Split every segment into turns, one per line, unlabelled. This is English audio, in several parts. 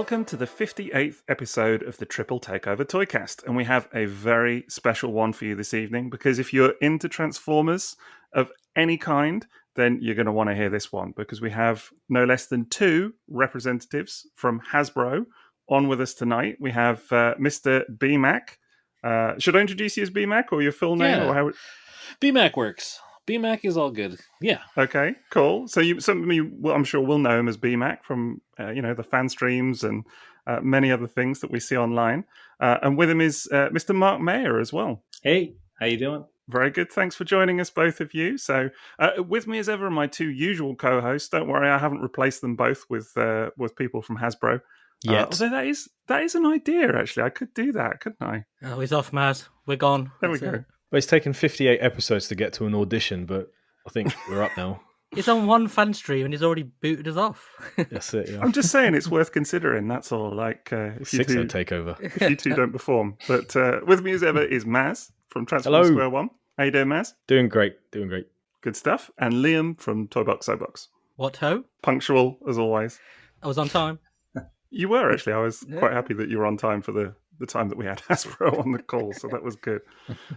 Welcome to the 58th episode of the Triple Takeover Toycast, and we have a very special one for you this evening, because if you're into Transformers of any kind, then you're going to want to hear this one, because we have no less than two representatives from Hasbro on with us tonight. We have Mr. Bmac. Should I introduce you as Bmac or your full name?
Yeah.
Or how?
Bmac works. Bmac is all good. Yeah.
Okay, cool. So I'm sure will know him as Bmac from the fan streams and many other things that we see online. And with him is Mr. Mark Maher as well.
Hey, how you doing?
Very good. Thanks for joining us, both of you. So with me as ever are my two usual co-hosts. Don't worry, I haven't replaced them both with people from Hasbro.
Yet.
Although that is an idea, actually. I could do that, couldn't I?
Oh, he's off, Maz. We're gone.
There we go.
Well, it's taken 58 episodes to get to an audition, but I think we're up now.
He's on one fan stream and he's already booted us off.
That's it, yeah.
I'm just saying it's worth considering, that's all. Like, if you
Sixo takeover.
If you two don't perform. But with me as ever is M.A.S. from
Hello.
SquareOne. How you doing, M.A.S?
Doing great.
Good stuff. And Liam from Toybox Soapbox.
What ho?
Punctual, as always.
I was on time.
You were, actually. I was quite happy that you were on time for the time that we had Hasbro on the call, so that was good.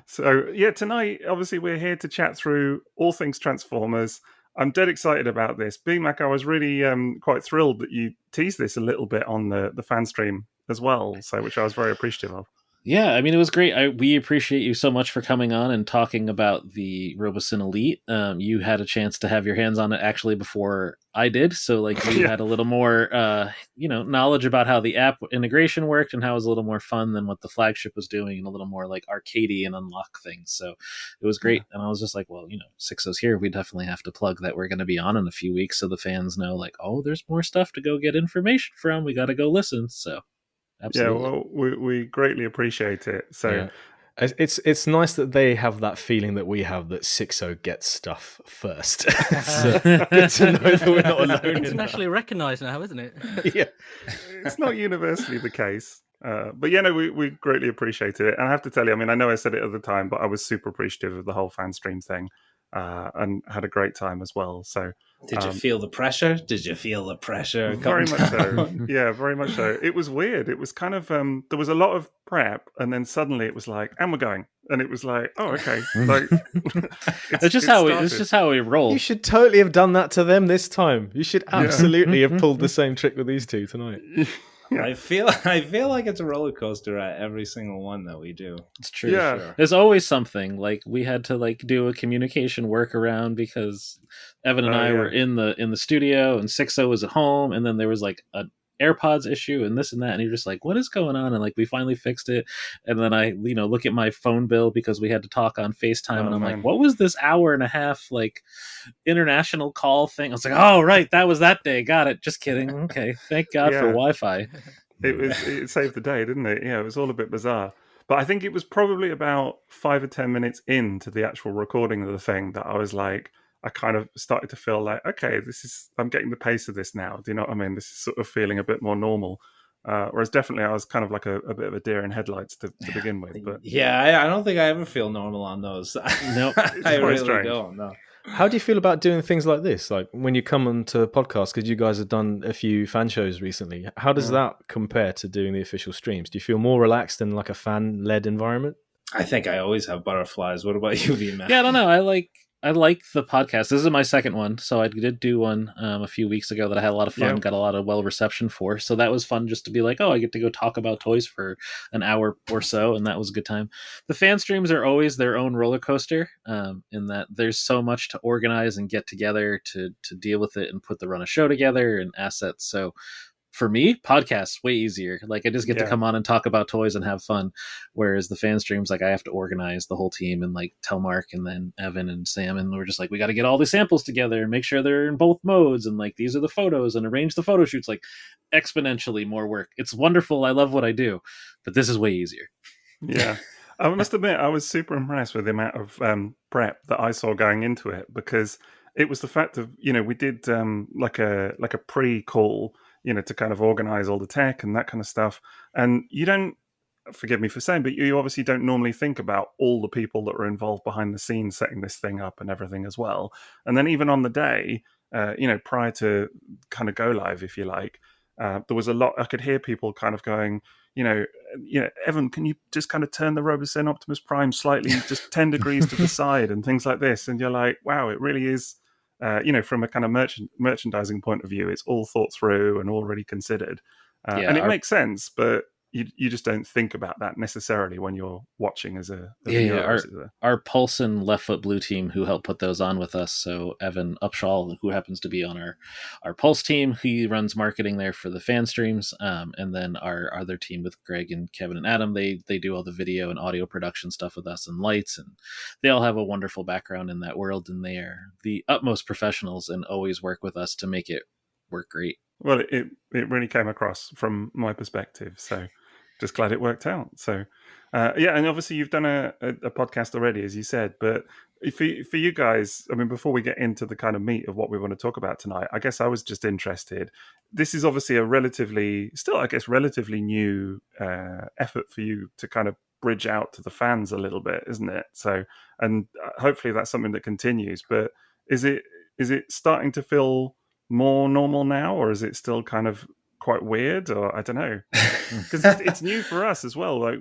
So, yeah, tonight, obviously, we're here to chat through all things Transformers. I'm dead excited about this. Bmac, I was really quite thrilled that you teased this a little bit on the fan stream as well, so which I was very appreciative of.
Yeah, I mean, it was great. We appreciate you so much for coming on and talking about the Robocin Elite. You had a chance to have your hands on it actually before I did, so like you had a little more, knowledge about how the app integration worked and how it was a little more fun than what the flagship was doing, and a little more like arcadey and unlock things. So it was great, and I was just like, well, Sixo's here. We definitely have to plug that we're going to be on in a few weeks, so the fans know, like, oh, there's more stuff to go get information from. We got to go listen. So. Absolutely.
Yeah, well, we greatly appreciate it. So
yeah. It's nice that they have that feeling that we have, that Sixo gets stuff first. So good to know that we're not alone.
Internationally recognised now, isn't it?
Yeah,
it's not universally the case. But we greatly appreciated it. And I have to tell you, I mean, I know I said it at the time, but I was super appreciative of the whole fan stream thing, and had a great time as well. So.
Did you feel the pressure?
Very much so. Yeah, very much so. It was weird. It was kind of there was a lot of prep, and then suddenly it was like, and we're going, and it was like, oh, okay. Like
it's just how we roll.
You should totally have done that to them this time. You should absolutely have pulled the same trick with these two tonight.
Yeah. I feel like it's a roller coaster at every single one that we do.
It's true.
Yeah.
Sure. There's always something. Like we had to do a communication workaround because Evan and I were in the studio and Sixo was at home, and then there was like a AirPods issue and this and that, and you're just like, what is going on? And like we finally fixed it, and then I look at my phone bill because we had to talk on FaceTime, and I'm like, what was this hour and a half like international call thing? I was like, oh right, that was that day, got it. Just kidding. Okay, thank God for Wi-Fi.
It saved the day, didn't it? Yeah, it was all a bit bizarre, but I think it was probably about 5 or 10 minutes into the actual recording of the thing that I was like, I kind of started to feel like, okay, I'm getting the pace of this now. Do you know what I mean? This is sort of feeling a bit more normal. Whereas definitely I was kind of like a bit of a deer in headlights to begin with. But
yeah, I don't think I ever feel normal on those.
No,
I really don't. No.
How do you feel about doing things like this? Like when you come onto podcasts, because you guys have done a few fan shows recently. How does that compare to doing the official streams? Do you feel more relaxed in like a fan-led environment?
I think I always have butterflies. What about you, Bmac?
Yeah, I don't know. I like the podcast. This is my second one, so I did do one a few weeks ago that I had a lot of fun, got a lot of well reception for. So that was fun just to be like, oh, I get to go talk about toys for an hour or so, and that was a good time. The fan streams are always their own roller coaster, in that there's so much to organize and get together to deal with it and put the run of show together and assets. So for me, podcasts way easier. Like I just get to come on and talk about toys and have fun. Whereas the fan streams, like I have to organize the whole team and like tell Mark and then Evan and Sam, and we're just like, we got to get all the samples together and make sure they're in both modes, and like these are the photos, and arrange the photo shoots. Like exponentially more work. It's wonderful. I love what I do, but this is way easier.
Yeah. I must admit, I was super impressed with the amount of prep that I saw going into it, because it was the fact of, we did like a pre-call, to kind of organize all the tech and that kind of stuff. And you don't, forgive me for saying, but you obviously don't normally think about all the people that were involved behind the scenes setting this thing up and everything as well. And then even on the day, prior to kind of go live, if you like, there was a lot. I could hear people kind of going, Evan, can you just kind of turn the Robosen Optimus Prime slightly, just 10 degrees to the side, and things like this. And you're like, wow, it really is. From a kind of merchandising point of view, it's all thought through and already considered, and it makes sense. But you just don't think about that necessarily when you're watching as a viewer.
Our Pulse and Left Foot Blue team who helped put those on with us. So Evan Upshaw, who happens to be on our Pulse team, he runs marketing there for the fan streams. And then our other team with Greg and Kevin and Adam, they do all the video and audio production stuff with us and lights, and they all have a wonderful background in that world, and they are the utmost professionals and always work with us to make it work great.
Well, it really came across from my perspective, so just glad it worked out. So, and obviously you've done a podcast already, as you said, but for you guys, I mean, before we get into the kind of meat of what we want to talk about tonight, I guess I was just interested. This is obviously a relatively new effort for you to kind of bridge out to the fans a little bit, isn't it? So, and hopefully that's something that continues, but is it starting to feel more normal now, or is it still kind of quite weird, or I don't know, because it's new for us as well. Like,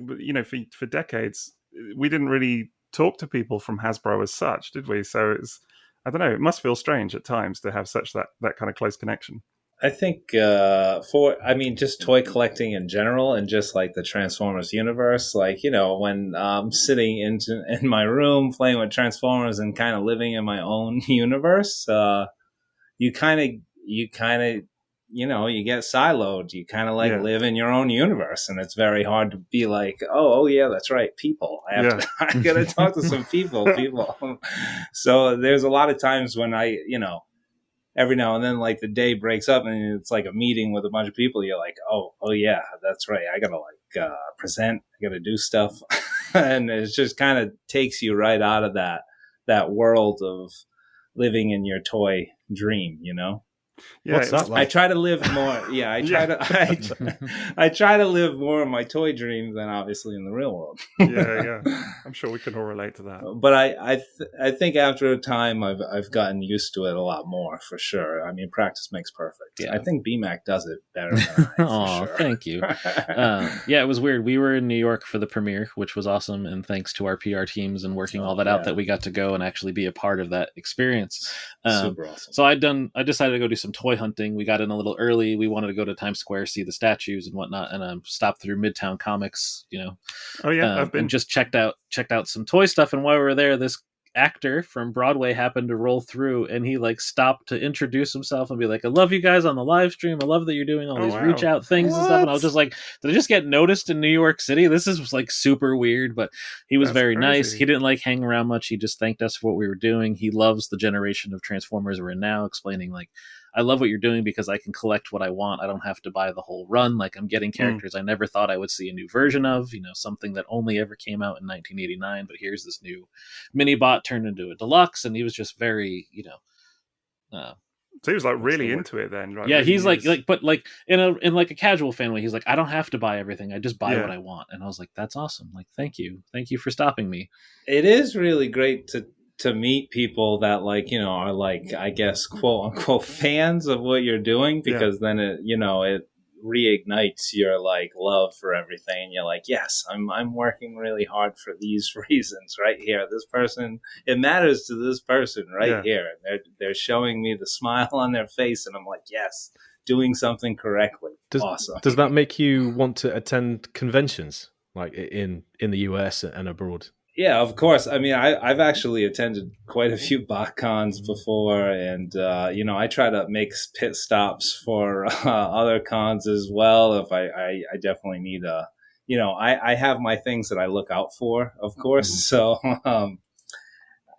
for decades we didn't really talk to people from Hasbro as such, did we? So I don't know, it must feel strange at times to have such that kind of close connection.
I think just toy collecting in general, and just like the Transformers universe, like, when I'm sitting in my room playing with Transformers and kind of living in my own universe, you kind of you get siloed. You kind of live in your own universe, and it's very hard to be like, oh yeah, that's right, people. I got to talk to some people. So there's a lot of times when I, every now and then, like, the day breaks up and it's like a meeting with a bunch of people. You're like, oh yeah, that's right. I got to present. I got to do stuff. And it just kind of takes you right out of that world of living in your toy dream,
Yeah,
what's that like?
I try to live more. Yeah, I try to live more of my toy dreams than obviously in the real world.
yeah. I'm sure we can all relate to that.
But I think after a time I've gotten used to it a lot more, for sure. I mean, practice makes perfect. Yeah. I think Bmac does it better than I.
Oh, sure. Thank you. It was weird. We were in New York for the premiere, which was awesome, and thanks to our PR teams and working all that out, that we got to go and actually be a part of that experience.
Super awesome.
So I decided to go do some toy hunting. We got in a little early. We wanted to go to Times Square, see the statues and whatnot, and stopped through Midtown Comics,
Oh yeah, I've been,
and just checked out some toy stuff. And while we were there, this actor from Broadway happened to roll through, and he stopped to introduce himself and be like, I love you guys on the live stream. I love that you're doing all these reach out things and stuff. And I was just like, did I just get noticed in New York City? This is super weird, but he was very nice. He didn't hang around much. He just thanked us for what we were doing. He loves the generation of Transformers we're in now, explaining I love what you're doing because I can collect what I want. I don't have to buy the whole run. I'm getting characters I never thought I would see a new version of, something that only ever came out in 1989. But here's this new mini bot turned into a deluxe. And he was just very,
so he was really into it then, right?
Yeah, he's but in a casual fan way, he's like, I don't have to buy everything. I just buy what I want. And I was like, that's awesome. Thank you for stopping me.
It is really great to meet people that are I guess, quote unquote fans of what you're doing, because then it reignites your love for everything, and you're like, yes, I'm working really hard for these reasons right here. This person, it matters to this person here. They're showing me the smile on their face, and I'm like, yes, doing something correctly. Awesome.
Does that make you want to attend conventions in the US and abroad?
Yeah, of course. I mean, I've actually attended quite a few BotCons before, and I try to make pit stops for other cons as well. If I definitely need I have my things that I look out for, of course. So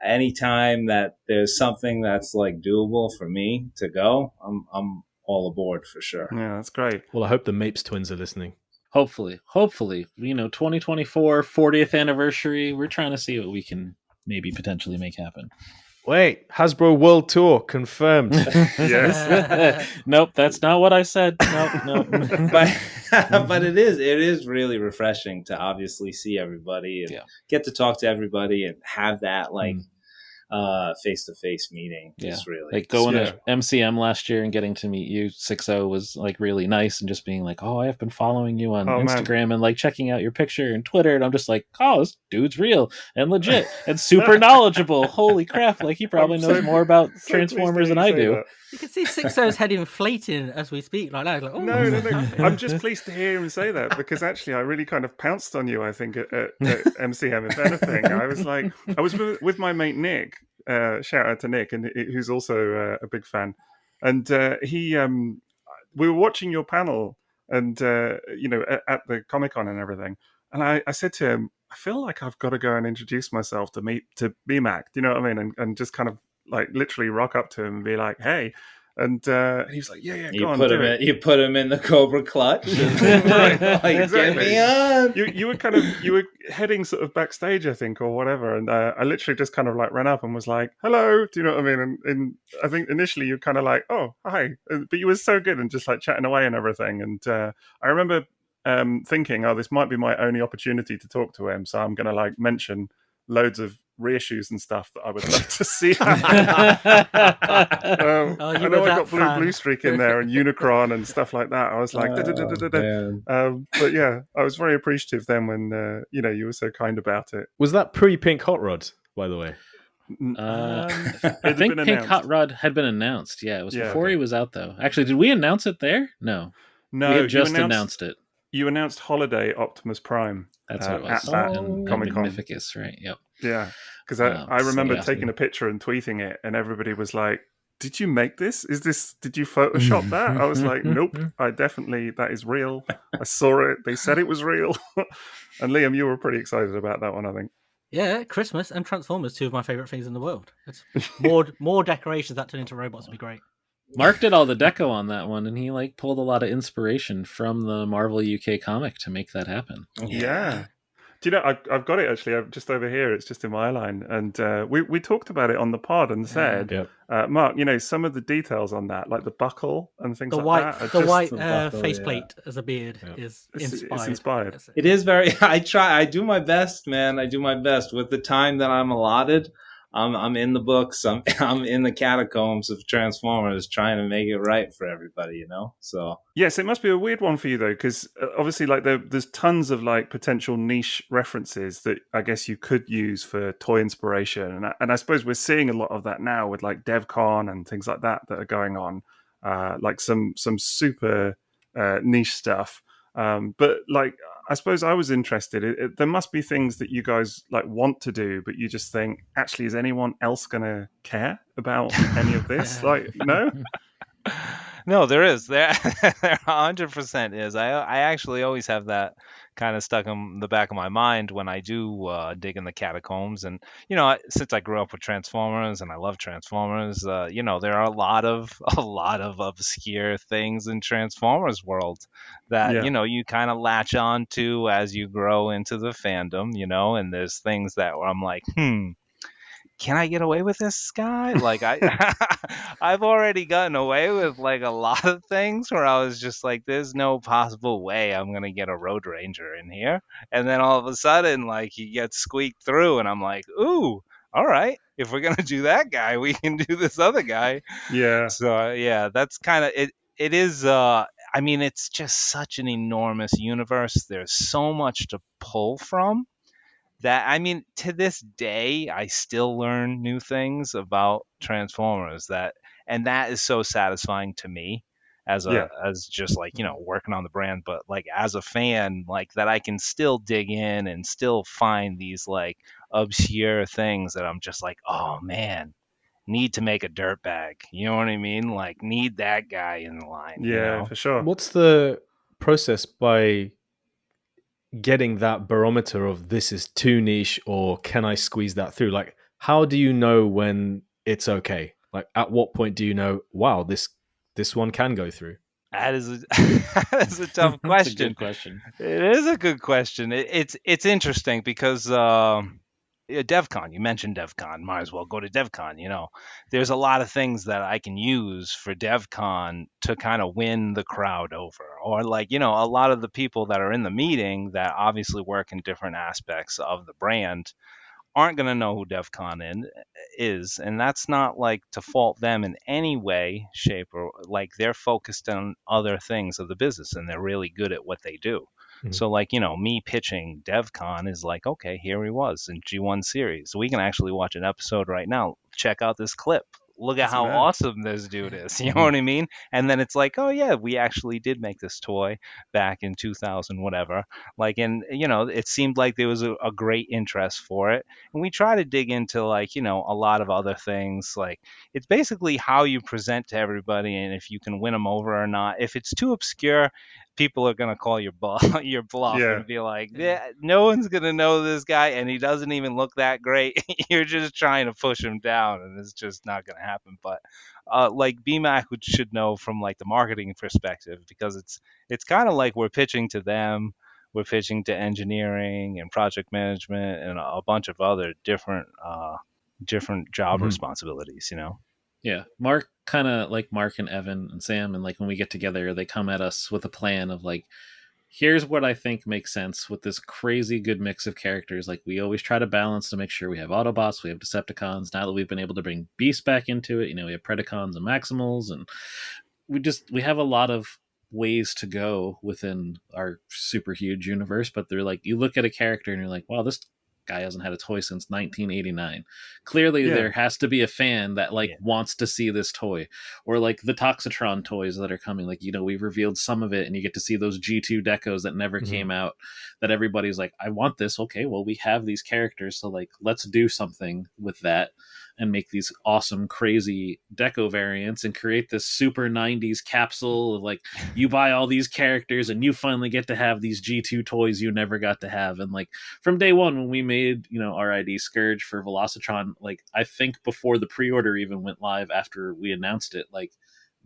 anytime that there's something that's doable for me to go, I'm all aboard for sure.
Yeah, that's great.
Well, I hope the Mapes twins are listening.
Hopefully, 2024 40th anniversary. We're trying to see what we can maybe potentially make happen.
Wait, Hasbro World Tour confirmed.
Yes.
Nope, that's not what I said. Nope.
But it is really refreshing to obviously see everybody and get to talk to everybody and have that face-to-face meeting is really
like going to MCM last year and getting to meet you, Sixo, was like really nice, and just being like, oh, I have been following you on Instagram and like checking out your picture and Twitter, and I'm just like, oh, this dude's real and legit and super knowledgeable. Holy crap, like he probably knows more about Transformers than I do.
That.
You can see Sixo's head inflating as we speak like that. Like, oh.
No. I'm just pleased to hear him say that, because actually I really kind of pounced on you, I think, at MCM, if anything. I was with my mate Nick, shout out to Nick, and who's also a big fan. And we were watching your panel and, at the Comic-Con and everything. And I said to him, I feel like I've got to go and introduce myself to Bmac. Do you know what I mean? And just kind of like literally rock up to him and be like, hey. And he was like, yeah, go on.
You put him in the Cobra clutch.
Right,
like,
exactly.
Get me on.
You were heading sort of backstage, I think, or whatever. And I literally just kind of like ran up and was like, hello. Do you know what I mean? And I think initially you're kind of like, oh, hi. But you were so good and just like chatting away and everything. And I remember thinking, oh, this might be my only opportunity to talk to him. So I'm going to like mention loads of reissues and stuff that I would love to see. I know I got Blue Streak in there and Unicron and stuff like that. I was like, but yeah, I was very appreciative then when you were so kind about it.
Was that pre-Pink Hot Rod, by the way?
I think Pink Hot Rod had been announced. Yeah, it was before he was out, though. Actually, did we announce it there? No, we had just announced it.
You announced Holiday Optimus Prime.
That's what it was. And
Comic-Con.
Magnificus, right? Yep.
Yeah, because I remember taking a picture and tweeting it, and everybody was like, did you make this? Did you Photoshop that? I was like, nope, that is real. I saw it. They said it was real. And Liam, you were pretty excited about that one, I think.
Yeah, Christmas and Transformers, two of my favourite things in the world. It's more decorations that turn into robots would be great.
Mark did all the deco on that one, and he like pulled a lot of inspiration from the Marvel UK comic to make that happen.
Yeah. Do you know, I've got it actually just over here. It's just in my line. And we talked about it on the pod and said, Mark, some of the details on that, like the buckle and things like that.
The white faceplate as a beard is inspired.
It's inspired.
It is very, I do my best, man. I do my best with the time that I'm allotted. I'm in the books. I'm in the catacombs of Transformers, trying to make it right for everybody. So
yes, it must be a weird one for you though, because obviously, like there's tons of like potential niche references that I guess you could use for toy inspiration, and I suppose we're seeing a lot of that now with like DevCon and things like that are going on, like some super niche stuff. But like, I suppose I was interested. There must be things that you guys like want to do, but you just think, actually, is anyone else going to care about any of this? Like, no?
No, there is. There 100% is. I actually always have that kind of stuck in the back of my mind when I do dig in the catacombs. And, since I grew up with Transformers and I love Transformers, there are a lot of obscure things in Transformers world that, you kind of latch on to as you grow into the fandom, and there's things that I'm like, can I get away with this, guy? Like I've already gotten away with like a lot of things where I was just like, there's no possible way I'm gonna get a Road Ranger in here. And then all of a sudden, like he gets squeaked through, and I'm like, ooh, all right. If we're gonna do that guy, we can do this other guy.
Yeah.
So that's kind of it. It is. It's just such an enormous universe. There's so much to pull from. That to this day, I still learn new things about Transformers. That is so satisfying to me as just like working on the brand, but like as a fan, like that I can still dig in and still find these like obscure things that I'm just like, oh man, need to make a dirtbag. You know what I mean? Like need that guy in the line.
Yeah, for sure.
What's the process by getting that barometer of this is too niche or can I squeeze that through? Like, how do you know when it's okay? Like, at what point do you know, wow, this one can go through?
That is a tough question.
It's a good question.
It is a good question. It's interesting because DevCon, you mentioned DevCon, might as well go to DevCon. There's a lot of things that I can use for DevCon to kind of win the crowd over, or like, a lot of the people that are in the meeting that obviously work in different aspects of the brand aren't going to know who is, and that's not like to fault them in any way, shape, or like they're focused on other things of the business and they're really good at what they do. So like, me pitching DevCon is like, okay, here he was in G1 series. We can actually watch an episode right now. Check out this clip. Look at how awesome this dude is. You know what I mean? And then it's like, oh yeah, we actually did make this toy back in 2000, whatever. Like, and it seemed like there was a great interest for it. And we try to dig into like, a lot of other things. Like, it's basically how you present to everybody and if you can win them over or not. If it's too obscure, people are going to call your bluff and be like, no one's going to know this guy and he doesn't even look that great. You're just trying to push him down and it's just not going to happen. But like Bmac should know from like the marketing perspective, because it's kind of like we're pitching to them. We're pitching to engineering and project management and a bunch of other different job responsibilities,
Yeah, Mark, kind of like Mark and Evan and Sam, and like when we get together, they come at us with a plan of like, here's what I think makes sense with this crazy good mix of characters. Like, we always try to balance to make sure we have Autobots, we have Decepticons. Now that we've been able to bring Beasts back into it, we have Predacons and Maximals, and we have a lot of ways to go within our super huge universe. But they're like, you look at a character and you're like, wow, this guy hasn't had a toy since 1989. Clearly there has to be a fan that wants to see this toy. Or like the Toxitron toys that are coming, like, we've revealed some of it and you get to see those G2 decos that never came out, that everybody's like, I want this. Okay, well, we have these characters, so like, let's do something with that and make these awesome, crazy deco variants and create this super 90s capsule of like, you buy all these characters and you finally get to have these G2 toys you never got to have. And like, from day one, when we made, RID Scourge for Velocitron, like, I think before the pre-order even went live after we announced it, like,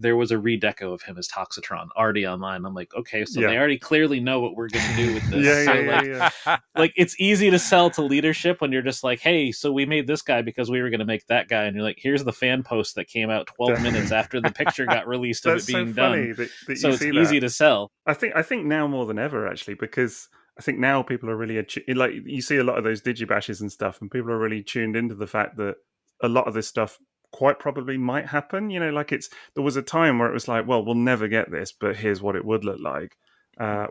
there was a redeco of him as Toxitron already online. I'm like, okay, so they already clearly know what we're going to do with this. Like, it's easy to sell to leadership when you're just like, hey, so we made this guy because we were going to make that guy. And you're like, here's the fan post that came out 12 minutes after the picture got released of it being done. So it's easy to sell.
I think now more than ever, actually, because I think now people are really, like, you see a lot of those digibashes and stuff, and people are really tuned into the fact that a lot of this stuff quite probably might happen. Like, there was a time where it was like, well, we'll never get this, but here's what it would look like.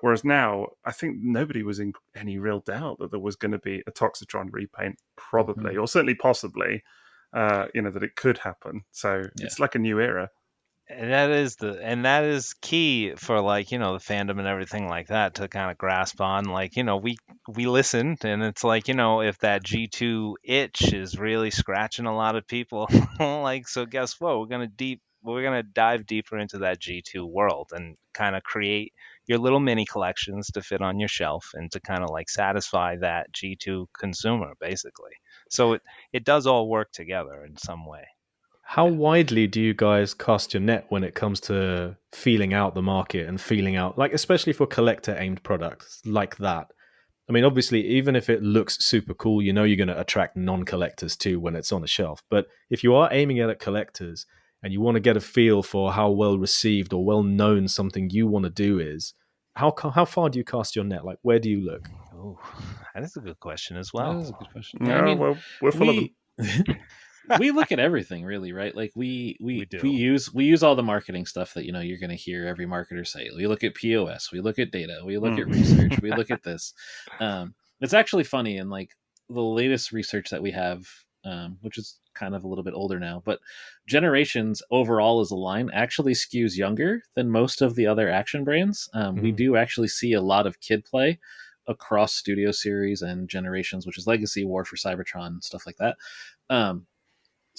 Whereas now, I think nobody was in any real doubt that there was going to be a Toxitron repaint, probably, or certainly possibly, that it could happen. So it's like a new era.
And that is key for like, the fandom and everything like that to kind of grasp on. Like, we listened, and it's like, if that G2 itch is really scratching a lot of people, like, so guess what? We're gonna dive deeper into that G2 world and kind of create your little mini collections to fit on your shelf and to kind of like satisfy that G2 consumer, basically. So it does all work together in some way.
How widely do you guys cast your net when it comes to feeling out the market and feeling out, like, especially for collector-aimed products like that? I mean, obviously, even if it looks super cool, you're going to attract non-collectors too when it's on a shelf. But if you are aiming it at collectors and you want to get a feel for how well received or well known something you want to do is, how far do you cast your net? Like, where do you look?
Oh, that is a good question as well.
That is a good question.
Yeah, I mean, well, we're full of them.
We look at everything, really, right? Like, we use all the marketing stuff that you're going to hear every marketer say. We look at POS, we look at data, we look at research, we look at this. It's actually funny, and like the latest research that we have, which is kind of a little bit older now, but Generations overall as a line actually skews younger than most of the other action brands. We do actually see a lot of kid play across Studio Series and Generations, which is Legacy, War for Cybertron, stuff like that.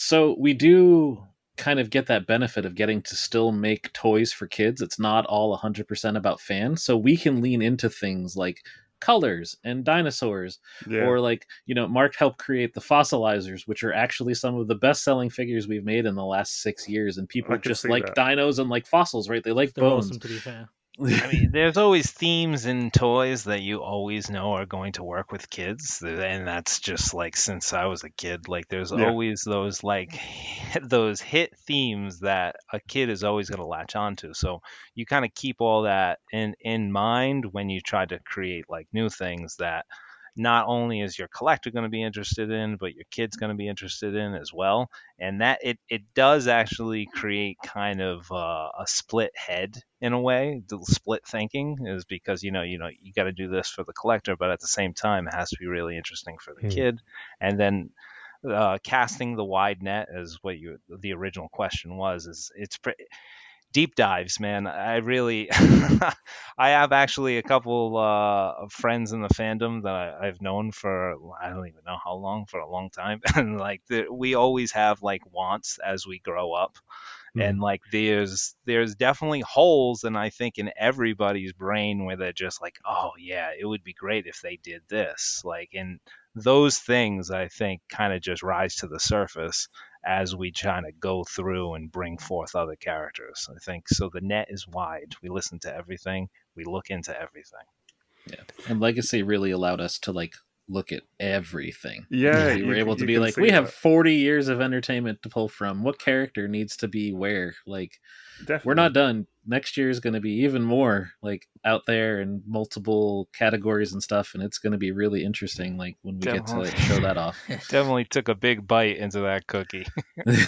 So we do kind of get that benefit of getting to still make toys for kids. It's not all 100% about fans. So we can lean into things like colors and dinosaurs, or like, Mark helped create the fossilizers, which are actually some of the best selling figures we've made in the last 6 years. And people just like dinos and like fossils, right? They like bones.
Awesome, to be fair.
I mean, there's always themes in toys that you always know are going to work with kids, and that's just like since I was a kid. Like, there's always those like those hit themes that a kid is always going to latch onto. So you kind of keep all that in mind when you try to create like new things that not only is your collector going to be interested in, but your kid's going to be interested in as well. And that it does actually create kind of a split head in a way. The split thinking is because you got to do this for the collector, but at the same time it has to be really interesting for the kid. And then casting the wide net is what the original question was. Deep dives, man. I really, I have actually a couple of friends in the fandom that I've known for I don't even know how long, for a long time, and like we always have like wants as we grow up. And like there's definitely holes, and I think in everybody's brain where they're just like, oh yeah, it would be great if they did this, like, and those things I think kind of just rise to the surface as we kind of go through and bring forth other characters. I think so. The net is wide. We listen to everything. We look into everything.
Yeah, and Legacy really allowed us to like look at everything.
Yeah,
we were able to be like, we have 40 years of entertainment to pull from. What character needs to be where? Like, definitely. We're not done. Next year is going to be even more like out there in multiple categories and stuff, and it's going to be really interesting. Like when we get to show that off.
Definitely took a big bite into that cookie.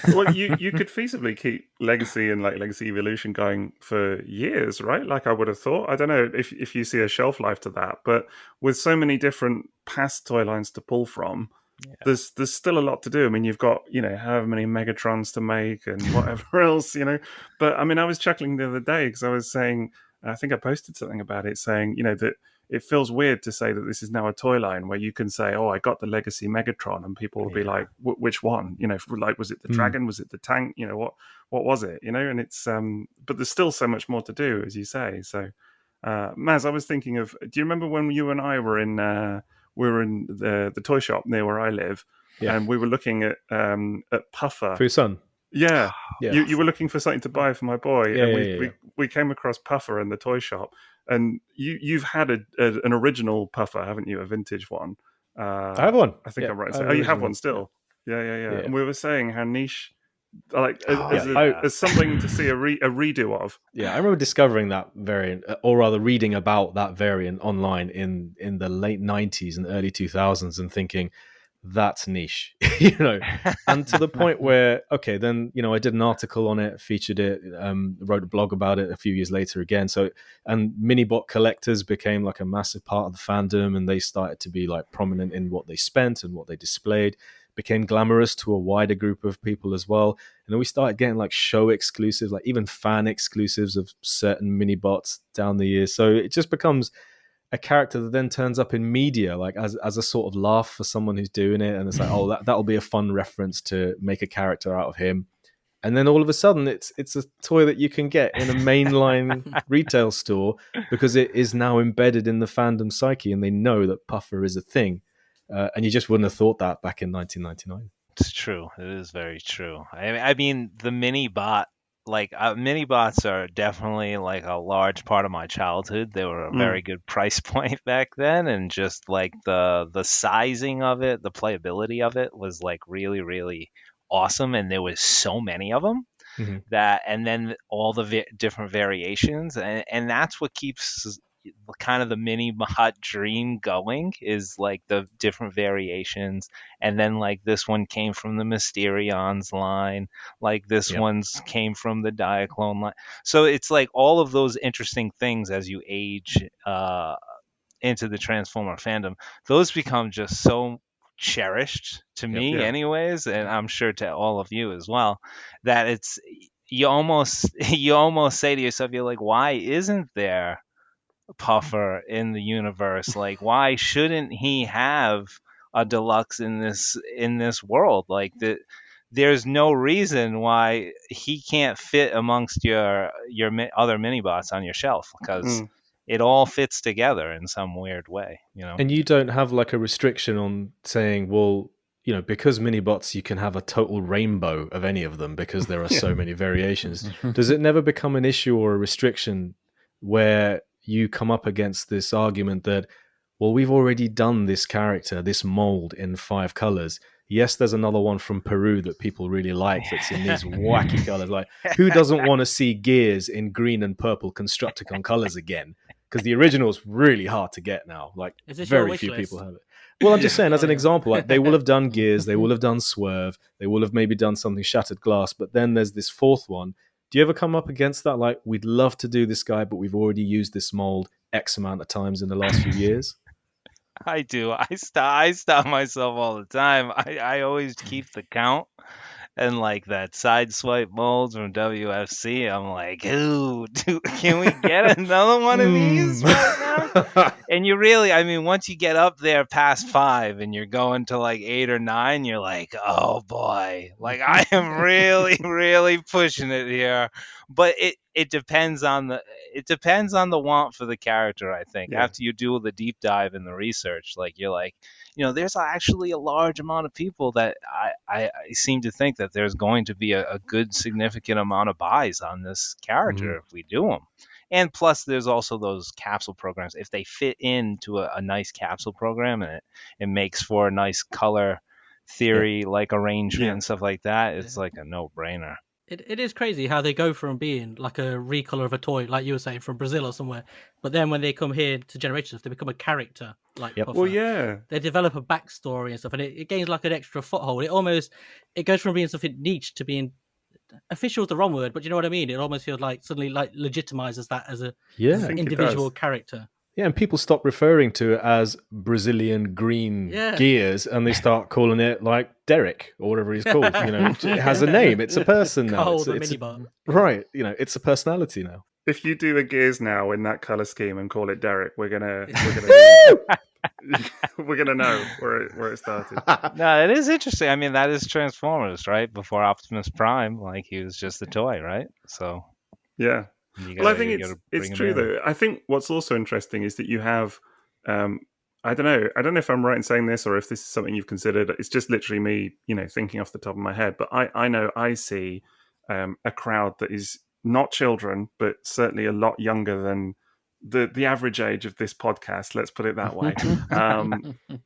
Well, you could feasibly keep Legacy and like Legacy Evolution going for years, right? Like I would have thought. I don't know if you see a shelf life to that, but with so many different past toy lines to pull from, there's still a lot to do. I mean, you've got however many Megatrons to make and whatever else, But I mean, I was chuckling the other day because I was saying, I think I posted something about it, saying that it feels weird to say that this is now a toy line where you can say, oh, I got the Legacy Megatron, and people will be like, which one? Like, was it the Dragon? Was it the tank? What was it? And it's but there's still so much more to do, as you say. So, Maz, I was thinking of, do you remember when you and I were in the toy shop near where I live, and we were looking at Puffer
for your son?
Yeah. You were looking for something to buy for my boy, we came across Puffer in the toy shop, and you've had an original Puffer, haven't you? A vintage one.
I have one.
I think I'm right. Oh, you have one still. Yeah. And we were saying how niche, like as something to see a redo of.
Yeah, I remember discovering that variant, or rather reading about that variant online in the late 90s and early 2000s, and thinking, that's niche, and to the point where, okay, then, I did an article on it, featured it, wrote a blog about it a few years later again. So, and Minibot collectors became like a massive part of the fandom, and they started to be like prominent in what they spent and what they displayed, became glamorous to a wider group of people as well. And then we started getting like show exclusives, like even fan exclusives of certain Minibots down the years. So it just becomes a character that then turns up in media, like as a sort of laugh for someone who's doing it, and it's like, oh, that'll be a fun reference to make a character out of him. And then all of a sudden, it's a toy that you can get in a mainline retail store because it is now embedded in the fandom psyche, and they know that Puffer is a thing. And you just wouldn't have thought that back in 1999.
It's true. It is very true. I mean, the Minibot. Like Minibots are definitely like a large part of my childhood. They were a very good price point back then, and just like the sizing of it, the playability of it was like really, really awesome. And there was so many of them that, and then all the different variations, and that's what keeps kind of the Minibot dream going, is like the different variations. And then like this one came from the Mysterions line, like this one's came from the Diaclone line. So it's like all of those interesting things as you age into the Transformer fandom, those become just so cherished to me anyways, and I'm sure to all of you as well, that it's you almost say to yourself, you're like, why isn't there Puffer in the universe? Like, why shouldn't he have a deluxe in this world? Like, there's no reason why he can't fit amongst your other Minibots on your shelf, because it all fits together in some weird way,
And you don't have like a restriction on saying, well, because Minibots, you can have a total rainbow of any of them because there are so many variations. Does it never become an issue or a restriction where you come up against this argument that, well, we've already done this character, this mold in 5 colors. Yes, there's another one from Peru that people really like that's in these wacky colors. Like, who doesn't want to see Gears in green and purple Constructicon colors again? because the original's really hard to get now. Like,
Is this your
very
wish
few
list?
people have it. Well, I'm just saying, as
Oh,
an
yeah.
example, like they will have done Gears, they will have done Swerve, they will have maybe done something Shattered Glass, but then there's this fourth one. Do you ever come up against that? Like, we'd love to do this guy, but we've already used this mold X amount of times in the last few years.
I do. I stop myself all the time. I always keep the count. And like that side swipe molds from WFC, I'm like, ooh, dude, can we get another one of these right now? And you really, I mean, once you get up there past 5 and you're going to like 8 or 9, you're like, oh boy, like I am really, really pushing it here. But it depends on the want for the character. I think after you do the deep dive in the research, like you're like, there's actually a large amount of people that I seem to think that there's going to be a good significant amount of buys on this character if we do them. And plus, there's also those capsule programs. If they fit into a nice capsule program and it makes for a nice color theory like arrangement and stuff like that, it's like a no-brainer.
It is crazy how they go from being like a recolor of a toy, like you were saying, from Brazil or somewhere, but then when they come here to Generations, they become a character like Puffer.
Well, yeah.
They develop a backstory and stuff, and it gains like an extra foothold. It goes from being something niche to being official is the wrong word, but you know what I mean? It almost feels like suddenly like legitimizes that as an individual character.
Yeah, and people stop referring to it as Brazilian green gears, and they start calling it like Derek or whatever he's called. It has a name. It's a person now. Right. It's a personality now.
If you do the gears now in that color scheme and call it Derek, we're gonna know where it started.
No, it is interesting. I mean, that is Transformers, right? Before Optimus Prime, like he was just a toy, right? So
yeah. Well, I think it's true though. I think what's also interesting is that you have, I don't know if I'm right in saying this or if this is something you've considered. It's just literally me, thinking off the top of my head. But I know I see a crowd that is not children, but certainly a lot younger than the average age of this podcast. Let's put it that way.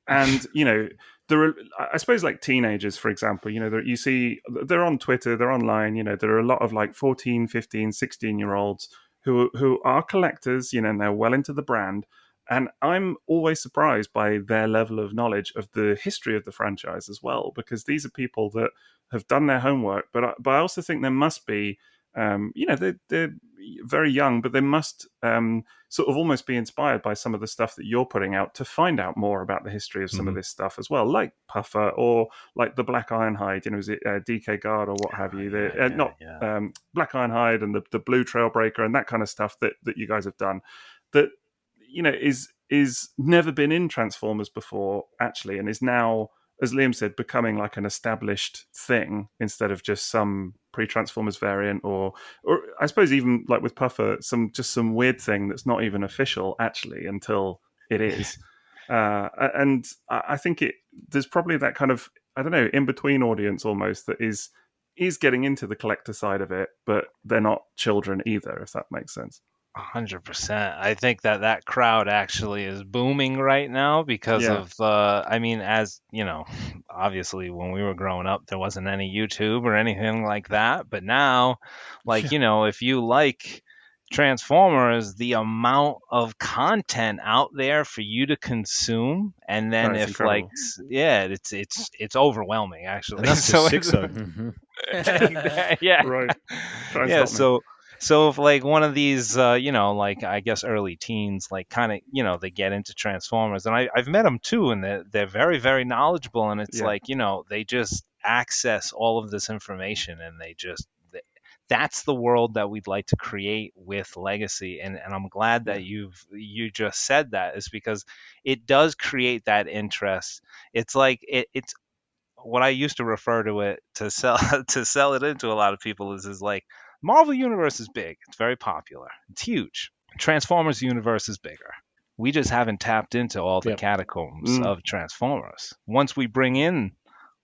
And there are, I suppose, like teenagers, for example, you see they're on Twitter, they're online, there are a lot of like 14, 15, 16-year-olds who are collectors, and they're well into the brand. And I'm always surprised by their level of knowledge of the history of the franchise as well, because these are people that have done their homework. But I also think there must be, they're very young, but they must sort of almost be inspired by some of the stuff that you're putting out to find out more about the history of some of this stuff as well, like Puffer or like the Black Ironhide, is it DK Guard or what have you? Black Ironhide and the Blue Trailbreaker and that kind of stuff that you guys have done that, is never been in Transformers before, actually, and is now, as Liam said, becoming like an established thing instead of just some pre-Transformers variant, or I suppose even like with Puffer, some weird thing that's not even official actually until it is. And I think there's probably that kind of, I don't know, in between audience almost that is getting into the collector side of it, but they're not children either, if that makes sense.
100%. I think that crowd actually is booming right now because of, I mean, as obviously when we were growing up, there wasn't any YouTube or anything like that. But now, like, if you like Transformers, the amount of content out there for you to consume, and then if incredible. It's overwhelming actually.
And that's just Sixo.
Right. So if like one of these, like I guess early teens, like kind of, they get into Transformers, and I've met them too, and they're very, very knowledgeable, and it's like, they just access all of this information, and that's the world that we'd like to create with Legacy, and I'm glad that you just said that, is because it does create that interest. It's like it's what I used to refer to it to sell it into a lot of people is like, Marvel Universe is big. It's very popular. It's huge. Transformers universe is bigger. We just haven't tapped into all the catacombs of Transformers. Once we bring in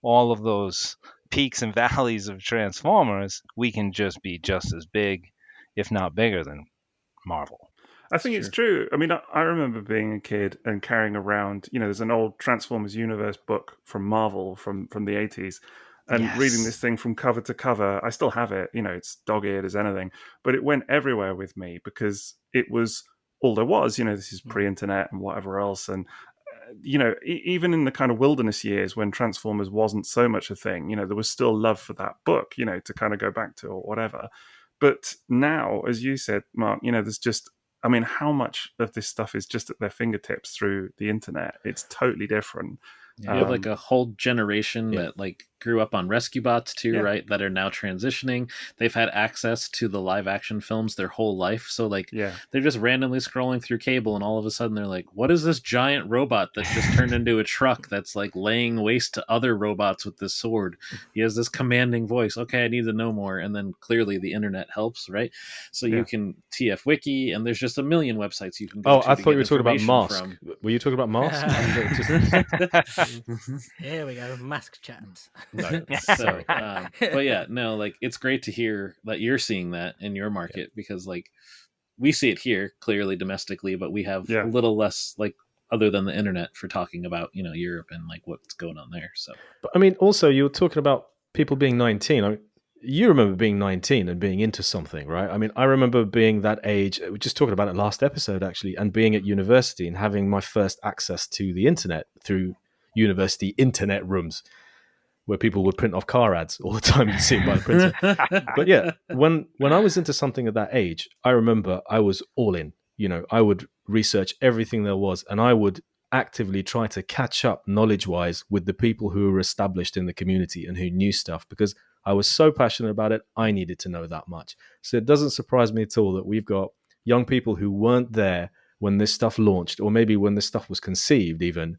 all of those peaks and valleys of Transformers, we can just be just as big, if not bigger, than Marvel.
I think it's true. I mean, I remember being a kid and carrying around, there's an old Transformers Universe book from Marvel from the 80s. And reading this thing from cover to cover, I still have it. It's dog-eared as anything, but it went everywhere with me because it was all there was. This is pre-internet and whatever else. And, even in the kind of wilderness years when Transformers wasn't so much a thing, there was still love for that book, to kind of go back to or whatever. But now, as you said, Mark, there's just, how much of this stuff is just at their fingertips through the internet? It's totally different.
You have like a whole generation that like grew up on Rescue Bots too, right? That are now transitioning. They've had access to the live action films their whole life. So like they're just randomly scrolling through cable and all of a sudden they're like, what is this giant robot that just turned into a truck that's like laying waste to other robots with this sword? He has this commanding voice. Okay, I need to know more. And then clearly the internet helps, right? So you can TF Wiki and there's just a million websites you can go to.
I thought you were talking about M.A.S.K. Were you talking about M.A.S.K?
Here we go, M.A.S.K. chats.
So, but yeah, no, like it's great to hear that you're seeing that in your market because like we see it here clearly domestically, but we have a little less like other than the internet for talking about Europe and like what's going on there. So,
but also you were talking about people being 19. You remember being 19 and being into something, right? I remember being that age. We were just talking about it last episode actually, and being at university and having my first access to the internet through university internet rooms where people would print off car ads all the time and see it by the printer. But yeah, when I was into something at that age, I remember I was all in. I would research everything there was and I would actively try to catch up knowledge-wise with the people who were established in the community and who knew stuff because I was so passionate about it, I needed to know that much. So it doesn't surprise me at all that we've got young people who weren't there when this stuff launched or maybe when this stuff was conceived even,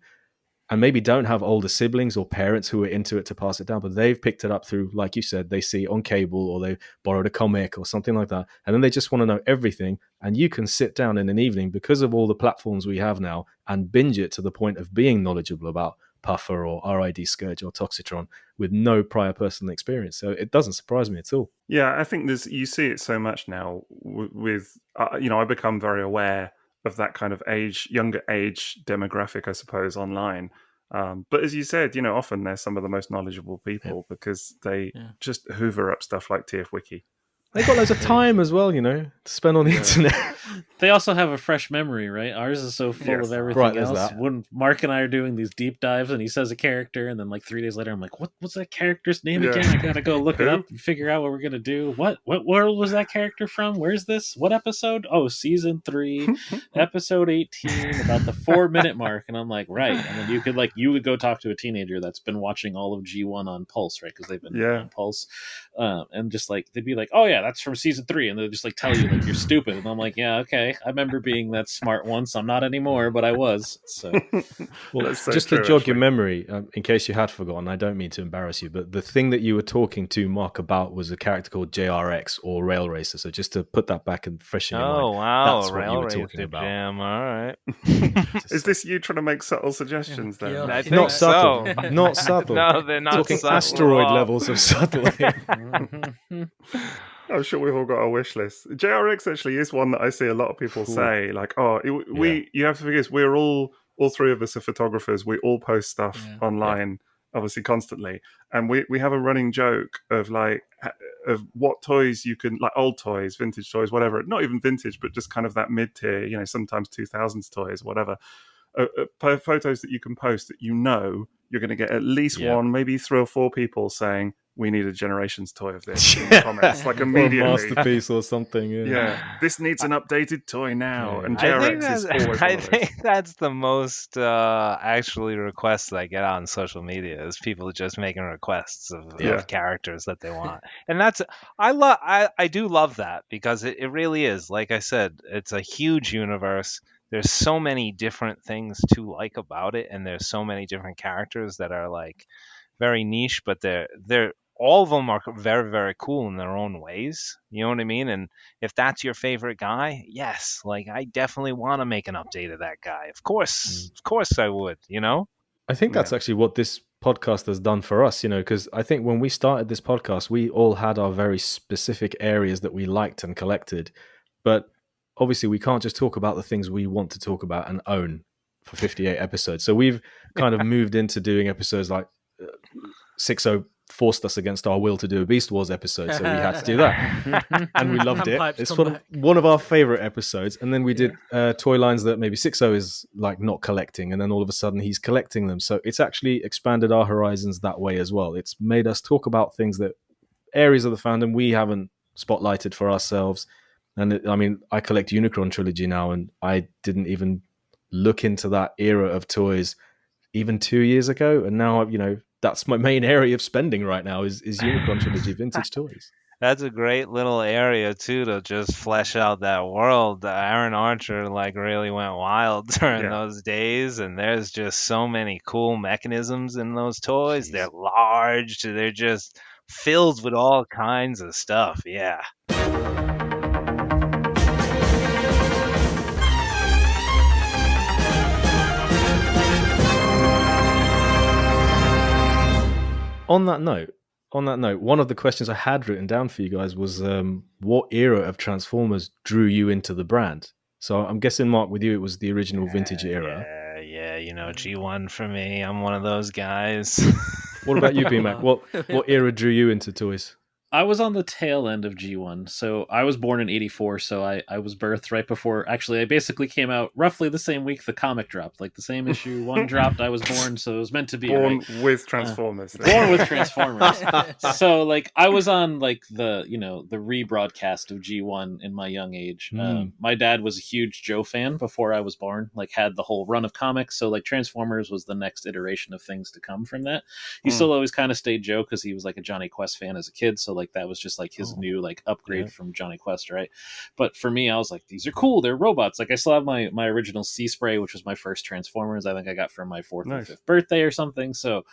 and maybe don't have older siblings or parents who are into it to pass it down, but they've picked it up through, like you said, they see it on cable or they borrowed a comic or something like that. And then they just want to know everything. And you can sit down in an evening because of all the platforms we have now and binge it to the point of being knowledgeable about Puffer or RID Scourge or Toxitron with no prior personal experience. So it doesn't surprise me at all.
Yeah, I think you see it so much now with, I become very aware of that kind of younger age demographic, I suppose, online. But as you said, often they're some of the most knowledgeable people because they just hoover up stuff like TF Wiki.
They got loads of time as well, to spend on the internet.
They also have a fresh memory, right? Ours is so full of everything else. When Mark and I are doing these deep dives and he says a character and then like 3 days later I'm like, what's that character's name again? I gotta go look it up and figure out what we're gonna do. What world was that character from? Where's this? What episode? Oh, season 3, episode 18, about the 4-minute mark. And I'm like, right. And then you would go talk to a teenager that's been watching all of G1 on Pulse, right? Because they've been on Pulse. And just like they'd be like, oh yeah, that's from season 3, and they'll just like tell you like you're stupid, and I'm like, yeah, okay, I remember being that smart once. I'm not anymore, but I was. So,
well, just to jog your memory, in case you had forgotten, I don't mean to embarrass you, but the thing that you were talking to Mark about was a character called JRX or Rail Racer. So just to put that back and fresh in your mind.
Oh wow,
that's what you were talking about.
Jam. All right.
Is this you trying to make subtle suggestions then?
Yeah, I think
not subtle.
So.
Not subtle.
No, they're not
talking
subtle.
Asteroid levels of subtle.
I'm sure we've all got a wish list. JRX actually is one that I see a lot of people say, like, you have to forget, we're all 3 of us are photographers. We all post stuff online, obviously constantly. And we have a running joke of what toys you can, like old toys, vintage toys, whatever, not even vintage, but just kind of that mid-tier, sometimes 2000s toys, whatever. Photos that you can post that you're going to get at least one, maybe 3 or 4 people saying, we need a Generations toy of this in the comments, like immediately.
Or a masterpiece or something.
Yeah, this needs an updated toy now. And JRX is always
I think that's the most actually requests I get on social media is people just making requests of characters that they want. And that's I do love that because it really is. Like I said, it's a huge universe. There's so many different things to like about it, and there's so many different characters that are like very niche, but they're all of them are very, very cool in their own ways. You know what I mean? And if that's your favorite guy, yes, like I definitely want to make an update of that guy. Of course I would,
I think that's actually what this podcast has done for us, because I think when we started this podcast, we all had our very specific areas that we liked and collected. But obviously we can't just talk about the things we want to talk about and own for 58 episodes. So we've kind of moved into doing episodes like Sixo forced us against our will to do a Beast Wars episode, so we had to do that. And we loved it. It's one of our favorite episodes. And then we did toy lines that maybe Sixo is like not collecting, and then all of a sudden he's collecting them. So it's actually expanded our horizons that way as well. It's made us talk about things that areas of the fandom we haven't spotlighted for ourselves. And I collect Unicron Trilogy now, and I didn't even look into that era of toys even 2 years ago, and now that's my main area of spending right now is Unicron Trilogy vintage toys.
That's a great little area too to just flesh out that world. Aaron Archer really went wild during those days, and there's just so many cool mechanisms in those toys. Jeez. They're large, they're just filled with all kinds of stuff. Yeah.
On that note, one of the questions I had written down for you guys was what era of Transformers drew you into the brand? So I'm guessing, Mark, with you, it was the original vintage era.
Yeah, G1 for me. I'm one of those guys.
What about you, Bmac? What era drew you into toys?
I was on the tail end of G1. So I was born in 84, so I was birthed right before... Actually, I basically came out roughly the same week the comic dropped. Like the same issue 1 dropped, I was born, so it was meant to be.
Born with Transformers.
Born with Transformers. So I was on the rebroadcast of G1 in my young age. My dad was a huge Joe fan before I was born, had the whole run of comics. So Transformers was the next iteration of things to come from that. He still always kind of stayed Joe because he was a Johnny Quest fan as a kid. So that was just his new upgrade from Johnny Quest, right? But for me, I was like, these are cool. They're robots. I still have my original Sea Spray, which was my first Transformers. I think I got for my 4th or 5th birthday or something. So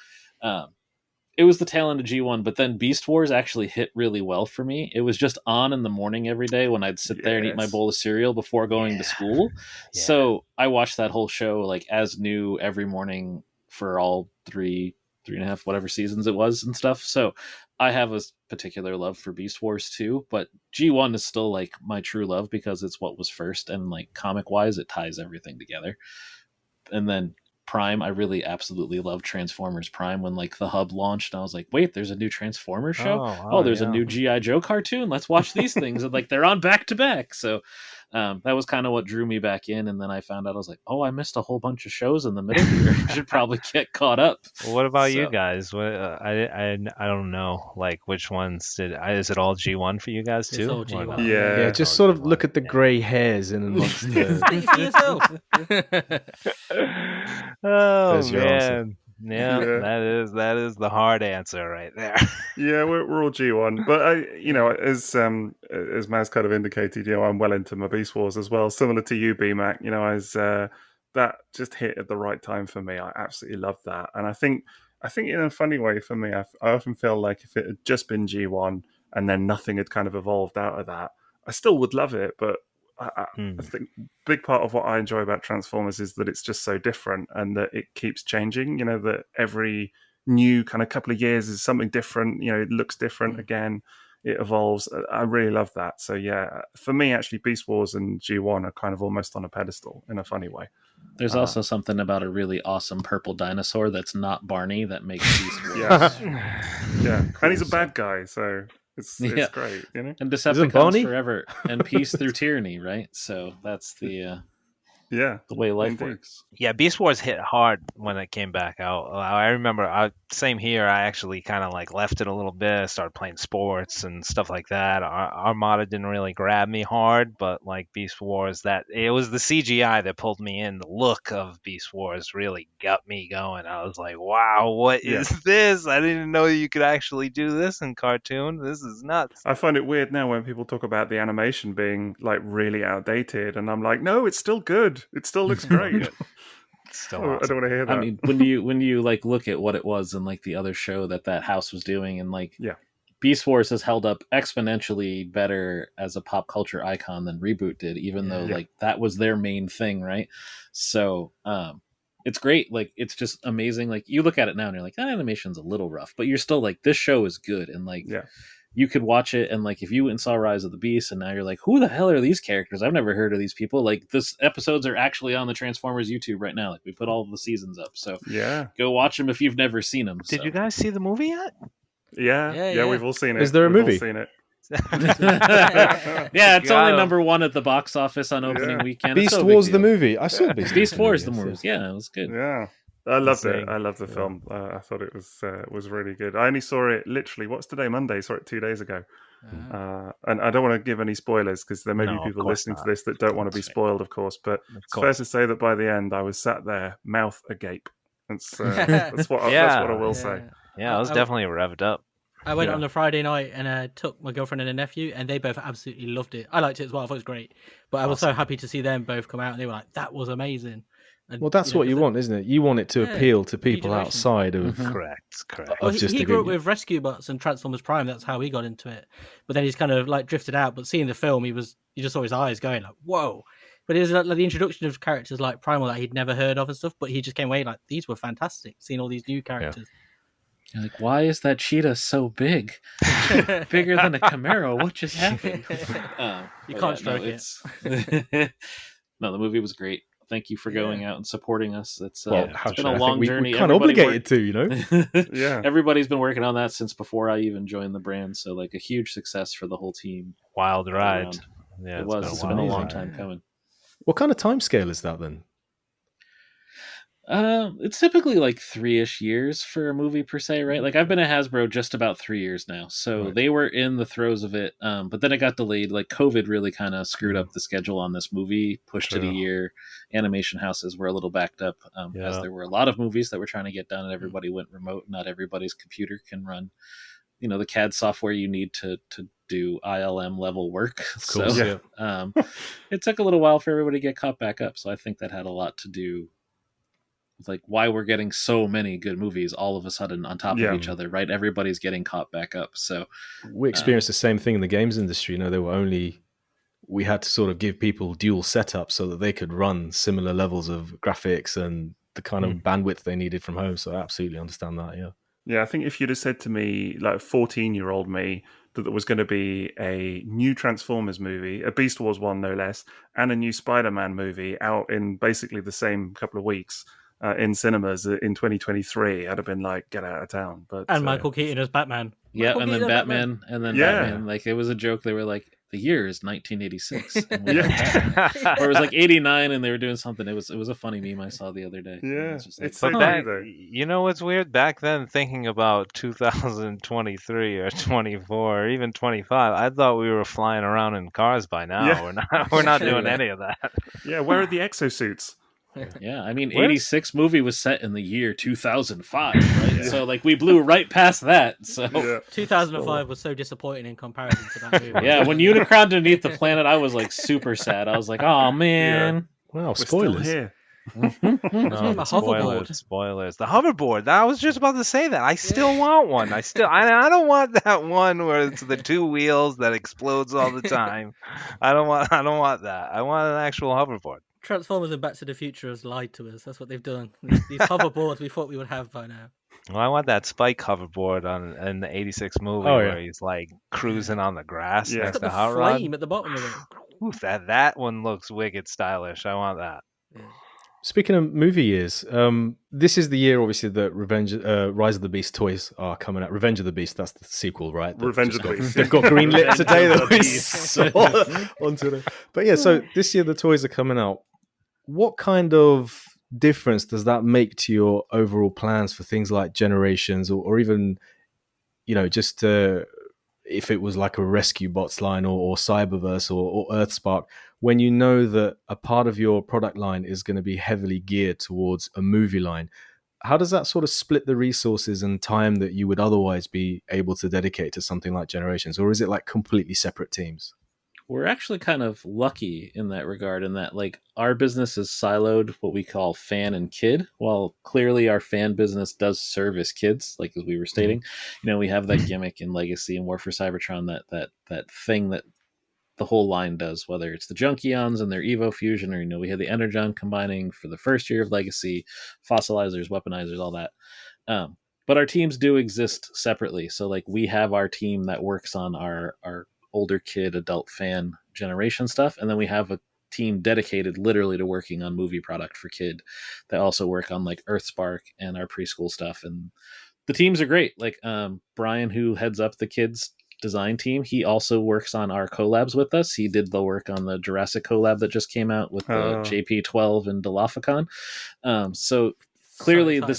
it was the tail end of G1, but then Beast Wars actually hit really well for me. It was just on in the morning every day when I'd sit there and eat my bowl of cereal before going to school. Yeah. So I watched that whole show as new every morning for all 3.5, whatever seasons it was and stuff. So I have a particular love for Beast Wars too, but G1 is still my true love because it's what was first, and comic wise it ties everything together. And then Prime, I really absolutely love Transformers Prime when the hub launched, and I was like, wait, there's a new Transformers show? There's a new G.I. Joe cartoon? Let's watch these things. And they're on back to back. So that was kind of what drew me back in, and then I found out I was like, I missed a whole bunch of shows in the middle here. I should probably get caught up.
Well, what about you guys? What I don't know, which ones is it all G1 for you guys too?
It's all G1.
Yeah, just sort of look at the grey hairs in amongst the...
Oh man. Yeah, that is the hard answer right there.
Yeah, we're all G1, but as Maz kind of indicated, I'm well into my Beast Wars as well. Similar to you, Bmac, as that just hit at the right time for me. I absolutely love that, and I think in a funny way for me, I often feel like if it had just been G1 and then nothing had kind of evolved out of that, I still would love it, but. I think a big part of what I enjoy about Transformers is that it's just so different and that it keeps changing, that every new kind of couple of years is something different, it looks different again, it evolves. I really love that. So yeah, for me, actually, Beast Wars and G1 are kind of almost on a pedestal in a funny way.
There's also something about a really awesome purple dinosaur that's not Barney that makes Beast Wars.
Yeah. Cool. And he's a bad guy, so... It's great,
And Decepticons forever, and peace through tyranny, right? So that's the way life works.
Yeah, Beast Wars hit hard when it came back out. I remember, same here. I actually kind of left it a little bit. I started playing sports and stuff like that. Armada didn't really grab me hard, but Beast Wars, it was the CGI that pulled me in. The look of Beast Wars really got me going. I was like, wow, what is this? I didn't know you could actually do this in cartoon. This is nuts.
I find it weird now when people talk about the animation being really outdated, and I'm like, no, it's still good. It still looks great.
Still awesome.
I don't want to hear that.
I mean, when you look at what it was and the other show that house was doing, and Beast Wars has held up exponentially better as a pop culture icon than Reboot did, even though that was their main thing, right? So it's great. It's just amazing. You look at it now and you're like, that animation's a little rough, but you're still this show is good, and you could watch it, and if you went and saw Rise of the Beast and now you're like, who the hell are these characters? I've never heard of these people. This episodes are actually on the Transformers YouTube right now. We put all the seasons up, so go watch them if you've never seen them.
Did you guys see the movie yet?
Yeah, we've all seen it.
Is there a
We've
movie?
All seen it.
Yeah, it's only number one at the box office on opening weekend.
Beast Wars the movie. I saw
Beast Wars the movie. Yeah, it was good.
Yeah, I loved it. I loved the film. I thought it was really good. I only saw it literally. What's today? Monday. Saw it 2 days ago. And I don't want to give any spoilers because there may be people listening to this that don't want to be spoiled, of course. But it's fair to say that by the end, I was sat there, mouth agape. That's what I will say.
Yeah, I was definitely revved up.
I went on a Friday night and took my girlfriend and a nephew, and they both absolutely loved it. I liked it as well. I thought it was great. But I was so happy to see them both come out, and they were like, that was amazing. And,
well, that's what you want, isn't it? You want it to appeal to people outside of...
Correct.
Well, he grew up with Rescue Bots and Transformers Prime. That's how he got into it. But then he's kind of like drifted out. But seeing the film, you just saw his eyes going like, whoa. But it was like the introduction of characters like Primal that he'd never heard of and stuff. But he just came away like, these were fantastic. Seeing all these new characters.
You're like, why is that cheetah so big? Bigger than a Camaro. What just happened?
You can't stroke it.
No, the movie was great. Thank you for going out and supporting us. It's been a long journey.
We're kind of obligated to, you know?
Yeah.
Everybody's been working on that since before I even joined the brand. So, like, a huge success for the whole team.
Wild ride. Yeah,
It's been a long time coming.
What kind of time scale is that then?
It's typically like 3-ish years for a movie per se, right? Like I've been at Hasbro just about 3 years now, so they were in the throes of it. But then it got delayed. Like COVID really kind of screwed up the schedule on this movie, pushed it a year. Animation houses were a little backed up as there were a lot of movies that were trying to get done, and everybody went remote. Not everybody's computer can run, the CAD software you need to do ILM level work. It took a little while for everybody to get caught back up. So I think that had a lot to do. Like why we're getting so many good movies all of a sudden on top of each other, right? Everybody's getting caught back up. So
we experienced the same thing in the games industry. We had to sort of give people dual setups so that they could run similar levels of graphics and the kind of bandwidth they needed from home. So I absolutely understand that.
Yeah, I think if you'd have said to me, like 14-year-old me, that there was going to be a new Transformers movie, a Beast Wars one no less, and a new Spider-Man movie out in basically the same couple of weeks, in cinemas in 2023, I'd have been like, get out of town. But
Michael Keaton as Batman.
Yeah, and then Batman, Batman. Like it was a joke. They were like, the year is 1986, or it was like 89, and they were doing something. It was a funny meme I saw the other day.
Yeah,
it's so you know what's weird? Back then, thinking about 2023 or 24 or even 25, I thought we were flying around in cars by now. Yeah. We're not doing any of that.
Yeah, where are the exosuits?
Yeah, I mean, 86 movie was set in the year 2005, right? So, like, we blew right past that. So
2005 was so disappointing in comparison to that movie.
Yeah, when Unicron Beneath the Planet, I was, like, super sad. I was like, oh, man.
Yeah. Wow, spoilers.
Here.
Spoilers. The hoverboard. I was just about to say that. I still want one. I don't want that one where it's the two wheels that explodes all the time. I don't want that. I want an actual hoverboard.
Transformers and Back to the Future has lied to us. That's what they've done. These hoverboards we thought we would have by now.
Well, I want that Spike hoverboard in the 86 movie where he's like cruising on the grass next to Hot Rod.
Flame at the bottom of it.
Ooh, that one looks wicked stylish. I want that.
Yeah.
Speaking of movie years, this is the year, obviously, that Rise of the Beast toys are coming out. Revenge of the Beast, that's the sequel, right?
Revenge of the Beast.
They've got greenlit today that we saw onto it. But yeah, so this year the toys are coming out. What kind of difference does that make to your overall plans for things like Generations or even, just if it was like a Rescue Bots line or Cyberverse or Earthspark, when you know that a part of your product line is going to be heavily geared towards a movie line? How does that sort of split the resources and time that you would otherwise be able to dedicate to something like Generations? Or is it like completely separate teams?
We're actually kind of lucky in that regard, in that like our business is siloed, what we call fan and kid, while clearly our fan business does service kids, like as we were stating. We have that gimmick in Legacy and War for Cybertron, that thing that the whole line does, whether it's the Junkions and their Evo Fusion, or we had the Energon combining for the first year of Legacy, fossilizers, weaponizers, all that. But our teams do exist separately. So like we have our team that works on our older kid, adult fan generation stuff, and then we have a team dedicated literally to working on movie product for kid that also work on like Earthspark and our preschool stuff. And the teams are great. Like Brian, who heads up the kids design team, he also works on our collabs with us. He did the work on the Jurassic collab that just came out with the JP12 and Dilophocan. So clearly the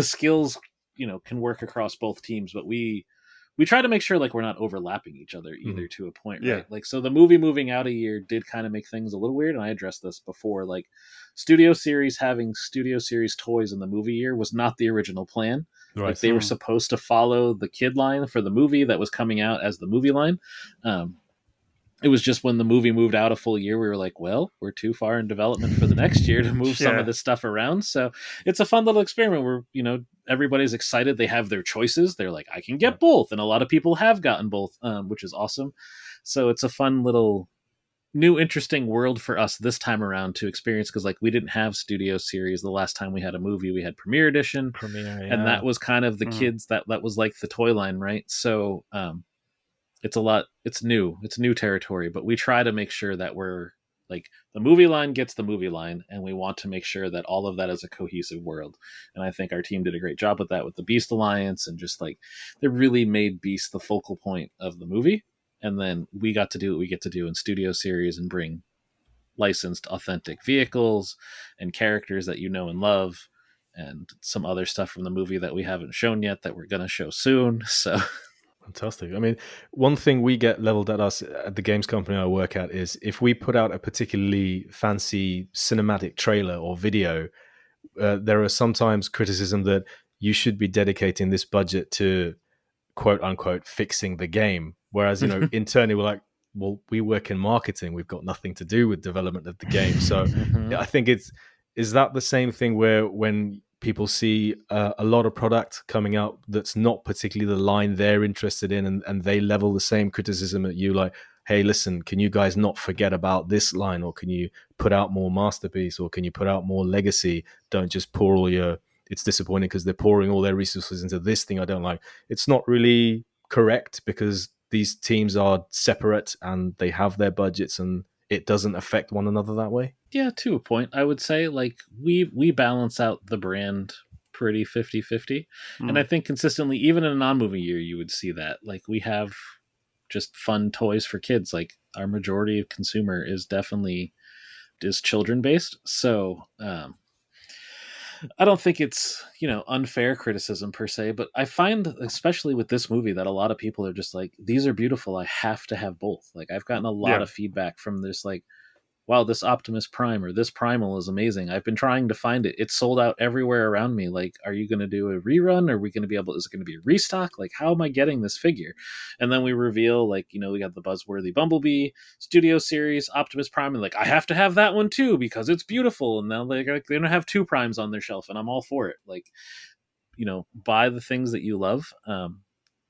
skills can work across both teams, but we try to make sure like we're not overlapping each other either to a point, right? Like, so the movie moving out a year did kind of make things a little weird, and I addressed this before. Like, Studio Series having Studio Series toys in the movie year was not the original plan. Right. Like, they were supposed to follow the kid line for the movie that was coming out as the movie line. It was just when the movie moved out a full year, we were like, well, we're too far in development for the next year to move some of this stuff around. So it's a fun little experiment where, everybody's excited. They have their choices. They're like, I can get both. And a lot of people have gotten both, which is awesome. So it's a fun little new, interesting world for us this time around to experience. Cause like we didn't have Studio Series the last time we had a movie. We had Premiere Edition. And that was kind of the kids that was like the toy line, right? So, it's new territory, but we try to make sure that we're like the movie line gets the movie line, and we want to make sure that all of that is a cohesive world. And I think our team did a great job with that with the Beast Alliance, and just like they really made Beast the focal point of the movie. And then we got to do what we get to do in Studio Series and bring licensed authentic vehicles and characters that you know and love, and some other stuff from the movie that we haven't shown yet that we're going to show soon. So
fantastic. I mean, one thing we get leveled at us at the games company I work at is if we put out a particularly fancy cinematic trailer or video, there are sometimes criticism that you should be dedicating this budget to quote unquote fixing the game. Whereas, internally we're like, well, we work in marketing. We've got nothing to do with development of the game. So I think is that the same thing where when people see a lot of product coming out that's not particularly the line they're interested in, and they level the same criticism at you, like, hey, listen, can you guys not forget about this line, or can you put out more Masterpiece, or can you put out more Legacy? Don't just pour all your... It's disappointing because they're pouring all their resources into this thing I don't like. It's not really correct, because these teams are separate and they have their budgets, and it doesn't affect one another that way.
Yeah, to a point, I would say. Like, we balance out the brand pretty 50-50. And I think consistently, even in a non-movie year, you would see that. Like, we have just fun toys for kids. Like, our majority of consumer is definitely children-based. So, I don't think it's, unfair criticism per se, but I find, especially with this movie, that a lot of people are just like, these are beautiful. I have to have both. Like, I've gotten a lot of feedback from this, like, wow, this Optimus Prime or this Primal is amazing. I've been trying to find it. It's sold out everywhere around me. Like, are you going to do a rerun? Are we going to be able, is it going to be a restock? Like, how am I getting this figure? And then we reveal, like, we got the buzzworthy Bumblebee, Studio Series, Optimus Prime, and like, I have to have that one too because it's beautiful. And now they're going to have two Primes on their shelf, and I'm all for it. Like, buy the things that you love.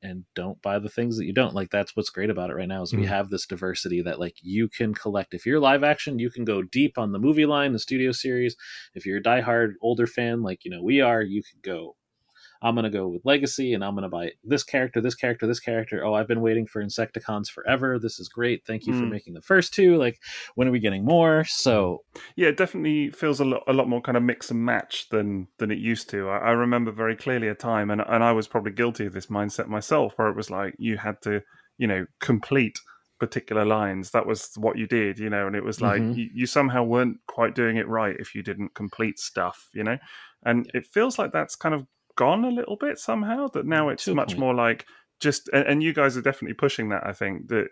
And don't buy the things that you don't. Like, that's what's great about it right now is we have this diversity that, like, you can collect. If you're live action, you can go deep on the movie line, the Studio Series. If you're a diehard older fan, like, we are, you could go, I'm going to go with Legacy, and I'm going to buy this character, this character, this character. Oh, I've been waiting for Insecticons forever. This is great. Thank you for making the first two. Like, when are we getting more? So
yeah, it definitely feels a lot more kind of mix and match than it used to. I remember very clearly a time, and I was probably guilty of this mindset myself, where it was like you had to, complete particular lines. That was what you did, and it was like you somehow weren't quite doing it right if you didn't complete stuff, and it feels like that's kind of gone a little bit somehow, that now it's much more like just, and you guys are definitely pushing that. I think that,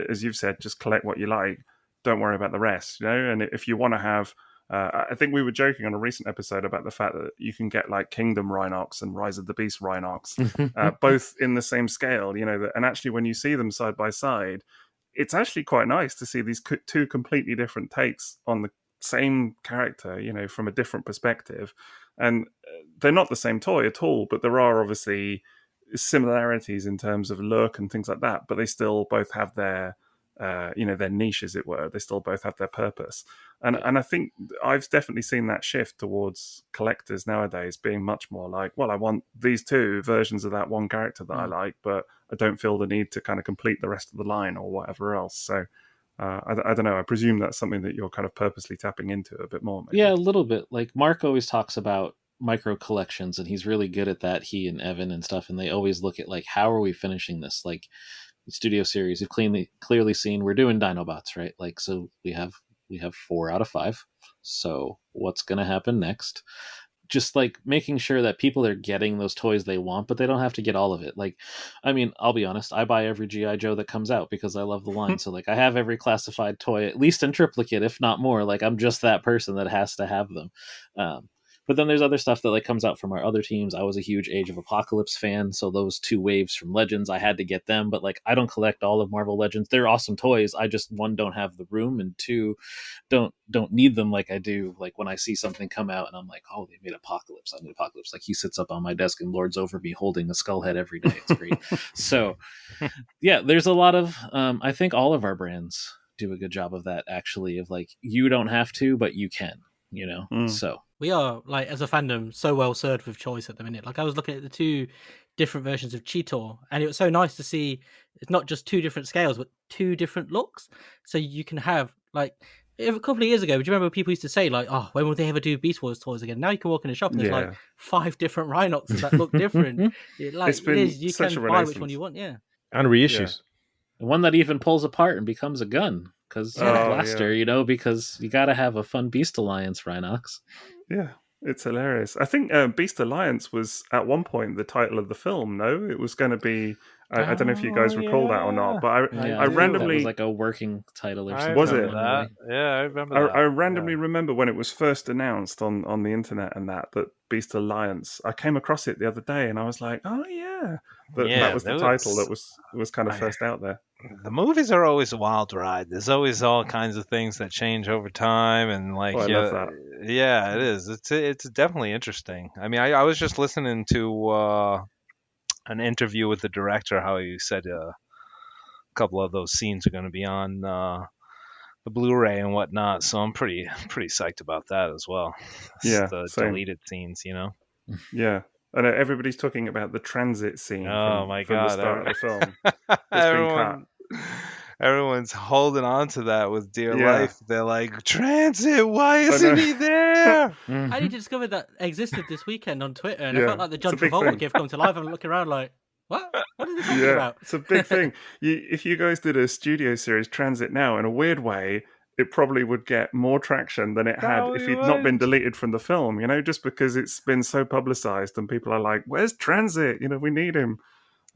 as you've said, just collect what you like, don't worry about the rest, and if you want to have I think we were joking on a recent episode about the fact that you can get like Kingdom Rhinox and Rise of the Beast Rhinox both in the same scale, and actually when you see them side by side, it's actually quite nice to see these two completely different takes on the same character, from a different perspective. And they're not the same toy at all, but there are obviously similarities in terms of look and things like that, but they still both have their their niche, as it were. They still both have their purpose. And I think I've definitely seen that shift towards collectors nowadays being much more like, well, I want these two versions of that one character that I like, but I don't feel the need to kind of complete the rest of the line or whatever else. So I don't know. I presume that's something that you're kind of purposely tapping into a bit more. Maybe.
Yeah, a little bit. Like, Mark always talks about micro collections, and he's really good at that. He and Evan and stuff, and they always look at like, how are we finishing this? Like studio series, you've clearly seen we're doing Dinobots, right? Like, so we have 4 out of 5. So what's gonna happen next? Just like making sure that people are getting those toys they want, but they don't have to get all of it. Like, I mean, I'll be honest, I buy every GI Joe that comes out because I love the line. So like, I have every classified toy, at least in triplicate, if not more. Like, I'm just that person that has to have them. But then there's other stuff that like comes out from our other teams. I was a huge Age of Apocalypse fan, so those 2 waves from Legends, I had to get them. But like, I don't collect all of Marvel Legends. They're awesome toys. I just, 1, don't have the room, and 2, don't need them like I do. Like when I see something come out and I'm like, oh, they made Apocalypse. I need Apocalypse. Like he sits up on my desk and lords over me holding a skull head every day. It's great. So yeah, there's a lot of I think all of our brands do a good job of that, actually, of like, you don't have to, but you can, you know. So
we are, like, as a fandom, so well served with choice at the minute. Like, I was looking at the 2 different versions of Cheetor, and it was so nice to see it's not just 2 different scales, but 2 different looks. So you can have, like, a couple of years ago, do you remember people used to say, like, oh, when will they ever do Beast Wars toys again? Now you can walk in a shop and there's like 5 different Rhinoxes that look different. You can buy which one you want, yeah.
And reissues.
The one that even pulls apart and becomes a gun, because blaster, you know, because you got to have a fun Beast Alliance Rhinox.
Yeah, it's hilarious. I think Beast Alliance was at one point the title of the film. No, it was going to be. I don't know if you guys recall that or not, but I randomly,
that was like a working title or something.
Was it?
That. Yeah, I remember that.
I randomly remember when it was first announced on the internet and that Beast Alliance. I came across it the other day and I was like, oh yeah, that was the title that was kind of first out there.
The movies are always a wild ride. There's always all kinds of things that change over time, and like,
I love that.
Yeah, it is. It's definitely interesting. I mean, I was just listening to an interview with the director, how he said a couple of those scenes are going to be on the Blu-ray and whatnot. So I'm pretty psyched about that as well.
Yeah,
the
same.
Deleted scenes, you know.
Yeah. I know everybody's talking about the transit scene from the start of the film.
Everyone's holding on to that with dear life. They're like, transit, why isn't he there?
I only discovered that existed this weekend on Twitter, and I felt like the John Travolta gift come to life. I'm looking around like, what are they talking about?
It's a big thing. If you guys did a studio series, Transit Now, in a weird way, it probably would get more traction than it had if he'd not been deleted from the film, you know, just because it's been so publicized and people are like, where's Transit? You know, we need him.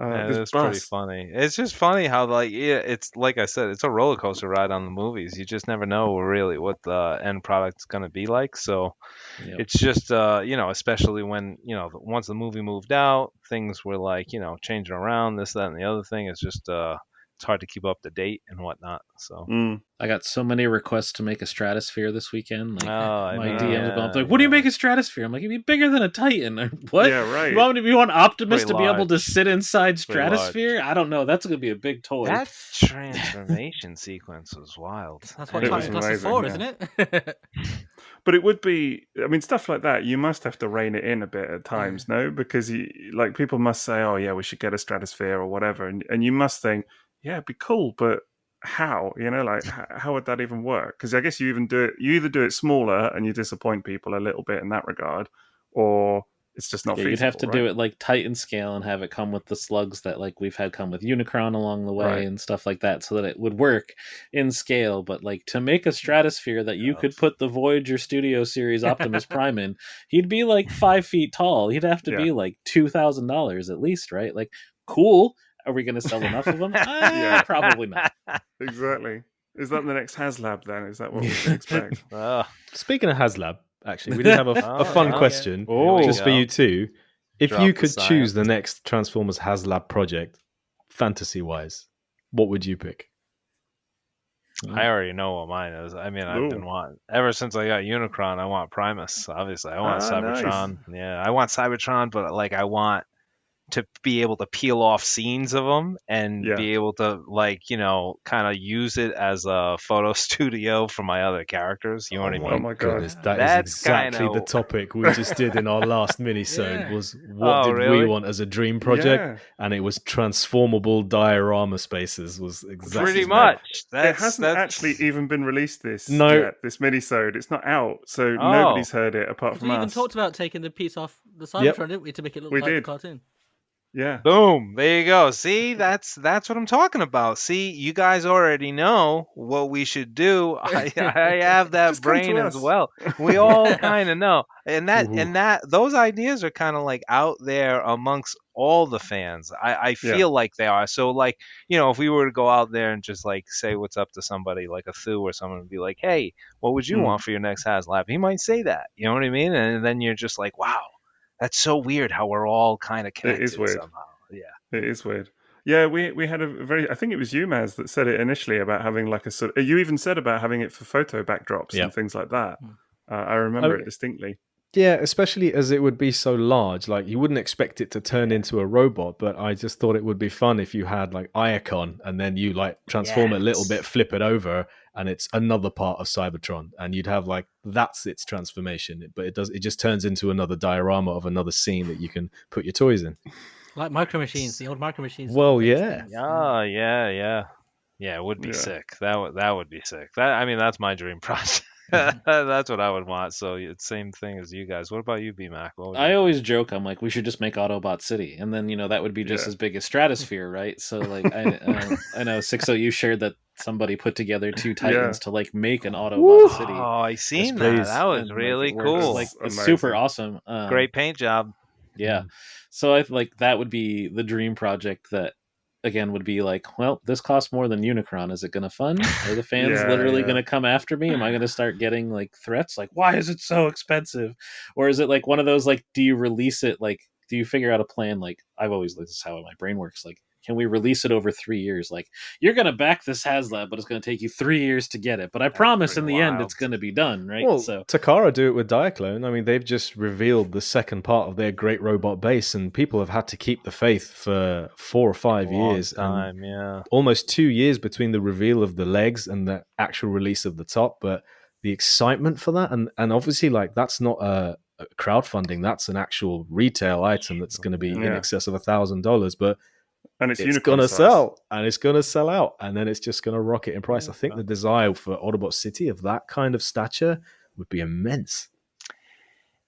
It's pretty funny. It's just funny how, like, it's like I said, it's a roller coaster ride on the movies. You just never know really what the end product's going to be like. So it's just, you know, especially when, you know, once the movie moved out, things were like, you know, changing around, this, that, and the other thing. It's just, it's hard to keep up to date and whatnot. So
I got so many requests to make a Stratosphere this weekend. Like my DMs go up like, "What do you make a Stratosphere?" I'm like, "It'd be bigger than a Titan." What?
Yeah, right.
You want Optimus to be able to sit inside Stratosphere? I don't know. That's gonna be a big toy.
That transformation sequence was wild.
That's what Titan Plus is for, isn't it?
But it would be, I mean, stuff like that, you must have to rein it in a bit at times, no? Because like people must say, oh yeah, we should get a Stratosphere or whatever. And you must think, yeah, it'd be cool, but how? You know, like how would that even work? Because I guess you either do it smaller and you disappoint people a little bit in that regard, or it's just not feasible.
You'd have to do it like Titan scale and have it come with the slugs that like we've had come with Unicron along the way and stuff like that, so that it would work in scale. But like to make a Stratosphere that you could put the Voyager Studio Series Optimus Prime in, he'd be like 5 feet tall. He'd have to be like $2,000 at least, right? Like, cool. Are we going to sell enough of them? Probably not.
Exactly. Is that the next HasLab then? Is that what we can expect?
Speaking of HasLab, actually, we did have a fun question just for you too. If you could choose the next Transformers HasLab project, fantasy-wise, what would you pick?
I already know what mine is. I mean, I've been wanting, ever since I got Unicron, I want Primus, obviously. I want Cybertron. Nice. Yeah, I want Cybertron, but like I want to be able to peel off scenes of them and be able to kind of use it as a photo studio for my other characters. You know what I mean?
Oh my goodness,
that is exactly the topic we just did in our last mini-sode. Was what did we want as a dream project? And it was transformable diorama spaces. Was exactly
pretty much.
It hasn't actually even been released yet, this mini-sode. It's not out, so nobody's heard it apart from us.
We even talked about taking the piece off the Cybertron, didn't we, to make it look like a cartoon?
Yeah.
Boom. There you go. See, that's what I'm talking about. See, you guys already know what we should do. I have that brain as well. We all kind of know. And those ideas are kind of like out there amongst all the fans. I feel like they are. So like, if we were to go out there and just like say what's up to somebody like a Thu or someone and be like, hey, what would you want for your next HasLab? He might say that. You know what I mean? And then you're just like, wow. That's so weird how we're all kind of connected.
It is weird.
Somehow. Yeah.
It is weird. Yeah, we had I think it was you, M.A.S, that said it initially about having like a sort of, you even said about having it for photo backdrops and things like that. I remember it distinctly.
Yeah, especially as it would be so large. Like, you wouldn't expect it to turn into a robot, but I just thought it would be fun if you had like Diaclone and then you like transform it a little bit, flip it over, and it's another part of Cybertron, and you'd have like that's its transformation. But it just turns into another diorama of another scene that you can put your toys in.
Like Micro Machines, the old Micro Machines.
Well, yeah.
Oh, yeah. Yeah, it would be sick. That would be sick. That's my dream project. That's what I would want. So it's same thing as you guys. What about you, Bmac?
I always joke, I'm like, we should just make Autobot City, and then that would be just as big as Stratosphere, right? So like, I know Sixo, you shared that somebody put together two Titans to like make an Autobot City.
Oh, I seen that. That was really cool.
It's super awesome.
Great paint job.
Yeah. So I like that would be the dream project that. Again, would be like, well, this costs more than Unicron. Is it going to fund? Are the fans literally going to come after me? Am I going to start getting like threats? Like, why is it so expensive? Or is it like one of those, like, do you release it? Like, do you figure out a plan? Like, this is how my brain works. Like, can we release it over 3 years? Like, you're going to back this HasLab, but it's going to take you 3 years to get it. But I promise in the end, it's going to be done, right?
Well,
so
Takara do it with Diaclone. I mean, they've just revealed the second part of their great robot base, and people have had to keep the faith for 4 or 5 years. Almost 2 years between the reveal of the legs and the actual release of the top. But the excitement for that, and obviously, like, that's not a crowdfunding. That's an actual retail item that's going to be in excess of $1,000. But
and
it's going to sell, and it's going to sell out, and then it's just going to rocket in price. I think the desire for Autobot City of that kind of stature would be immense.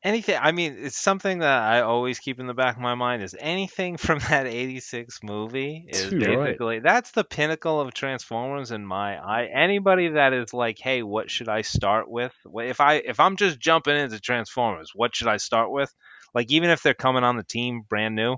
Anything, it's something that I always keep in the back of my mind is anything from that 86 movie is basically, that's the pinnacle of Transformers in my eye. Anybody that is like, hey, what should I start with? If I'm just jumping into Transformers, what should I start with? Like, even if they're coming on the team brand new,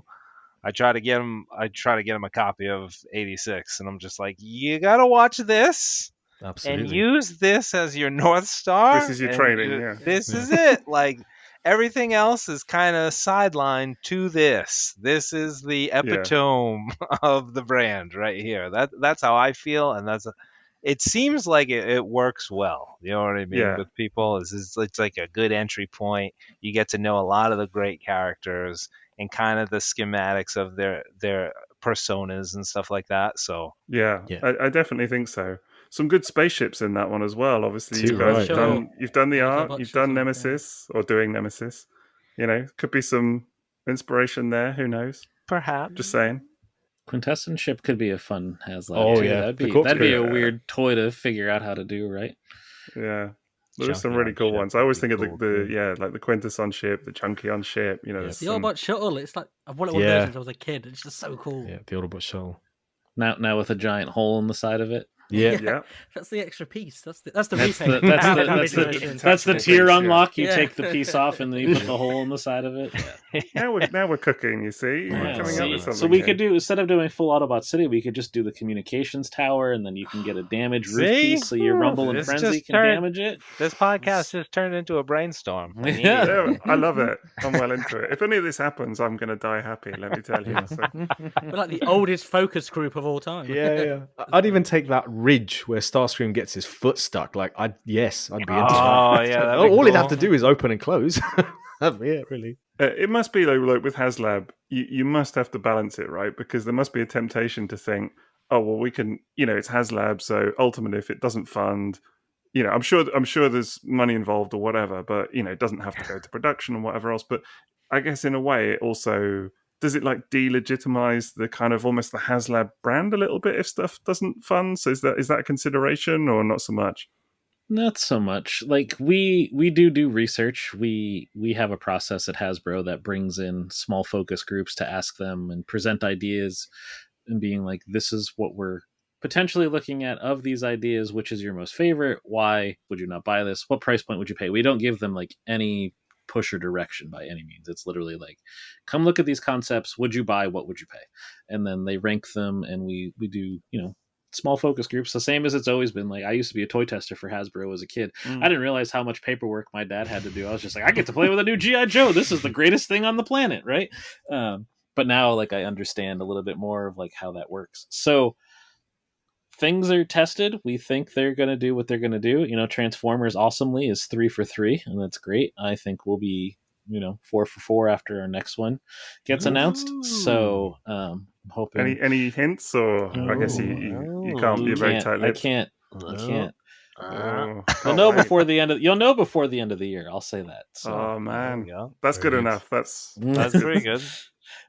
I try to get him a copy of 86, and I'm just like, you got to watch this.
Absolutely.
And use this as your North Star.
This is your training,
This is it. Like, everything else is kind of sidelined to this. This is the epitome of the brand right here. That's how I feel, and it seems like it works well. You know what I mean? With people, it's like a good entry point. You get to know a lot of the great characters and kind of the schematics of their personas and stuff like that. So
I definitely think so. Some good spaceships in that one as well. Obviously, you've done the art, you've done Nemesis or doing Nemesis. Could be some inspiration there. Who knows?
Perhaps.
Just saying.
Quintessence ship could be a fun HasLab.
Oh
too.
yeah,
that'd be a weird toy to figure out how to do, right?
Yeah. There's some really cool ones. I always think of like the Quintessence ship, the Chunkion ship.
The Autobot shuttle. It's like I've wanted one of those since I was a kid. It's just so cool.
Yeah, the Autobot shuttle.
Now with a giant hole in the side of it.
Yeah.
That's the extra piece. That's the repaint.
That's the tier unlock. You take the piece off and then you put the hole in the side of it.
Now we're cooking. You see, we're coming up with something.
So we could do, instead of doing full Autobot City, we could just do the communications tower, and then you can get a damaged roof piece, so your Rumble and Frenzy can damage it.
This podcast just turned into a brainstorm.
I love it. I'm well into it. If any of this happens, I'm going to die happy. Let me tell you. So.
We're like the oldest focus group of all time.
Yeah. I'd even take that ridge where Starscream gets his foot stuck. I'd be into that.
Oh yeah.
All he'd have to do is open and close. That'd be it, really.
It must be like with HasLab, you must have to balance it, right? Because there must be a temptation to think, oh well, we can, it's HasLab, so ultimately, if it doesn't fund, I'm sure there's money involved or whatever, but it doesn't have to go to production and whatever else. But I guess in a way, it also does it like delegitimize the kind of almost the HasLab brand a little bit if stuff doesn't fund. So is that a consideration or not so much?
Not so much. Like we do research. We have a process at Hasbro that brings in small focus groups to ask them and present ideas and being like, this is what we're potentially looking at of these ideas. Which is your most favorite? Why would you not buy this? What price point would you pay? We don't give them like any push or direction by any means. It's literally like, come look at these concepts. Would you buy? What would you pay? And then they rank them, and we do, small focus groups, the same as it's always been. Like I used to be a toy tester for Hasbro as a kid. I didn't realize how much paperwork my dad had to do. I was just like, I get to play with a new GI Joe. This is the greatest thing on the planet, right? But now, like, I understand a little bit more of like how that works. So things are tested. We think they're going to do what they're going to do. Transformers awesomely is 3 for 3, and that's great. I think we'll be 4 for 4 after our next one gets announced. So I'm hoping.
Any hints, or I guess you can't be very tight-lipped.
I can't. You'll know before the end of the year. I'll say that. So,
oh man, that's good enough. That's
pretty good.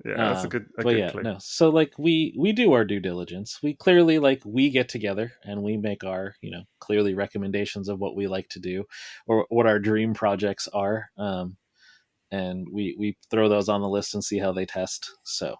Yeah, that's a good clue.
No. So like we do our due diligence. We clearly we get together and we make our clearly recommendations of what we like to do or what our dream projects are. And we throw those on the list and see how they test. So,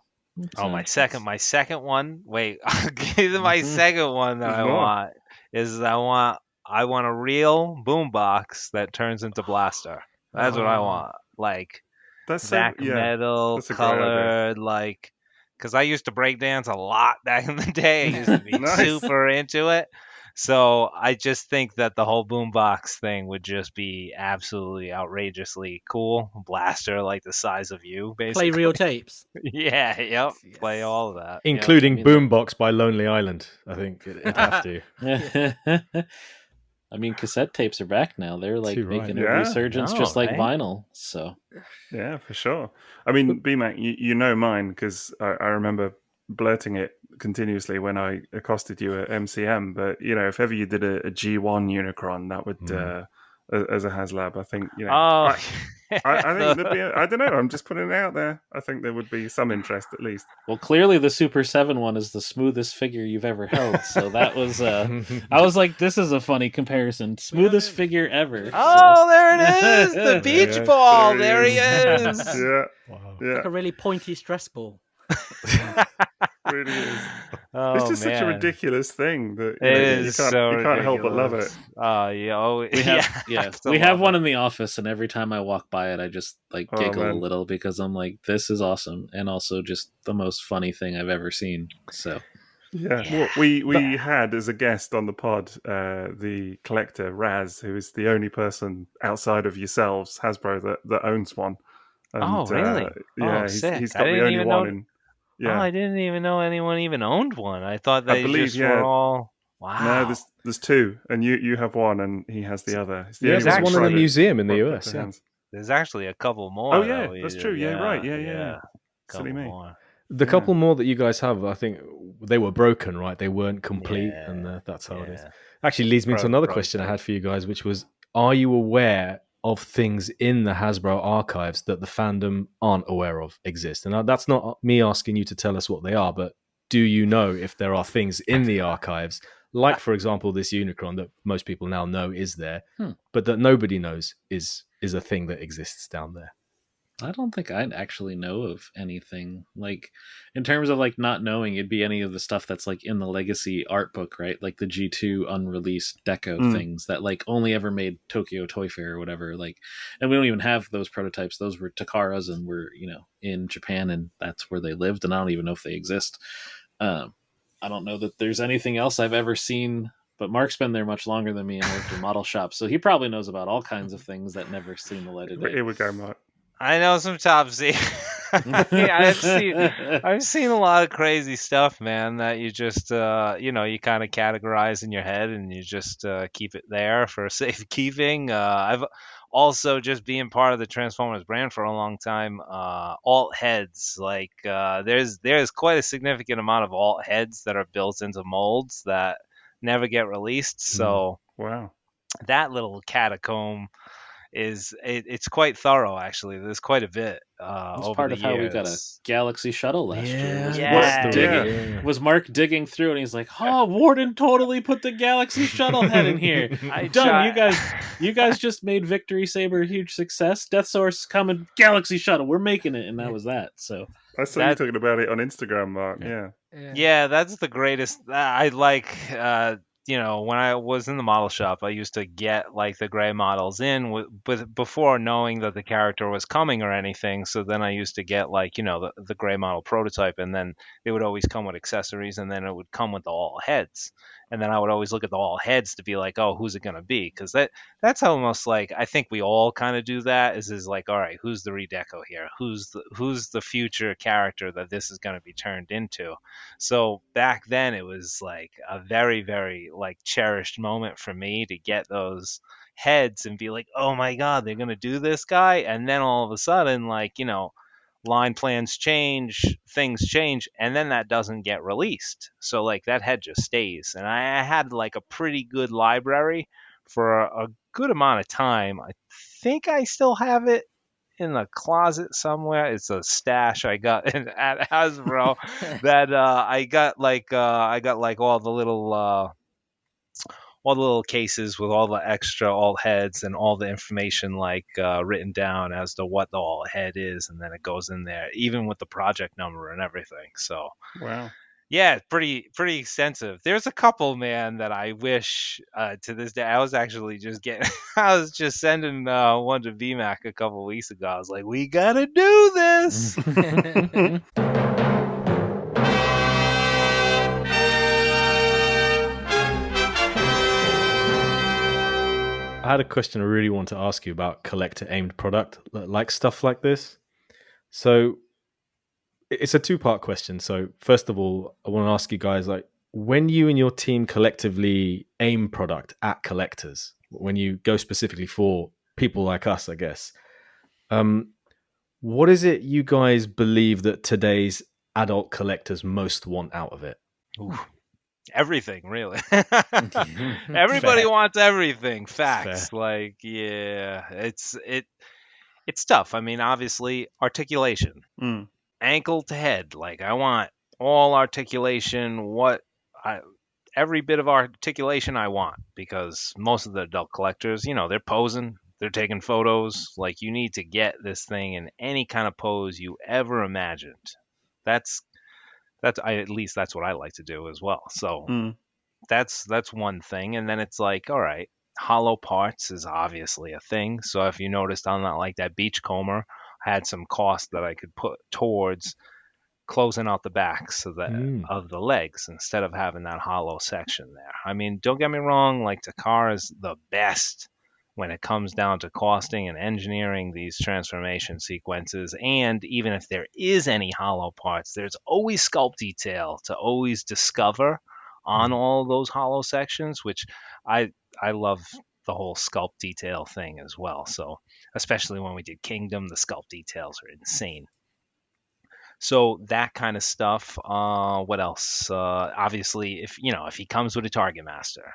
my second one. Wait, I'll give you my second one that I want is I want a real boombox that turns into blaster. That's what I want. Like
that's
black metal, colored, like because I used to break dance a lot back in the day. I used to be super into it. So I just think that the whole boombox thing would just be absolutely outrageously cool. Blaster like the size of you, basically.
Play real tapes.
Yeah, yep. Yes. Play all of that.
Including Boombox by Lonely Island. I think it'd have to.
I mean, cassette tapes are back now. They're like making a resurgence just like vinyl. So
yeah, for sure. I mean, Bmac, you know mine because I remember blurting it continuously when I accosted you at MCM. But if ever you did a G1 Unicron, that would as a HasLab, I think I think there'd be I don't know. I'm just putting it out there. I think there would be some interest at least.
Well, clearly the Super 7 one is the smoothest figure you've ever held. So that was I was like, this is a funny comparison. Smoothest figure ever.
Oh, there it is, the beach ball. There he is.
Yeah,
wow. Yeah. Like a really pointy stress ball.
Really is. It's just such a ridiculous thing that you can't help but love it.
We have one in the office, and every time I walk by it, I just giggle a little because I'm like, this is awesome, and also just the most funny thing I've ever seen. So
well, we had as a guest on the pod the collector Raz, who is the only person outside of yourselves, Hasbro, that owns one. And,
really?
He's got the only one.
Yeah. Oh, I didn't even know anyone even owned one. I thought they were all. Wow.
No, there's two, and you have one, and he has the other.
There's one in the museum in the US. Yeah.
There's actually a couple more.
Oh yeah, that's true. Yeah, right. Yeah. Silly me.
More.
The couple more that you guys have, I think they were broken, right? They weren't complete, and that's how it is. Actually, leads me to another question I had for you guys, which was: are you aware of things in the Hasbro archives that the fandom aren't aware of exist? And that's not me asking you to tell us what they are, but do you know if there are things in the archives, like, for example, this Unicron that most people now know is there, but that nobody knows is a thing that exists down there?
I don't think I'd actually know of anything like in terms of not knowing. It'd be any of the stuff that's in the legacy art book, right? Like the G2 unreleased deco things that only ever made Tokyo Toy Fair or whatever. And we don't even have those prototypes. Those were Takara's and were in Japan, and that's where they lived. And I don't even know if they exist. I don't know that there's anything else I've ever seen. But Mark's been there much longer than me and worked in model shops, so he probably knows about all kinds of things that never seen the light of day.
Here we go, Mark.
I know some top secret. I've seen a lot of crazy stuff, man, that you just you kind of categorize in your head and you just keep it there for safekeeping. I've also just being part of the Transformers brand for a long time, alt heads, like there's quite a significant amount of alt heads that are built into molds that never get released. So
wow,
that little catacomb it's quite thorough, actually. There's quite a bit
It's
over
part
the
of how we got a
years.
Galaxy shuttle last year.
Yeah.
Was Mark digging through, and he's like, "Oh, Warden totally put the Galaxy shuttle head in here. Done. You guys just made Victory Saber a huge success. Death Source coming, Galaxy shuttle. We're making it," and that was that. So
I saw you talking about it on Instagram, Mark.
Yeah, that's the greatest. I like. When I was in the model shop, I used to get like the gray models in with before knowing that the character was coming or anything. So then I used to get like the gray model prototype, and then it would always come with accessories, and then it would come with the all heads. And then I would always look at the all heads to be like, oh, who's it gonna be? Because that's almost like, I think we all kind of do that. Is like, all right, who's the redeco here? Who's the future character that this is gonna be turned into? So back then it was like a very, very like cherished moment for me to get those heads and be like, oh my God, they're going to do this guy. And then all of a sudden, like, line plans change, things change, and then that doesn't get released. So like that head just stays. And I had like a pretty good library for a good amount of time. I think I still have it in the closet somewhere. It's a stash I got at Hasbro that I got like all the little cases with all the extra all heads and all the information like written down as to what the all head is, and then it goes in there even with the project number and everything. So
wow.
Yeah, pretty extensive. There's a couple, man, that I wish to this day. I was actually just getting, I was just sending one to Bmac a couple weeks ago. I was like, we gotta do this.
I had a question I really want to ask you about collector aimed product, like stuff like this. So it's a two-part question. So first of all, I want to ask you guys, like, when you and your team collectively aim product at collectors, when you go specifically for people like us, I guess, what is it you guys believe that today's adult collectors most want out of it?
Ooh, everything, really. Everybody wants everything. Facts. Like, yeah, it's tough. I mean, obviously, articulation, ankle to head. Like, I want all articulation. Every bit of articulation I want, because most of the adult collectors, they're posing, they're taking photos. Like, you need to get this thing in any kind of pose you ever imagined. At least that's what I like to do as well. So that's one thing. And then it's like, all right, hollow parts is obviously a thing. So if you noticed on that beachcomber, I had some cost that I could put towards closing out the backs of the legs instead of having that hollow section there. I mean, don't get me wrong, like Takara is the best when it comes down to costing and engineering these transformation sequences. And even if there is any hollow parts, there's always sculpt detail to always discover on all those hollow sections, which I love the whole sculpt detail thing as well. So especially when we did Kingdom, the sculpt details are insane. So that kind of stuff. What else? Obviously, if he comes with a target master,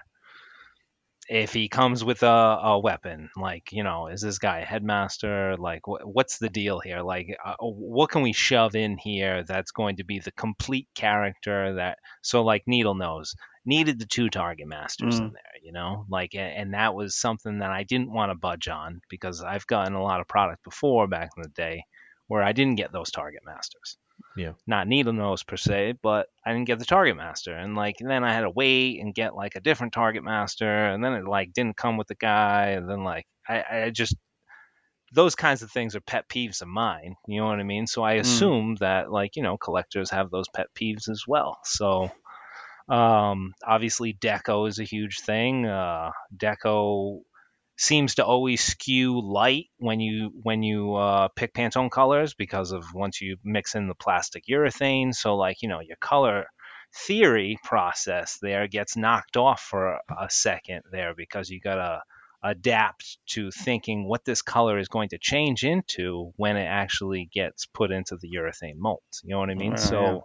if he comes with a weapon, like, is this guy a headmaster? Like, what's the deal here? Like, what can we shove in here that's going to be the complete character that? So like Needle Nose needed the 2 target masters in there, like, and that was something that I didn't want to budge on, because I've gotten a lot of product before back in the day where I didn't get those target masters.
Yeah.
Not Needle Nose per se, but I didn't get the target master. And then I had to wait and get like a different target master, and then it like didn't come with the guy, and then like I just, those kinds of things are pet peeves of mine, you know what I mean? So I assume that, like, collectors have those pet peeves as well. So obviously deco is a huge thing. Deco seems to always skew light when you pick Pantone colors, because of once you mix in the plastic urethane. So like, your color theory process there gets knocked off for a second there, because you got adapt to thinking what this color is going to change into when it actually gets put into the urethane molds. You know what I mean? So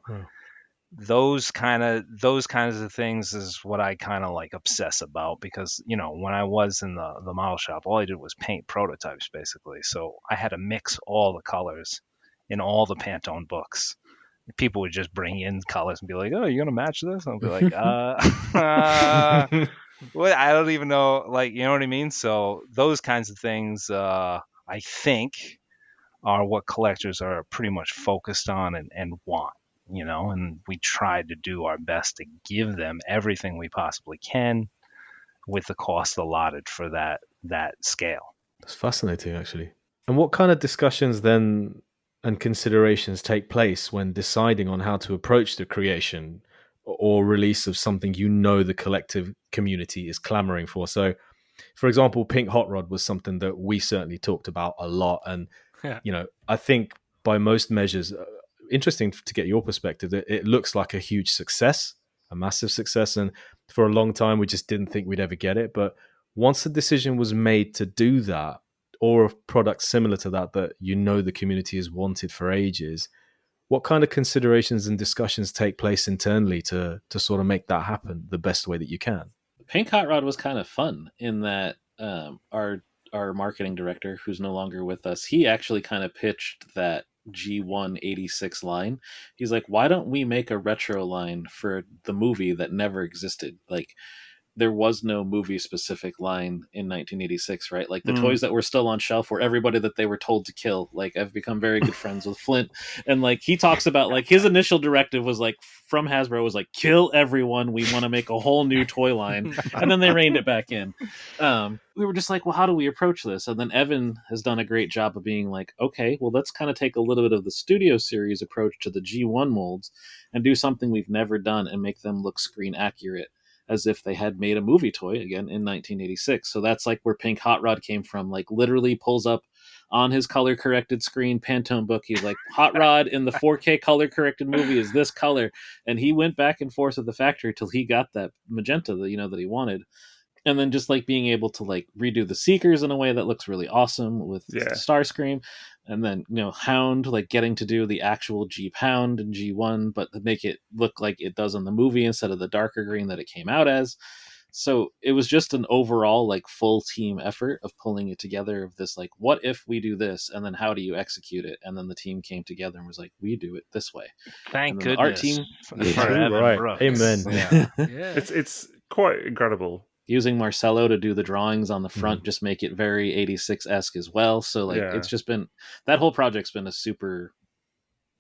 those kinds of things is what I kind of like obsess about, because when I was in the model shop, all I did was paint prototypes basically. So I had to mix all the colors in all the Pantone books. People would just bring in colors and be like, "Oh, you gonna match this?" I'll be like, what? I don't even know, like, you know what I mean? So those kinds of things, I think, are what collectors are pretty much focused on and want, and we try to do our best to give them everything we possibly can with the cost allotted for that scale.
That's fascinating, actually. And what kind of discussions then and considerations take place when deciding on how to approach the creation or release of something the collective community is clamoring for? So, for example, Pink Hot Rod was something that we certainly talked about a lot. And, I think by most measures, interesting to get your perspective, it looks like a huge success, a massive success. And for a long time, we just didn't think we'd ever get it. But once the decision was made to do that, or a product similar to that the community has wanted for ages, what kind of considerations and discussions take place internally to sort of make that happen the best way that you can?
Pink Hot Rod was kind of fun in that our marketing director, who's no longer with us, he actually kind of pitched that G186 line. He's like, why don't we make a retro line for the movie that never existed? Like, there was no movie specific line in 1986, right? Like the toys that were still on shelf were everybody that they were told to kill. Like, I've become very good friends with Flint, and like he talks about, like, his initial directive was like from Hasbro was like, kill everyone, we want to make a whole new toy line. And then they reined it back in. We were just like, well, how do we approach this? And then Evan has done a great job of being like, okay, well, let's kind of take a little bit of the Studio Series approach to the G1 molds and do something we've never done and make them look screen accurate, as if they had made a movie toy again in 1986. So that's like where Pink Hot Rod came from. Like, literally pulls up on his color corrected screen Pantone book. He's like, Hot Rod in the 4K color corrected movie is this color. And he went back and forth with the factory till he got that magenta that, that he wanted. And then just like being able to like redo the Seekers in a way that looks really awesome with Starscream. And then, Hound, like getting to do the actual Jeep Hound in G1, but to make it look like it does in the movie instead of the darker green that it came out as. So it was just an overall like full team effort of pulling it together of this, like, what if we do this? And then how do you execute it? And then the team came together and was like, we do it this way.
Thank goodness.
The art team.
For Evan Brooks.
Amen.
Yeah. It's quite incredible.
Using Marcelo to do the drawings on the front, just make it very 86-esque as well. So like, it's just been, that whole project's been a super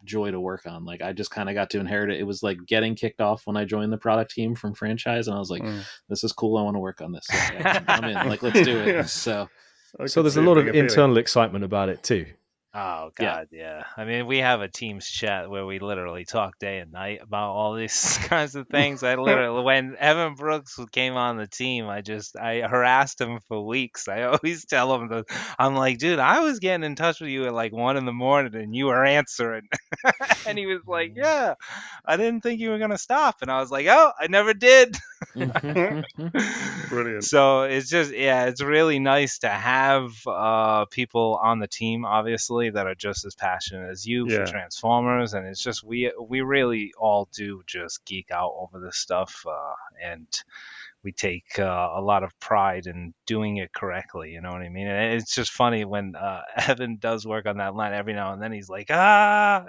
joy to work on. Like, I just kind of got to inherit it. It was like getting kicked off when I joined the product team from franchise, and I was like, this is cool, I want to work on this. So, I'm in, like, let's do it. So
there's a lot of internal excitement about it too.
Oh God, yeah. I mean, we have a Teams chat where we literally talk day and night about all these kinds of things. I literally, when Evan Brooks came on the team, I harassed him for weeks. I always tell him that I'm like, dude, I was getting in touch with you at like 1 a.m. and you were answering, and he was like, yeah, I didn't think you were gonna stop, and I was like, oh, I never did.
Brilliant.
So it's just, it's really nice to have people on the team, obviously, that are just as passionate as you for Transformers, and it's just we really all do just geek out over this stuff, and we take a lot of pride in doing it correctly. You know what I mean? And it's just funny when Evan does work on that line every now and then. He's like,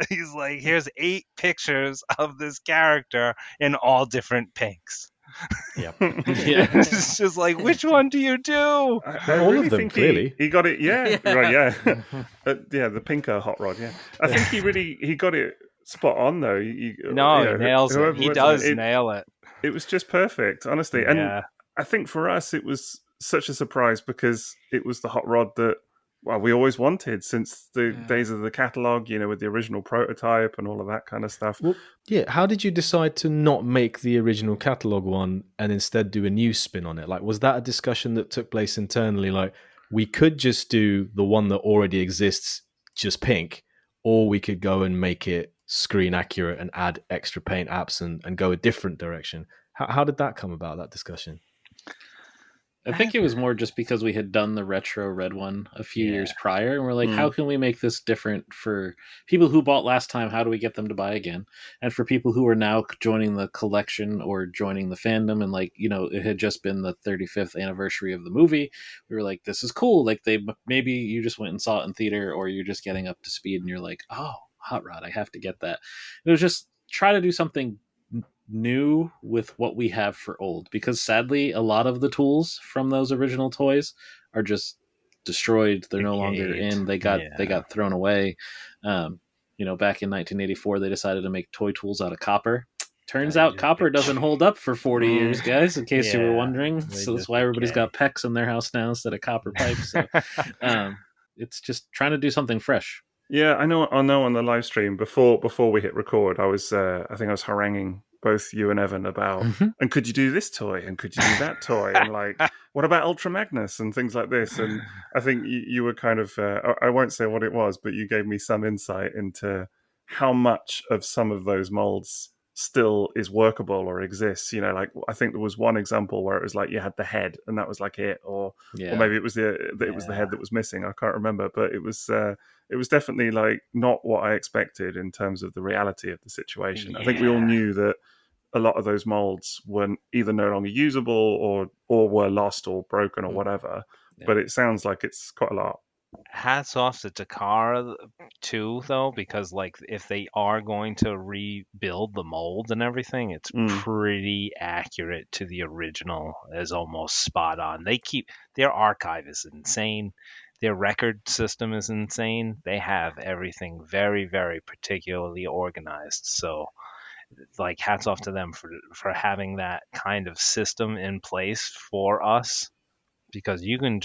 he's like, here's 8 pictures of this character in all different pinks.
Yep.
It's just like, which one do you do?
I
all
really
of them,
think
clearly.
He got it. Yeah, right. Yeah, the pinker hot rod. Yeah, I think he got it spot on though.
He nails it. He does nail it.
It was just perfect, honestly.
Yeah.
And I think for us, it was such a surprise because it was the hot rod that we always wanted since the days of the catalog, with the original prototype and all of that kind of stuff.
Well, how did you decide to not make the original catalog one and instead do a new spin on it? Like, was that a discussion that took place internally? Like, we could just do the one that already exists, just pink, or we could go and make it screen accurate and add extra paint apps and go a different direction. How did that come about, that discussion?
I think it was more just because we had done the retro red one a few years prior, and we're like, how can we make this different for people who bought last time? How do we get them to buy again? And for people who are now joining the collection or joining the fandom, and like, you know, it had just been the 35th anniversary of the movie, we were like, this is cool. Like, maybe you just went and saw it in theater, or you're just getting up to speed, and you're like, oh, Hot Rod, I have to get that. It was just try to do something new with what we have for old, because sadly a lot of the tools from those original toys are just destroyed. They're no longer in. They got thrown away. You know, back in 1984 they decided to make toy tools out of copper. Turns out copper doesn't hold up for 40 years, guys, in case you were wondering. So that's why everybody's got PEX in their house now instead of copper pipes. So it's just trying to do something fresh.
Yeah, I know on the live stream before we hit record, I think I was haranguing both you and Evan about, and could you do this toy, and could you do that toy, and like, what about Ultra Magnus and things like this? And I think you were kind of, I won't say what it was, but you gave me some insight into how much of some of those molds still is workable or exists. You know, like I think there was one example where it was like you had the head and that was like it, or maybe it was the head that was missing. I can't remember, but it was definitely like not what I expected in terms of the reality of the situation. I think we all knew that a lot of those molds were either no longer usable or were lost or broken or whatever. But it sounds like it's quite a lot.
Hats off to Takara too, though, because like if they are going to rebuild the mold and everything, it's pretty accurate to the original, as almost spot on. Their archive is insane. Their record system is insane. They have everything very, very particularly organized. So, like, hats off to them for having that kind of system in place for us, because you can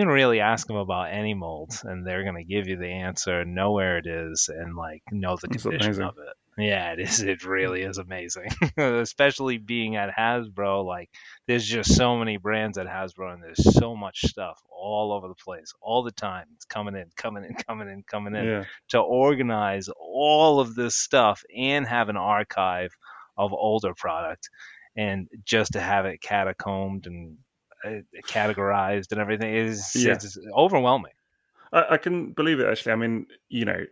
really ask them about any mold, and they're going to give you the answer, know where it is, and like know the condition of it. Yeah, it is. It really is amazing, especially being at Hasbro. Like, there's just so many brands at Hasbro, and there's so much stuff all over the place, all the time. It's coming in. To organize all of this stuff and have an archive of older product, and just to have it catacombed and categorized and everything it's overwhelming.
I can believe it, actually. I mean, you know,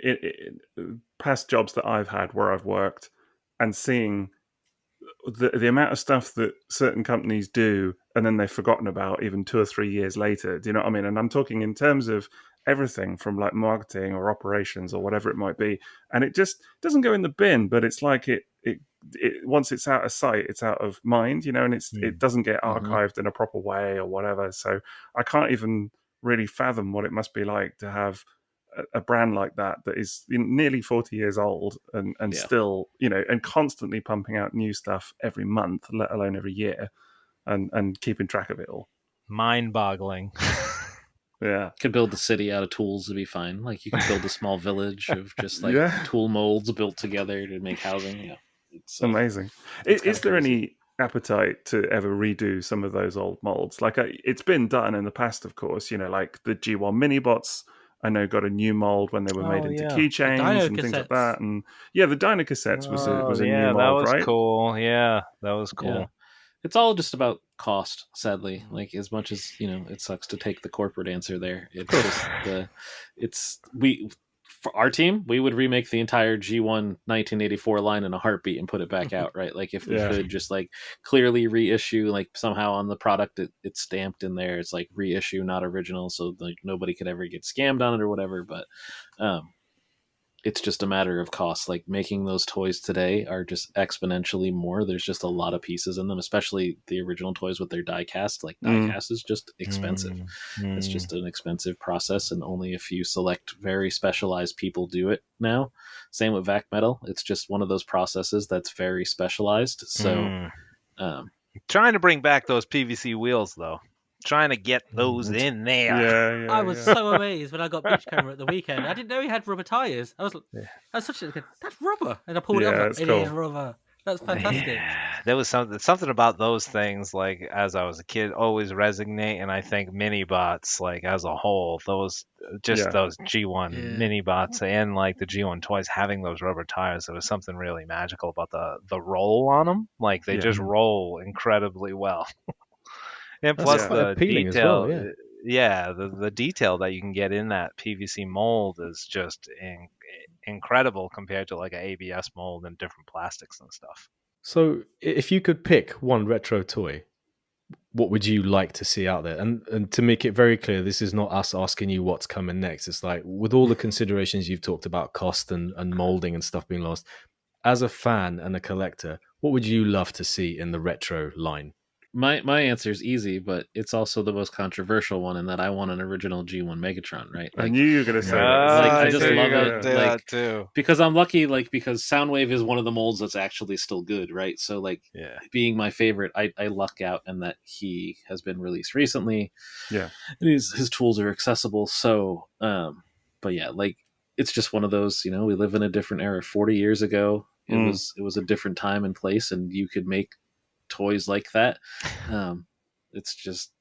past jobs that I've had where I've worked and seeing the amount of stuff that certain companies do and then they've forgotten about even 2 or 3 years later. Do you know what I mean? And I'm talking in terms of everything from like marketing or operations or whatever it might be. And it just doesn't go in the bin, but it's like it once it's out of sight, it's out of mind, you know, and it doesn't get archived in a proper way or whatever. So I can't even really fathom what it must be like to have a brand like that is nearly 40 years old and still, you know, and constantly pumping out new stuff every month, let alone every year, and keeping track of it all.
Mind-boggling.
Yeah.
Could build the city out of tools to be fine. Like, you could build a small village of just like tool molds built together to make housing. Yeah.
It's amazing. Is there any appetite to ever redo some of those old molds? Like, it's been done in the past, of course, you know, like the G1 mini-bots, I know, got a new mold when they were made into keychains and things like that. And the Dino cassettes was a new mold, right?
Cool. Yeah, that was cool. Yeah.
It's all just about cost, sadly. Like, as much as, you know, it sucks to take the corporate answer there. It's just for our team, we would remake the entire G1 1984 line in a heartbeat and put it back out, right? Like, if we could just like clearly reissue, like somehow on the product it's stamped in there, it's like reissue, not original, so like nobody could ever get scammed on it or whatever. But it's just a matter of cost. Like, making those toys today are just exponentially more. There's just a lot of pieces in them, especially the original toys with their die cast. Like, die cast is just expensive. It's just an expensive process, and only a few select, very specialized people do it now. Same with vac metal. It's just one of those processes that's very specialized. So,
trying to bring back those PVC wheels, though. Trying to get those in there.
I was so amazed when I got Beach Camera at the weekend. I didn't know he had rubber tires. I was such a that's rubber, and I pulled it up. It is rubber. That's fantastic.
Yeah, there was something about those things, like, as I was a kid, always resonate. And I think mini bots, like, as a whole, those G1 mini bots and like the G1 toys having those rubber tires, there was something really magical about the roll on them. Like, they just roll incredibly well. And plus
quite
the
appealing
detail,
as well,
the detail that you can get in that PVC mold is just incredible compared to like an ABS mold and different plastics and stuff.
So, if you could pick one retro toy, what would you like to see out there? And to make it very clear, this is not us asking you what's coming next. It's like, with all the considerations you've talked about, cost and molding and stuff being lost, as a fan and a collector, what would you love to see in the retro line?
My answer is easy, but it's also the most controversial one in that I want an original G1 Megatron, right?
I knew you were going to say that.
I just love
it,
like
too.
Because I'm lucky, because Soundwave is one of the molds that's actually still good, right? So being my favorite, I luck out in that he has been released recently.
Yeah,
and his tools are accessible. So, but yeah, it's just one of those. We live in a different era. 40 years ago, it was a different time and place, and you could make toys like that. It's just,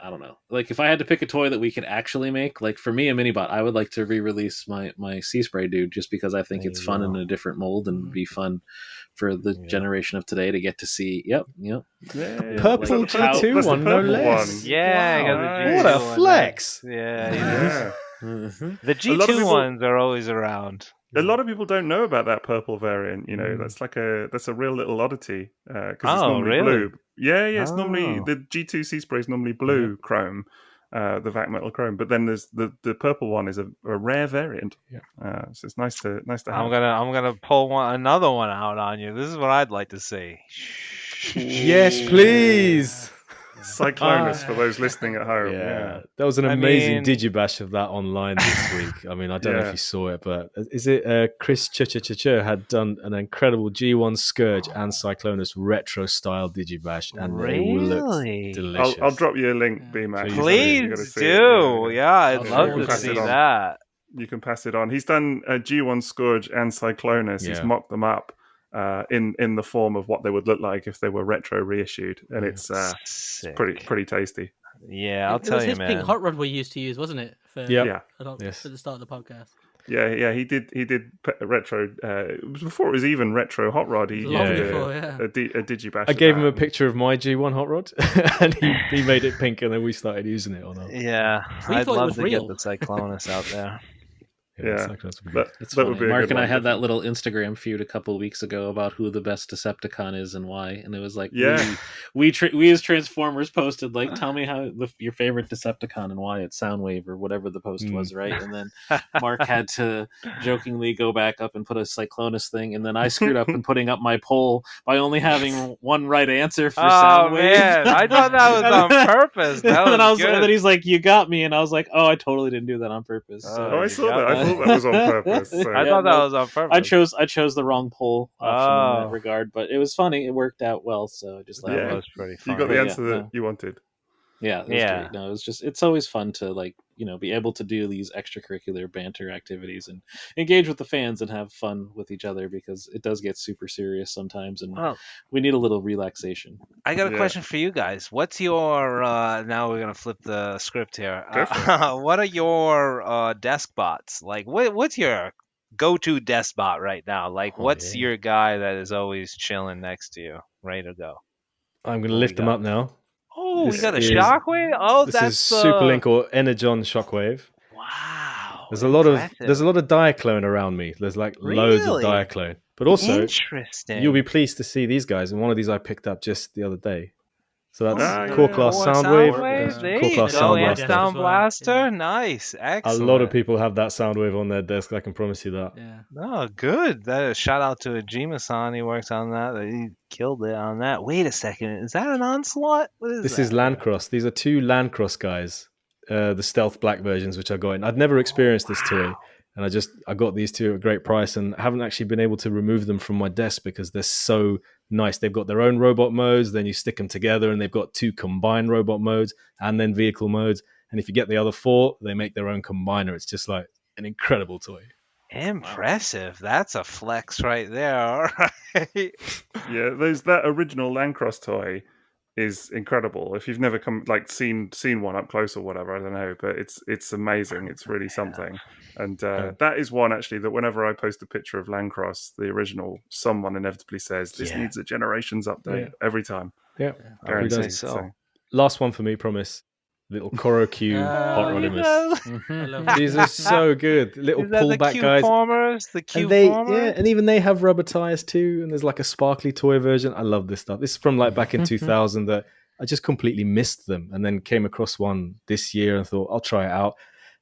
I don't know. If I had to pick a toy that we could actually make, for me, a Minibot, I would like to re-release my Sea Spray dude, just because I think it's fun in a different mold and would be fun for the generation of today to get to see. Yep.
Purple G2 one, no less.
Yeah,
wow.
I got the G2
what a flex!
Yeah. The G2 ones are always around.
A lot of people don't know about that purple variant. That's a real little oddity because it's normally blue. Yeah, it's normally the G2 Sea Spray is normally blue chrome, the vac metal chrome. But then there's the purple one is a rare variant. So it's nice to have.
I'm gonna pull another one out on you. This is what I'd like to see.
Yes, please.
Cyclonus for those listening at home. Yeah.
That was an amazing digibash of that online this week. I mean, I don't know if you saw it, but is it Chris had done an incredible G1 Scourge and Cyclonus retro style digibash, and it looked delicious.
I'll drop you a link, Bmac.
Please do. Yeah, I'd love to see that.
You can pass it on. He's done a G1 Scourge and Cyclonus. He's mocked them up. In the form of what they would look like if they were retro reissued, and it's pretty tasty.
Yeah, I'll tell you, man. It was his
pink hot rod we used to use, wasn't it? For the start of the podcast.
Yeah, he did retro. It was before it was even retro hot rod. He did a digibash.
I gave him a picture of my G1 hot rod, and he made it pink, and then we started using it on.
Yeah, I'd love to get the Cyclonus out there.
It's funny. Mark and I had that little Instagram feud a couple of weeks ago about who the best Decepticon is and why, and it was we as Transformers posted tell me how your favorite Decepticon and why it's Soundwave or whatever the post was, right? And then Mark had to jokingly go back up and put a Cyclonus thing, and then I screwed up in putting up my poll by only having one right answer for Soundwave.
Man, I thought that was on purpose.
And then he's like, "You got me," and I was like, "Oh, I totally didn't do that on purpose."
I saw that. I thought that was on purpose. So.
I thought that was on purpose.
I chose the wrong poll option in that regard, but it was funny. It worked out well, so just
that was pretty fun.
You got the answer that you wanted.
Yeah, great. No, it's always fun to be able to do these extracurricular banter activities and engage with the fans and have fun with each other, because it does get super serious sometimes, and we need a little relaxation.
I got a question for you guys. What's your now we're gonna flip the script here. What are your desk bots? What's your go-to desk bot right now? What's your guy that is always chilling next to you, ready to go?
I'm gonna lift them up now.
Oh, we got a Shockwave. Oh,
this is Superlink or Energon Shockwave.
Wow.
There's a lot of Diaclone around me. There's loads of Diaclone. But also,
interesting.
You'll be pleased to see these guys, and one of these I picked up just the other day. So that's Core Class Soundwave.
Core Class Sound Blaster. Nice. Excellent.
A lot of people have that Soundwave on their desk, I can promise you that.
Yeah.
Oh, good. Shout out to Ajima-san. He works on that. He killed it on that. Wait a second. Is that an Onslaught?
This is Landcross. These are two Landcross guys. The stealth black versions, which I got in. I'd never experienced this toy. And I got these two at a great price, and haven't actually been able to remove them from my desk because they're so nice. They've got their own robot modes, then you stick them together, and they've got two combined robot modes and then vehicle modes. And if you get the other four, they make their own combiner. It's just an incredible toy.
Impressive. That's a flex right there. All right.
Yeah, that original Landcross toy is incredible. If you've never seen one up close or whatever, I don't know, but it's amazing. It's really something. And that is one actually that whenever I post a picture of Landcross, the original, someone inevitably says this needs a generations update every time.
Yeah,
I would say so.
last one for me, promise. Little Koro Q hot rod
I
These are so good. Little
Is that the
pullback
Q
guys.
formers? The Q
And they,
formers?
and even they have rubber tires too. And there's like a sparkly toy version. I love this stuff. This is from like back in 2000 that I just completely missed them, and then came across one this year and thought I'll try it out.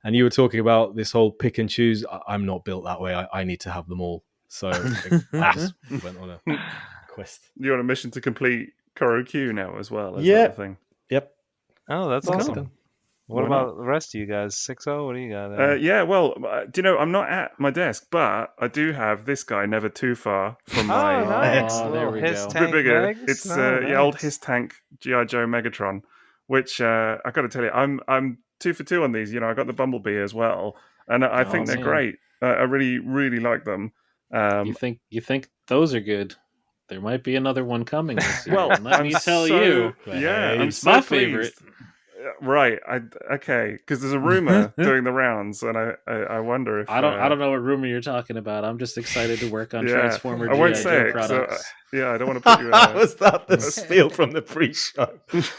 And you were talking about this whole pick and choose. I'm not built that way. I need to have them all. So I just went on a quest.
You're on a mission to complete Koro Q now as well. Is
Yeah.
that the thing?
Yep.
Oh, that's
Okay.
awesome. What about the rest of you guys? Sixo, what do you got?
Yeah, well, do you know, I'm not at my desk, but I do have this guy never too far from my...
Oh, nice.
Oh, there we
His
go.
a bit bigger.
Megs?
It's
Nice.
old His Tank G.I. Joe Megatron, which I got to tell you, I'm 2 for 2 on these. You know, I got the Bumblebee as well, and I think they're
man.
great. I really, really like them.
You think those are good? There might be another one coming this year.
Well,
let me tell you.
Yeah, I'm
it's
so
my
pleased.
favorite.
Right. Okay. Because there's a rumor doing the rounds, and I wonder if
I don't know what rumor you're talking about. I'm just excited to work on Transformer
I won't
G.I.
say
Joe
it,
products.
I don't want to put you in.
Was that the spiel from the pre-show?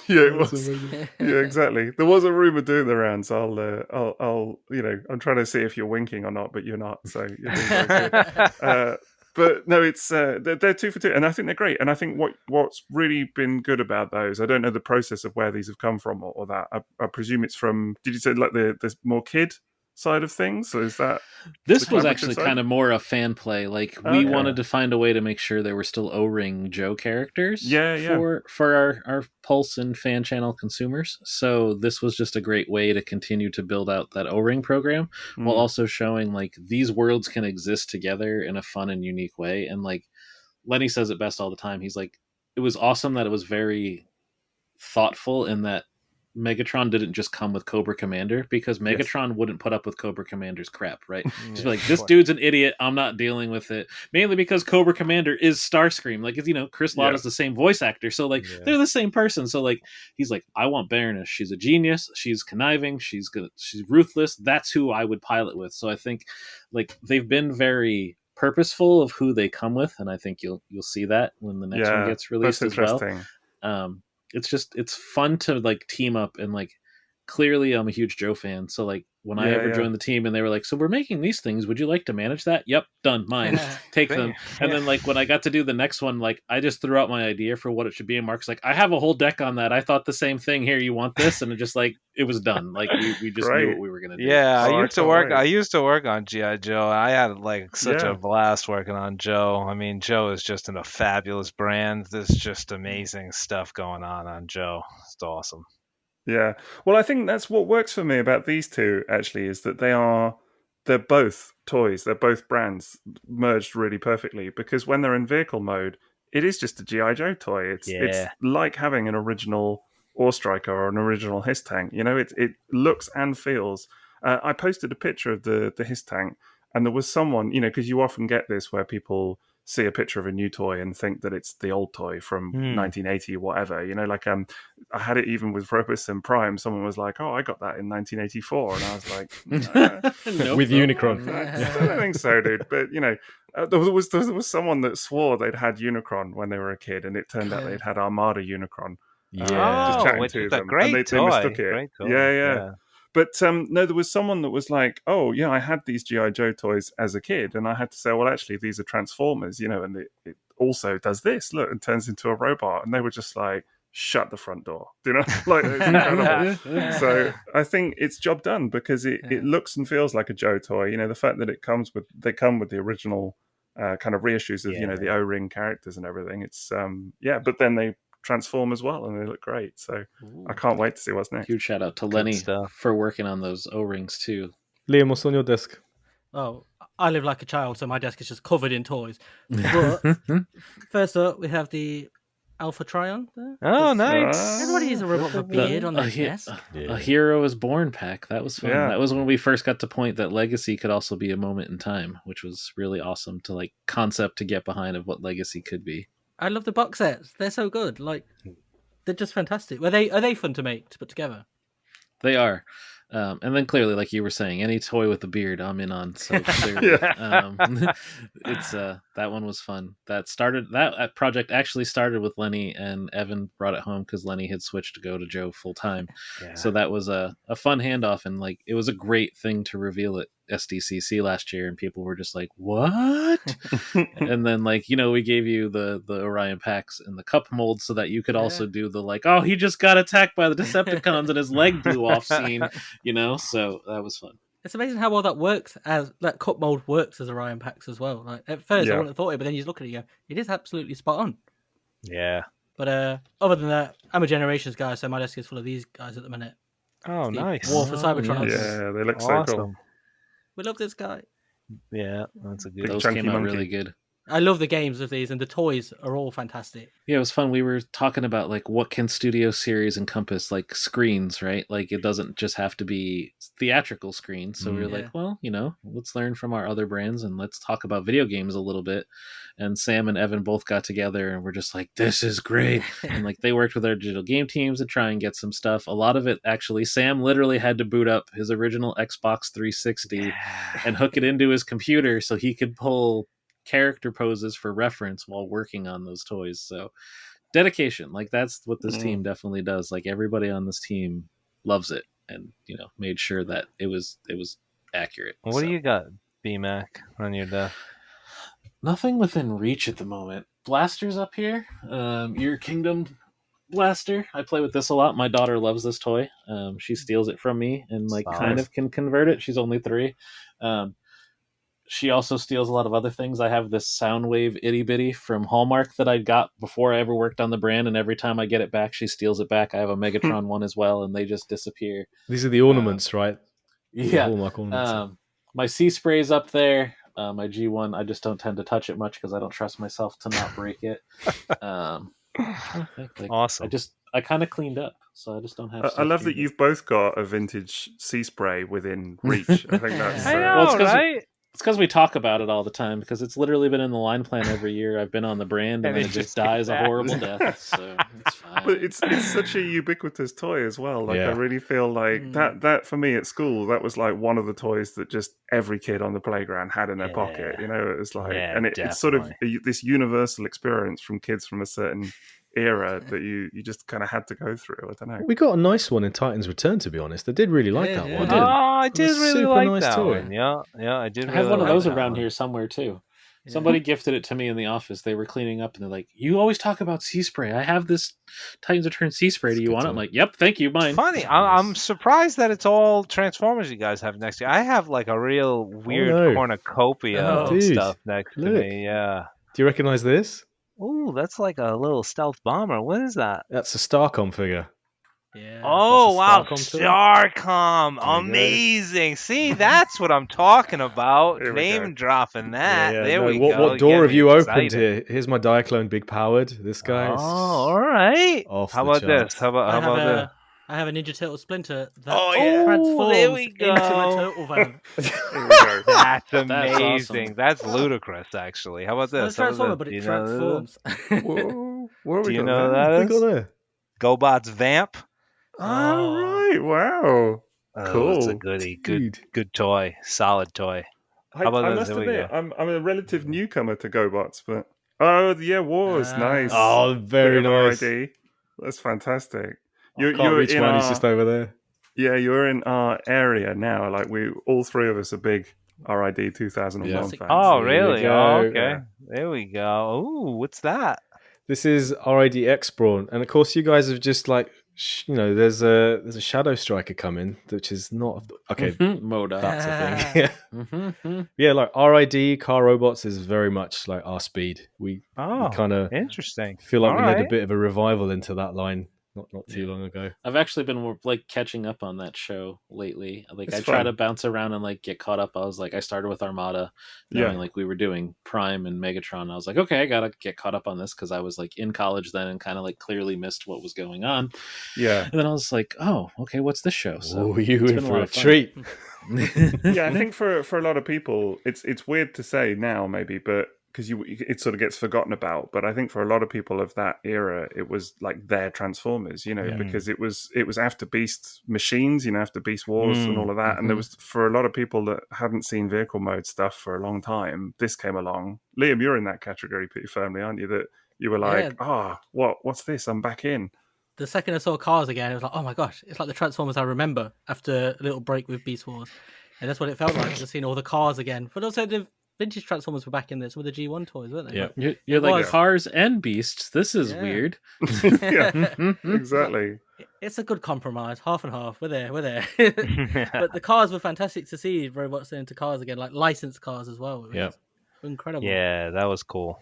Yeah, it was. Yeah, exactly. There was a rumor doing the rounds. I'll I'm trying to see if you're winking or not, but you're not. So you're doing very good. But no, it's they're 2 for 2, and I think they're great. And I think what's really been good about those, I don't know the process of where these have come from or that. I presume it's from. Did you say like the more kid side of things? So is that
this
the
was
collaborative
actually
side?
kind of more a fan play. Like we wanted to find a way to make sure there were still O-ring Joe characters. For our Pulse and fan channel consumers. So this was just a great way to continue to build out that O-ring program while also showing like these worlds can exist together in a fun and unique way. And like Lenny says it best all the time. He's like, it was awesome that it was very thoughtful in that Megatron didn't just come with Cobra Commander, because Megatron wouldn't put up with Cobra Commander's crap, right? Just be like, this dude's an idiot, I'm not dealing with it. Mainly because Cobra Commander is Starscream. Like, Chris Latta's the same voice actor, so like they're the same person. So like he's like, I want Baroness. She's a genius. She's conniving. She's ruthless. That's who I would pilot with. So I think like they've been very purposeful of who they come with, and I think you'll see that when the next one gets released as well. It's fun to like team up, and like clearly I'm a huge Joe fan, so like when I ever joined the team and they were like, so we're making these things, would you like to manage that? Yep, done, mine. Take them. And then like when I got to do the next one, like I just threw out my idea for what it should be, and Mark's like, I have a whole deck on that, I thought the same thing, here, you want this? And it just like it was done. Like we just knew what we were gonna do.
I used to work on G.I. Joe. I had like such a blast working on Joe. I mean, Joe is just a fabulous brand. There's just amazing stuff going on Joe. It's awesome.
Yeah. Well, I think that's what works for me about these two, actually, is that they're both toys. They're both brands merged really perfectly, because when they're in vehicle mode, it is just a G.I. Joe toy. It's like having an original Ore Striker or an original His Tank. It looks and feels. I posted a picture of the His Tank, and there was someone, because you often get this where people see a picture of a new toy and think that it's the old toy from 1980 or whatever. I had it even with Robus and Prime. Someone was like, oh, I got that in 1984. And I was like,
with Unicron.
I don't think so, dude. But, there was someone that swore they'd had Unicron when they were a kid, and it turned out they'd had Armada Unicron.
Just
chatting to them.
Great
and they
toy.
mistook it.
Great toy.
Yeah. But no, there was someone that was like, oh, yeah, I had these G.I. Joe toys as a kid. And I had to say, well, actually, these are Transformers, and it also does this. Look, and turns into a robot. And they were just like, shut the front door. Like, it's incredible. So I think it's job done, because it looks and feels like a Joe toy. The fact that they come with the original kind of reissues of, the O-ring characters and everything. It's, but then they transform as well, and they look great. So I can't wait to see what's next.
Huge shout out to Lenny for working on those O-rings too.
Liam, what's on your desk?
Oh, I live like a child, so my desk is just covered in toys. But first up, we have the Alpha Trion there.
Oh, nice.
Everybody has a robot with a beard on their desk.
A Hero is Born pack. That was fun.
Yeah.
That was when we first got to point that Legacy could also be a moment in time, which was really awesome to like concept to get behind of what Legacy could be.
I love the box sets. They're so good. Like, they're just fantastic. Are they fun to put together?
They are. And then clearly, like you were saying, any toy with a beard, I'm in on. So clearly, it's that one was fun. That project actually started with Lenny, and Evan brought it home because Lenny had switched to go to Joe full time. Yeah. So that was a fun handoff, and like it was a great thing to reveal at SDCC last year, and people were just like, "What?" And then like we gave you the Orion packs and the cup mold so that you could also do the like, "Oh, he just got attacked by the Decepticons and his leg blew off" scene. So that was fun.
It's amazing how well that works, as that cup mold works as Orion packs as well. Like at first I wouldn't have thought it, but then you just look at it and go, it is absolutely spot on.
Yeah.
But other than that, I'm a Generations guy, so my desk is full of these guys at the minute.
Oh, nice.
War for Cybertron.
Yeah, they look
awesome.
so cool.
We love this guy.
Yeah, that's a good.
Those came out really good.
I love the games of these, and the toys are all fantastic.
Yeah, it was fun. We were talking about like what can Studio Series encompass, like screens, right? Like it doesn't just have to be theatrical screens. So we were like, well, let's learn from our other brands and let's talk about video games a little bit. And Sam and Evan both got together and we're just like, this is great. And like they worked with our digital game teams to try and get some stuff. A lot of it actually, Sam literally had to boot up his original Xbox 360 and hook it into his computer so he could pull character poses for reference while working on those toys. So dedication, like that's what this team definitely does. Like everybody on this team loves it and made sure that it was accurate.
What do you got, Bmac, on your desk?
Nothing within reach at the moment. Blasters up here. Your Kingdom blaster. I play with this a lot. My daughter loves this toy. She steals it from me and like kind of can convert it. She's only 3. She also steals a lot of other things. I have this Soundwave itty bitty from Hallmark that I got before I ever worked on the brand, and every time I get it back, she steals it back. I have a Megatron one as well, and they just disappear.
These are the ornaments, right?
Yeah.
Hallmark ornaments.
My Sea Spray's up there. My G1, I just don't tend to touch it much because I don't trust myself to not break it.
Awesome.
I kind of cleaned up, so I just don't have.
I love that you've both got a vintage Sea Spray within reach. I think that's.
I know, right?
It's because we talk about it all the time, because it's literally been in the line plan every year. I've been on the brand, and then it just dies a horrible death. So it's fine.
But it's such a ubiquitous toy as well. Like I really feel like that for me at school, that was like one of the toys that just every kid on the playground had in their pocket. It was like, and it's sort of this universal experience from kids from a certain era that you just kind of had to go through. I don't know.
We got a nice one in Titan's Return, to be honest. I did really like that one.
Oh, I did really like
nice
that
toy.
one. Yeah, I did.
I have one of those around
one
here somewhere too. Yeah. Somebody gifted it to me in the office. They were cleaning up and they're like, "You always talk about Sea Spray. I have this Titan's Return Sea Spray. Do you want it?" I'm like, "Yep, thank you, mine."
It's funny. I'm surprised that it's all Transformers you guys have next year. I have like a real weird cornucopia of stuff next to me. Yeah.
Do you recognize this?
Ooh, that's like a little stealth bomber. What is that?
That's a Starcom figure.
Yeah.
Oh, wow. Starcom. Amazing. See, that's what I'm talking about. Name dropping that. There we go.
What door have you opened here? Here's my Diaclone Big Powered. This guy is...
Oh, all right.
How
about this? How about this?
I have a Ninja Turtle Splinter that transforms into a turtle van.
That's amazing. That's ludicrous, actually. How about this?
It's a transformer, but it transforms.
Whoa.
Do you know that is? GoBot's Vamp.
Oh, right. Wow. Cool.
It's a goodie. Good toy. Solid toy.
I must admit, I'm a relative newcomer to GoBots, but... Oh, yeah, Wars. Nice.
Oh, very nice.
RID. That's fantastic.
You're reach mine, he's just over there.
Yeah, you're in our area now. Like all 3 of us are big RID 2001 fans.
Oh, really? Oh, okay. Yeah. There we go. Ooh, what's that?
This is RID X-Brawn, and of course, you guys have just like, there's a Shadow Striker coming, which is not okay.
Moda.
That's a thing. Yeah, like RID Car Robots is very much like our speed. We kind of
interesting.
Feel like we had a bit of a revival into that line. Not too long ago.
I've actually been like catching up on that show lately. Like I try to bounce around and like get caught up. I was like, I started with Armada, knowing like we were doing Prime and Megatron. I was like, okay, I gotta get caught up on this because I was like in college then and kind of like clearly missed what was going on.
Yeah,
and then I was like, oh, okay, what's this show? So
you in for a treat.
Yeah, I think for a lot of people, it's weird to say now maybe, but because it sort of gets forgotten about. But I think for a lot of people of that era, it was like their Transformers, because it was after Beast Machines, after Beast Wars and all of that. And there was, for a lot of people that hadn't seen vehicle mode stuff for a long time, this came along. Liam, you're in that category pretty firmly, aren't you? That you were like, what's this? I'm back in.
The second I saw Cars again, it was like, oh my gosh, it's like the Transformers I remember after a little break with Beast Wars. And that's what it felt like, just seeing all the cars again. But also the vintage Transformers were back in there, some of the G1 toys, weren't they?
Yeah, you're like Cars and Beasts. This is weird.
Exactly.
It's a good compromise, half and half. We're there. But the cars were fantastic to see robots into cars again, like licensed cars as well. Yeah, incredible.
Yeah, that was cool.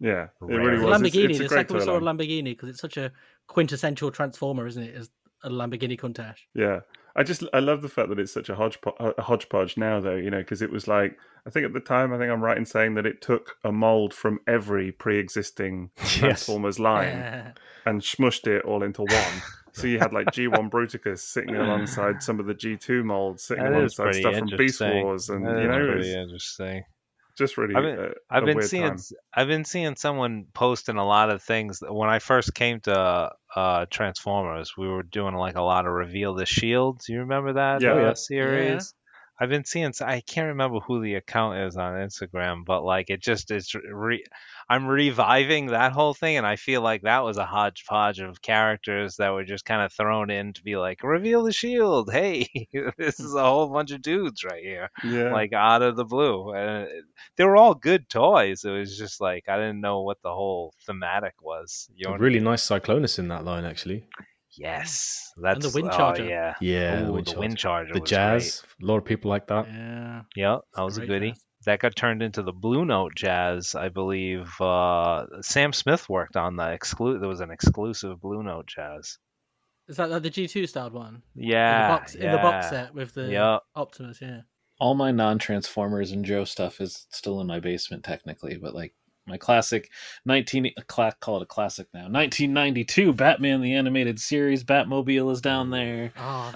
Yeah, it really was.
Lamborghini. It's the second we saw a Lamborghini, because it's such a quintessential Transformer, isn't it? As a Lamborghini Countach.
Yeah, I love the fact that it's such a hodgepodge now, though. Because it was like, I think at the time, I'm right in saying that it took a mold from every pre-existing Transformers line and smushed it all into one. So you had like G1 Bruticus sitting alongside some of the G2 molds, sitting alongside stuff from Beast Wars, and
pretty interesting.
Just really,
I've been seeing someone posting a lot of things. When I first came to Transformers, we were doing like a lot of Reveal the Shield. Do you remember that series? Yeah. I've been seeing. I can't remember who the account is on Instagram, but like I'm reviving that whole thing, and I feel like that was a hodgepodge of characters that were just kind of thrown in to be like, reveal the shield. Hey, this is a whole bunch of dudes right here, like out of the blue. And they were all good toys. It was just like I didn't know what the whole thematic was.
A really nice Cyclonus in that line, actually.
Yes, that's
and the Wind Charger.
The Wind Charger.
The Jazz.
Great.
A lot of people like that.
Yeah, that was a goodie. Jazz. That got turned into the Blue Note Jazz, I believe. Sam Smith worked on the exclusive. There was an exclusive Blue Note Jazz.
Is that like the G2 styled one?
Yeah,
in the box set with the Optimus. Yeah.
All my non-Transformers and Joe stuff is still in my basement technically, but like my classic call it a classic now. 1992 Batman the Animated Series Batmobile is down there.
Oh,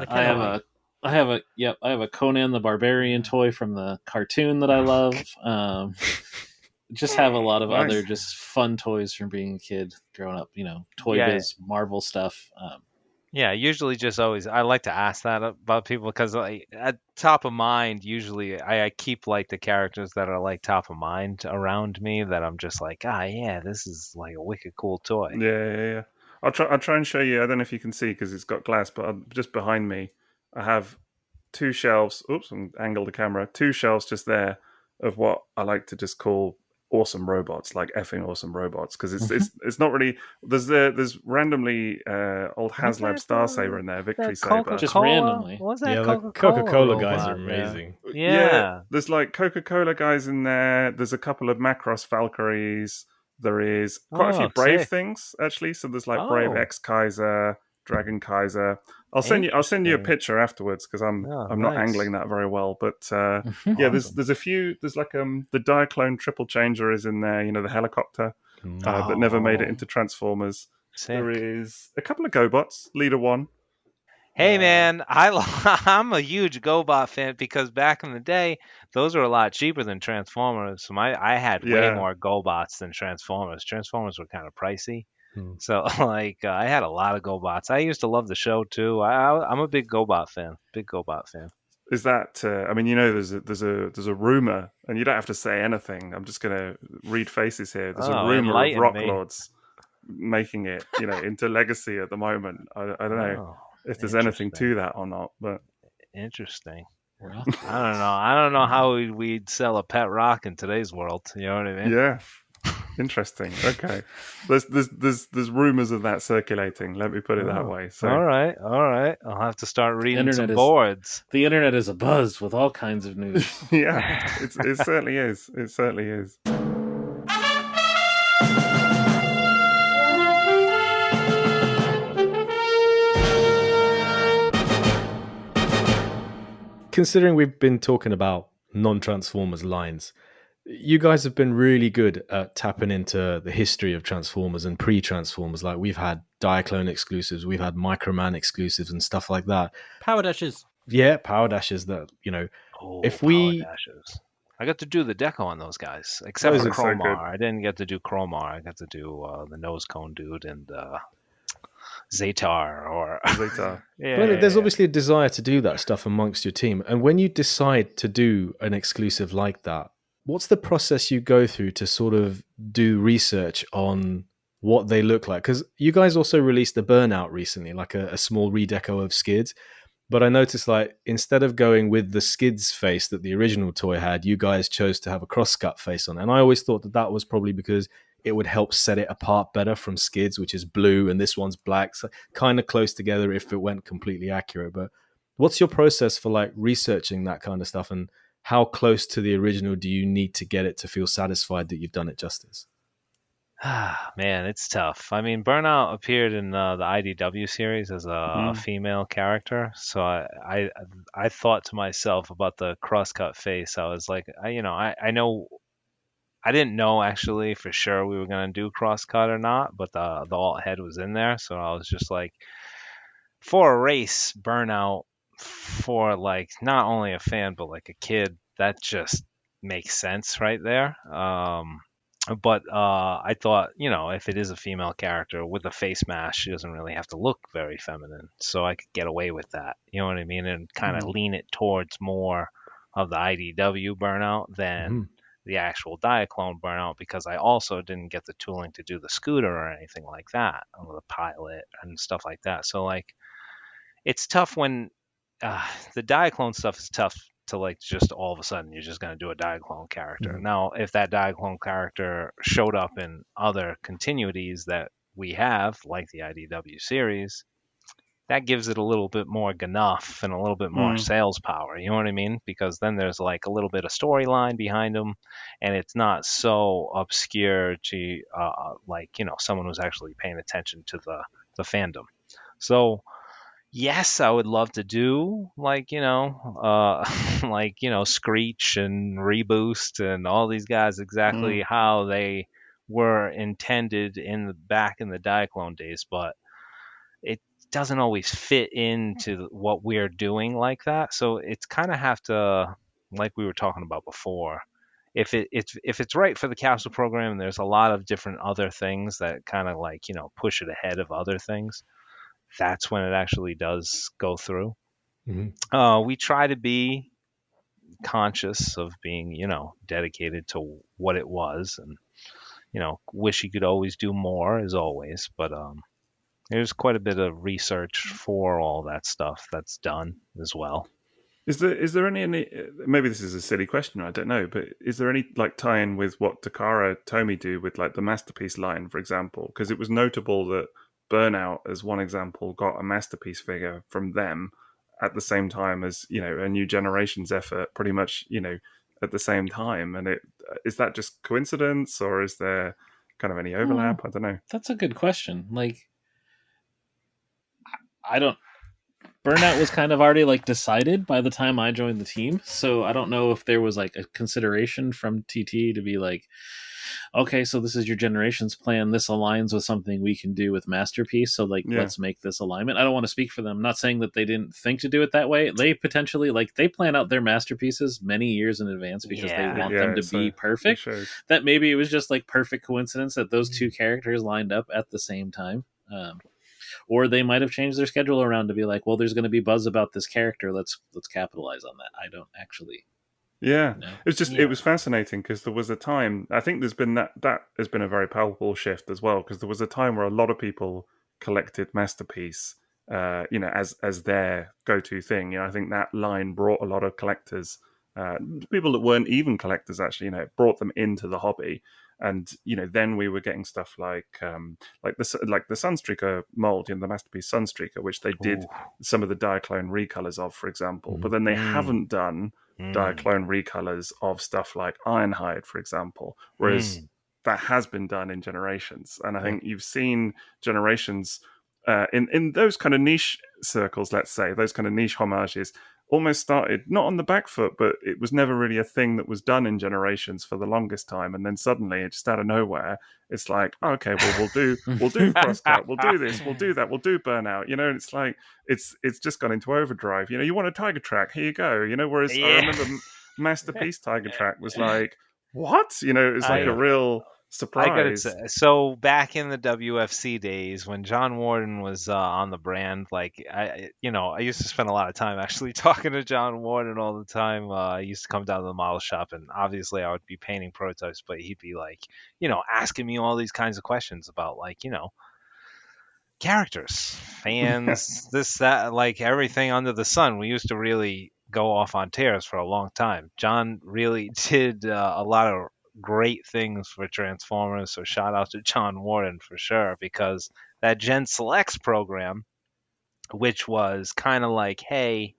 I have a Conan the Barbarian toy from the cartoon that I love. Just have a lot of other just fun toys from being a kid growing up. Toy Biz, Marvel stuff.
Usually just always I like to ask that about people because like, at top of mind, usually I keep like the characters that are like top of mind around me that I'm just like, this is like a wicked cool toy.
Yeah. I'll try and show you. I don't know if you can see because it's got glass, but just behind me, I have two shelves. Oops, and angle the camera. Two shelves just there of what I like to just call awesome robots, like effing awesome robots, because it's not really there's randomly old HasLab Star Saber in there, Victory Saber,
just randomly.
What's that
Coca-Cola guys are amazing.
Yeah,
there's like Coca-Cola guys in there. There's a couple of Macross Valkyries. There is quite a few Brave things actually. So there's like Brave X Kaiser, Dragon Kaiser. I'll send you a picture afterwards because I'm not angling that very well. But there's a few. There's like the Diaclone triple changer is in there. The helicopter that never made it into Transformers.
Sick.
There is a couple of GoBots. Leader 1.
Hey man, I'm a huge GoBot fan because back in the day, those were a lot cheaper than Transformers. So I had way more GoBots than Transformers. Transformers were kind of pricey. So like I had a lot of GoBots. I used to love the show too. I'm a big GoBot fan.
Is that there's a rumor, and you don't have to say anything. I'm just gonna read faces here. There's a rumor of Rock Lords making it, into Legacy at the moment. I don't know if there's anything to that or not, but
interesting. I don't know how we'd sell a pet rock in today's world. You know what I mean?
Yeah. Interesting. Okay. There's rumors of that circulating. Let me put it that way. So
all right. I'll have to start reading some boards.
The internet is abuzz with all kinds of news.
Yeah, it certainly is. It certainly is.
Considering we've been talking about non-Transformers lines, you guys have been really good at tapping into the history of Transformers and pre-Transformers. Like we've had Diaclone exclusives, we've had Microman exclusives and stuff like that.
Power Dashes.
Yeah, Power Dashes that,
if we... Power Dashes. I got to do the deco on those guys, except
Those
for
are
so
Cromar.
good.
I didn't get to do Cromar. I got to do the nose cone dude and Zatar or
Zeta.
But there's
yeah.
obviously a desire to do that stuff amongst your team. And when you decide to do an exclusive like that, what's the process you go through to sort of do research on what they look like? Because you guys also released the Burnout recently, like a small redeco of Skids. But I noticed, like, instead of going with the Skids face that the original toy had, you guys chose to have a cross-cut face on it. And I always thought that that was probably because it would help set it apart better from Skids, which is blue, and this one's black. So kind of close together if it went completely accurate. But what's your process for, like, researching that kind of stuff? And how close to the original do you need to get it to feel satisfied that you've done it justice?
Man, it's tough. I mean, Burnout appeared in the IDW series as a female character, so I thought to myself about the crosscut face. I was like, I know I didn't know actually for sure we were gonna do crosscut or not, but the alt head was in there, so I was just like, for a race, Burnout, for like not only a fan but like a kid, that just makes sense right there. But I thought, if it is a female character with a face mask, she doesn't really have to look very feminine, so I could get away with that. You know what I mean? And kind of lean it towards more of the IDW Burnout than the actual Diaclone Burnout, because I also didn't get the tooling to do the scooter or anything like that, or the pilot and stuff like that. So like, it's tough when the Diaclone stuff is tough to like just all of a sudden you're just going to do a Diaclone character. Now, if that Diaclone character showed up in other continuities that we have, like the IDW series, that gives it a little bit more ganuff and a little bit more sales power. You know what I mean? Because then there's like a little bit of storyline behind them, and it's not so obscure to someone who's actually paying attention to the fandom. So yes, I would love to do Screech and Reboost and all these guys exactly how they were intended back in the Diaclone days, but it doesn't always fit into what we're doing like that. So it's kind of have to, like we were talking about before, if it's right for the capsule program, and there's a lot of different other things that kind of push it ahead of other things, that's when it actually does go through. We try to be conscious of being, dedicated to what it was, and wish you could always do more as always, but there's quite a bit of research for all that stuff that's done as well.
Is there any maybe this is a silly question, I don't know, but is there any like tie-in with what Takara Tomy do with like the Masterpiece line, for example? Because it was notable that Burnout, as one example, got a Masterpiece figure from them at the same time as a New Generations effort, pretty much at the same time. And is that just coincidence, or is there kind of any overlap? I don't know.
That's a good question. Like, I don't. Burnout was kind of already like decided by the time I joined the team, so I don't know if there was like a consideration from TT to be like, okay, so this is your generations plan. This aligns with something we can do with Masterpiece. So let's make this alignment. I don't want to speak for them. I'm not saying that they didn't think to do it that way. They potentially they plan out their masterpieces many years in advance because they want them to be perfect. That maybe it was just like perfect coincidence that those two characters lined up at the same time. Or they might have changed their schedule around to be like, well, there's going to be buzz about this character. Let's capitalize on that. I don't actually.
Yeah, it's just it was fascinating because there was a time. I think there's been that has been a very palpable shift as well, because there was a time where a lot of people collected Masterpiece, as their go-to thing. I think that line brought a lot of collectors, people that weren't even collectors actually. It brought them into the hobby. And then we were getting stuff like the Sunstreaker mold, the Masterpiece Sunstreaker, which they did some of the Diaclone recolors of, for example. But then they haven't done Diaclone recolors of stuff like Ironhide, for example, whereas that has been done in Generations. And I think you've seen Generations in those kind of niche circles, let's say, those kind of niche homages, almost started not on the back foot, but it was never really a thing that was done in Generations for the longest time. And then suddenly, just out of nowhere, it's like, oh, okay, well, we'll do crosscut, we'll do this, we'll do that, we'll do Burnout. And it's like it's just gone into overdrive. You want a Tiger Track? Here you go. Whereas I remember Masterpiece Tiger Track was like, what? You know, it was like a real surprise.
I gotta say, so back in the WFC days when John Warden was on the brand, like I used to spend a lot of time actually talking to John Warden all the time. I used to come down to the model shop, and obviously I would be painting prototypes, but he'd be like, asking me all these kinds of questions about like, characters, fans, this, that, like everything under the sun. We used to really go off on tears for a long time. John really did a lot of great things for Transformers, so shout out to John Warden for sure, because that Gen Selects program, which was kind of like, hey,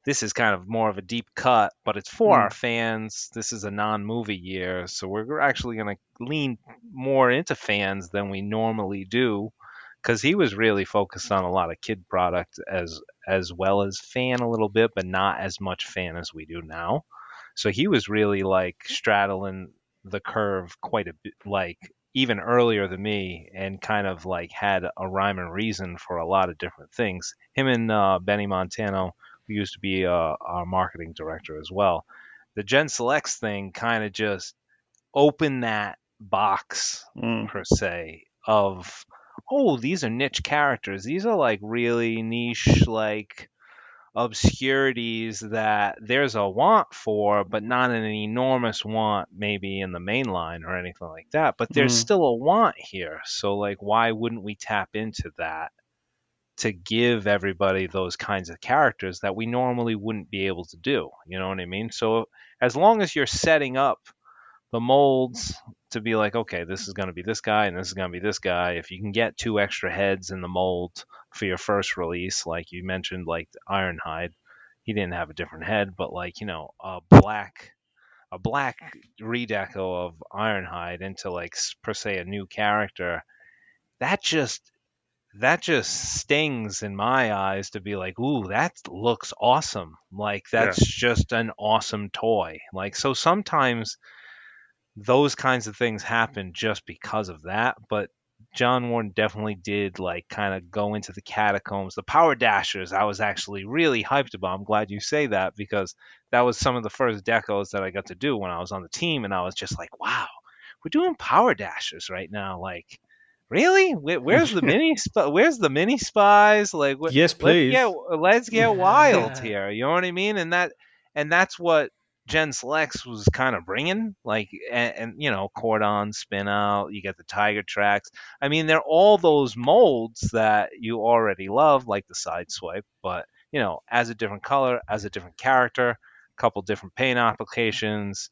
this is kind of more of a deep cut, but it's for our fans. This is a non-movie year, so we're actually going to lean more into fans than we normally do, because he was really focused on a lot of kid product as well as fan a little bit, but not as much fan as we do now. So he was really like straddling the curve quite a bit, like even earlier than me, and kind of like had a rhyme and reason for a lot of different things. Him and Benny Montano, who used to be our marketing director as well. The Gen Selects thing kind of just opened that box, per se, of, oh, these are niche characters. These are like really niche, like obscurities that there's a want for, but not an enormous want maybe in the main line or anything like that. But there's still a want here. So like, why wouldn't we tap into that to give everybody those kinds of characters that we normally wouldn't be able to do? You know what I mean? So as long as you're setting up the molds to be like, okay, this is going to be this guy and this is going to be this guy. If you can get 2 extra heads in the mold for your first release, like you mentioned, like Ironhide, he didn't have a different head, but like, a black redeco of Ironhide into like per se a new character, that just stings in my eyes to be like, ooh, that looks awesome. Like that's just an awesome toy. Like, so sometimes those kinds of things happen just because of that. But John Warren definitely did like kind of go into the catacombs. The Power Dashers, I was actually really hyped about. I'm glad you say that, because that was some of the first decos that I got to do when I was on the team, and I was just like, wow, we're doing Power Dashers right now. Like, really? Where's the where's the mini spies? Like,
yes, please.
Let's get wild here. You know what I mean? And that's what Gen Selects was kind of bringing, like, and Cordon, Spin Out, you get the Tiger Tracks. I mean, they're all those molds that you already love, like the Sideswipe, but as a different color, as a different character, a couple different paint applications,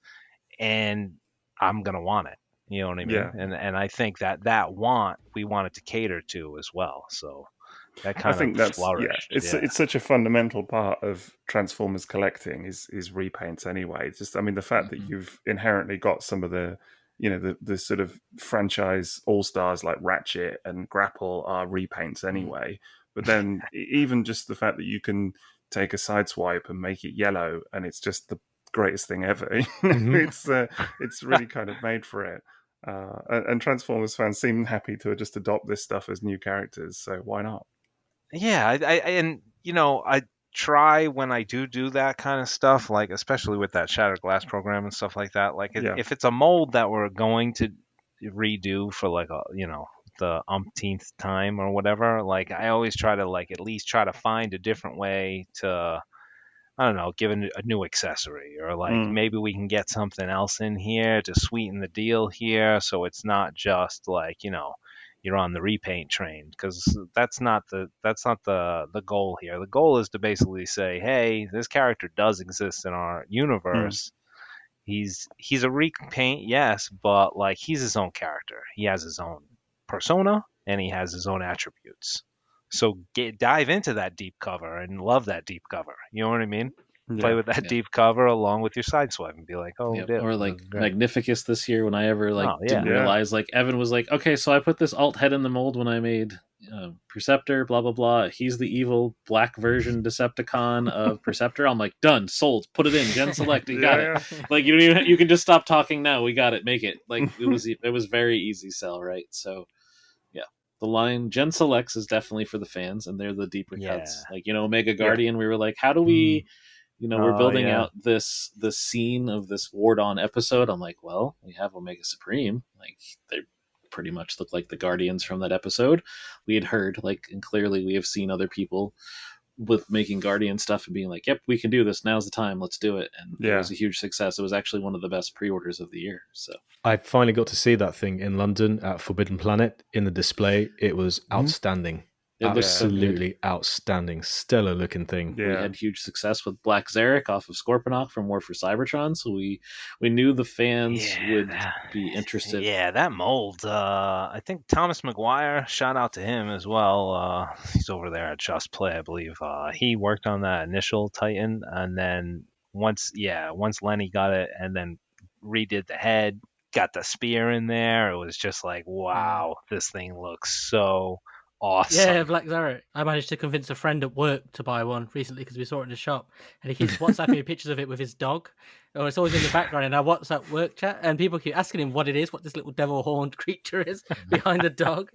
and I'm gonna want it. You know what I mean?
Yeah.
And I think that we wanted to cater to as well. So that kind
I think
of flourished.
It's such a fundamental part of Transformers collecting is repaints anyway. Just, I mean, the fact that you've inherently got some of the the sort of franchise all stars like Ratchet and Grapple are repaints anyway. But then even just the fact that you can take a Sideswipe and make it yellow, and it's just the greatest thing ever. It's really kind of made for it. And Transformers fans seem happy to just adopt this stuff as new characters, so why not?
Yeah, I try when I do that kind of stuff, like especially with that Shattered Glass program and stuff like that. Like if it's a mold that we're going to redo for like the umpteenth time or whatever, like I always try to like at least try to find a different way to, I don't know, give a new accessory, or like maybe we can get something else in here to sweeten the deal here, so it's not just like you're on the repaint train, because that's not the goal here. The goal is to basically say, hey, this character does exist in our universe. He's a repaint, yes, but like he's his own character. He has his own persona and he has his own attributes. So dive into that deep cover and love that deep cover. You know what I mean? Play with that deep cover along with your Sideswipe and be like, oh,
or like Magnificus this year, when I ever didn't realize, like Evan was like, okay, so I put this alt head in the mold when I made Perceptor, blah blah blah. He's the evil black version Decepticon of Perceptor. I'm like, done, sold, put it in Gen Select, you got it. Like you can just stop talking now. We got it, make it. Like it was very easy sell, right? So yeah, the line Gen Selects is definitely for the fans, and they're the deeper cuts. Like Omega Guardian, we were like, how do we we're building out the scene of this War Dawn episode. I'm like, well, we have Omega Supreme. Like, they pretty much look like the Guardians from that episode. We had heard, like, and clearly we have seen other people with making Guardian stuff and being like, yep, we can do this. Now's the time. Let's do it. And it was a huge success. It was actually one of the best pre-orders of the year. So
I finally got to see that thing in London at Forbidden Planet in the display. It was outstanding. It absolutely outstanding, stellar looking thing.
We had huge success with Black Zarek off of Scorponok from War for Cybertron, so we knew the fans would be interested.
Yeah, that mold. I think Thomas McGuire, shout out to him as well. He's over there at Just Play, I believe. He worked on that initial Titan, and then once Lenny got it, and then redid the head, got the spear in there. It was just like, wow, this thing looks so awesome.
Yeah, Black Zarek. I managed to convince a friend at work to buy one recently because we saw it in the shop, and he keeps WhatsApping me pictures of it with his dog. Oh, it's always in the background in our WhatsApp work chat, and people keep asking him what it is, what this little devil-horned creature is behind the dog.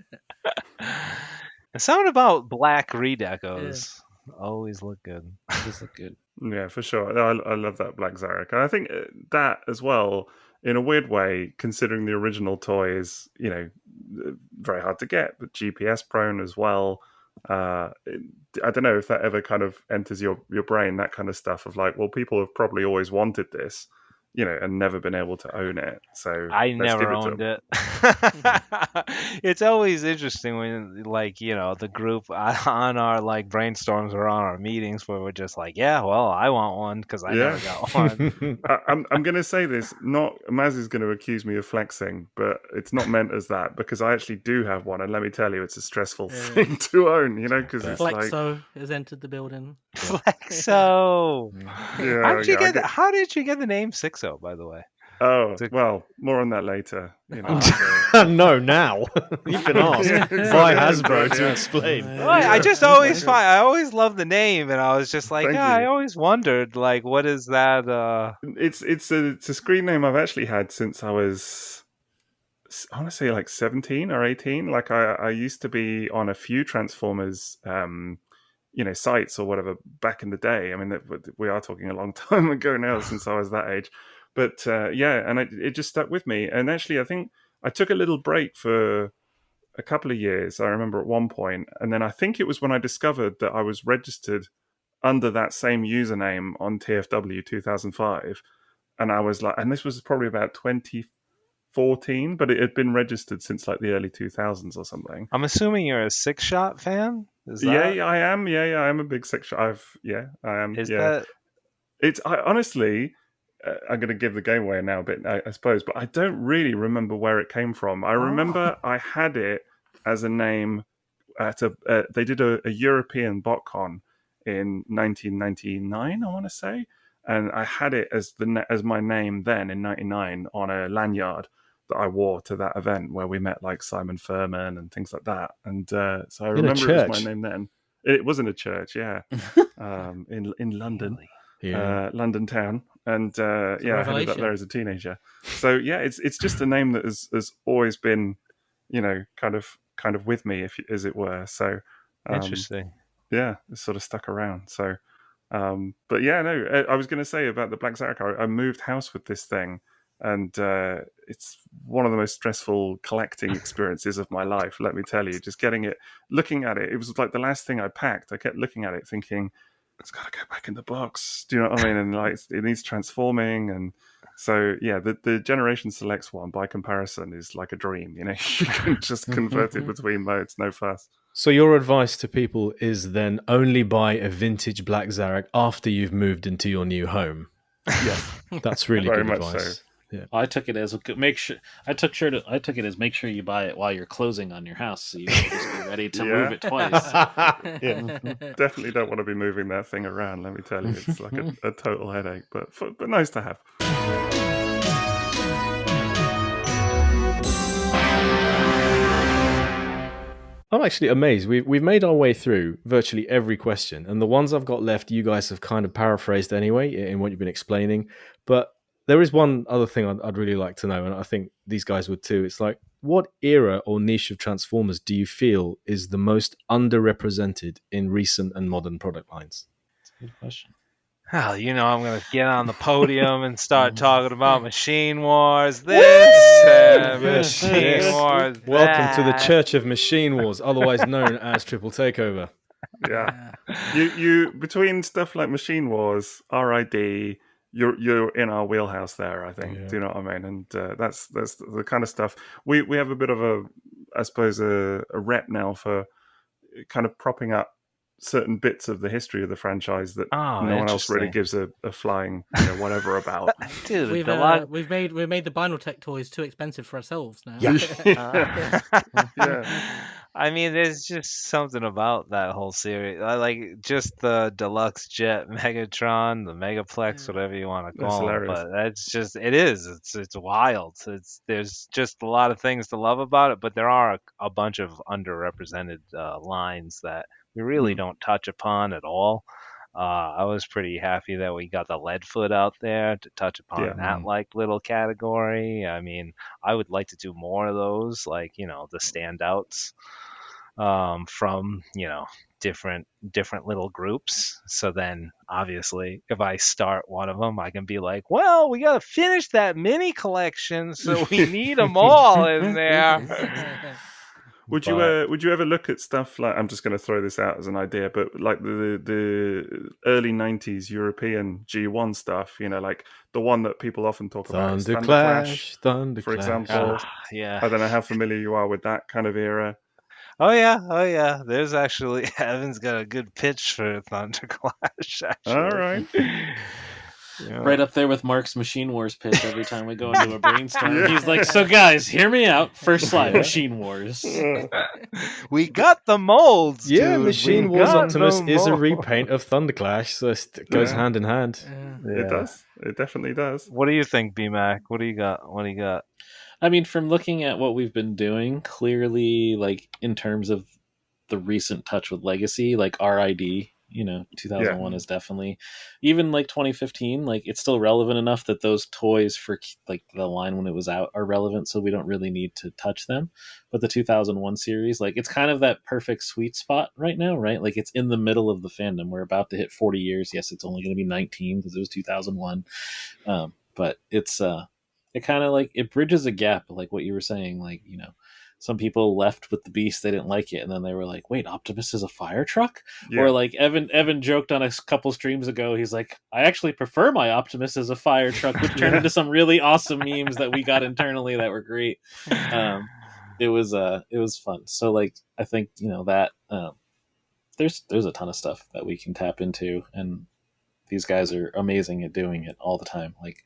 And something about black redecos always look good.
Always look good.
Yeah, for sure. I love that Black Zarek. And I think that as well, in a weird way, considering the original toy is, very hard to get, but GPS prone as well. I don't know if that ever kind of enters your brain, that kind of stuff of like, well, people have probably always wanted this, and never been able to own it. So
I never owned it. It's always interesting when, like, the group on our like brainstorms or on our meetings where we're just like, yeah, well, I want one because I never got one.
I'm going to say this, not Maz is going to accuse me of flexing, but it's not meant as that because I actually do have one, and let me tell you, it's a stressful thing to own, because it's
Flexo has entered the building.
Flexo. How did you get the name Sixo, by the way?
Oh, well, more on that later.
No, now. You've been asked by Hasbro to explain.
I just always I always love the name, and I was just like, I always wondered, like, what is that?
It's a screen name I've actually had since I was, I want to say like 17 or 18. Like I used to be on a few Transformers sites or whatever back in the day. I mean, we are talking a long time ago now since I was that age. But and it just stuck with me. And actually, I think I took a little break for a couple of years, I remember at one point. And then I think it was when I discovered that I was registered under that same username on TFW 2005. And I was like, and this was probably about 2014, but it had been registered since like the early 2000s or something.
I'm assuming you're a Six Shot fan?
Yeah, I am. Yeah, I am a big Six Shot. I am. Honestly, I'm going to give the game away now a bit, I suppose, but I don't really remember where it came from. I remember I had it as a name at they did a European BotCon in 1999, I want to say, and I had it as my name then in 99 on a lanyard that I wore to that event where we met like Simon Furman and things like that. And so I remember it was my name then. It was in a church, in London, London town. And I headed up there as a teenager. So it's just a name that has always been, kind of with me, as it were. So
interesting.
Yeah, it's sort of stuck around. So, but I was going to say about the Black Zarek. I moved house with this thing, and it's one of the most stressful collecting experiences of my life. Let me tell you, just getting it, looking at it. It was like the last thing I packed. I kept looking at it, thinking, it's got to go back in the box. Do you know what I mean? And like it needs transforming, and so the Generation Selects one by comparison is like a dream. You can just convert it between modes, no fuss.
So your advice to people is then only buy a vintage Black Zarek after you've moved into your new home.
Yes,
that's really
very
good
much
advice.
So.
Yeah. I took it as make sure you buy it while you're closing on your house, so you can just be ready to move it twice.
Definitely don't want to be moving that thing around. Let me tell you, it's like a total headache, but nice to have.
I'm actually amazed. We've made our way through virtually every question, and the ones I've got left, you guys have kind of paraphrased anyway in what you've been explaining. But there is one other thing I'd really like to know, and I think these guys would too. It's like, what era or niche of Transformers do you feel is the most underrepresented in recent and modern product lines?
That's a good question.
Oh, I'm going to get on the podium and start talking about Machine Wars this, Machine Wars that.
Welcome to the Church of Machine Wars, otherwise known as Triple Takeover.
Yeah. You between stuff like Machine Wars, RID, you're in our wheelhouse there, I think. Yeah. Do you know what I mean? And that's the kind of stuff we have a bit of a rep now for kind of propping up certain bits of the history of the franchise that no one else really gives a flying whatever about.
Dude,
we've made the Binaltech toys too expensive for ourselves now.
Yeah.
I mean, there's just something about that whole series. I like just the Deluxe Jet Megatron, the Megaplex, whatever you want to call it. But that's just it's wild. There's just a lot of things to love about it, but there are a bunch of underrepresented lines that we really don't touch upon at all. I was pretty happy that we got the Leadfoot out there to touch upon that little category. I mean, I would like to do more of those, like the standouts from different little groups. So then obviously if I start one of them, I can be like, well, we got to finish that mini collection, so we need them all in there.
Would you ever look at stuff like, I'm just going to throw this out as an idea, but like the early 90s European G1 stuff, like the one that people often talk about is
Thunderclash,
for example.
Yeah.
I don't know how familiar you are with that kind of era.
Oh yeah. There's actually Evan's got a good pitch for Thunderclash. Actually.
All right.
Yeah. Right up there with Mark's Machine Wars pitch every time we go into a brainstorm. He's like, so guys, hear me out. First slide, Machine Wars.
We got the molds,
Yeah,
dude.
Machine Wars Optimus is a repaint of Thunderclash, so it goes hand in hand.
Yeah. It does. It definitely does.
What do you think, Bmac? What do you got?
I mean, from looking at what we've been doing, clearly, like, in terms of the recent touch with Legacy, like RID, 2001 is definitely, even like 2015, like it's still relevant enough that those toys for like the line when it was out are relevant, so we don't really need to touch them. But the 2001 series, like it's kind of that perfect sweet spot right now, right? Like it's in the middle of the fandom. We're about to hit 40 years. Yes, it's only going to be 19 because it was 2001. But it's it kind of like it bridges a gap, like what you were saying, like some people left with the Beast, they didn't like it, and then they were like, wait, Optimus is a fire truck? Yeah. Or like Evan joked on a couple streams ago, he's like, I actually prefer my Optimus as a fire truck, which turned into some really awesome memes that we got internally that were great. It was fun. So like I think that there's a ton of stuff that we can tap into, and these guys are amazing at doing it all the time. Like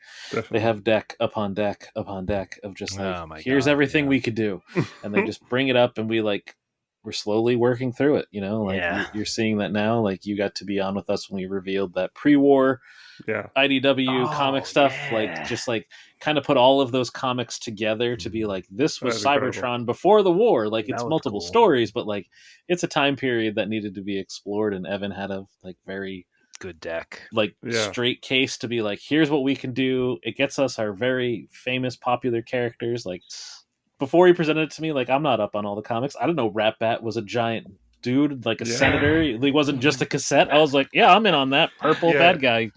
They have deck upon deck upon deck of just like, here's everything we could do. And they just bring it up, and we're slowly working through it. You're seeing that now. Like you got to be on with us when we revealed that pre-war IDW comic stuff. Like just like kind of put all of those comics together to be like, this was Cybertron incredible. Before the war. Like it's multiple stories, but like it's a time period that needed to be explored. And Evan had a like very
good deck,
like straight case to be like, here's what we can do. It gets us our very famous popular characters. Like before he presented it to me, like I'm not up on all the comics. I don't know Rat Bat was a giant dude, like a senator. He wasn't just a cassette. I was like, yeah, I'm in on that purple bad guy.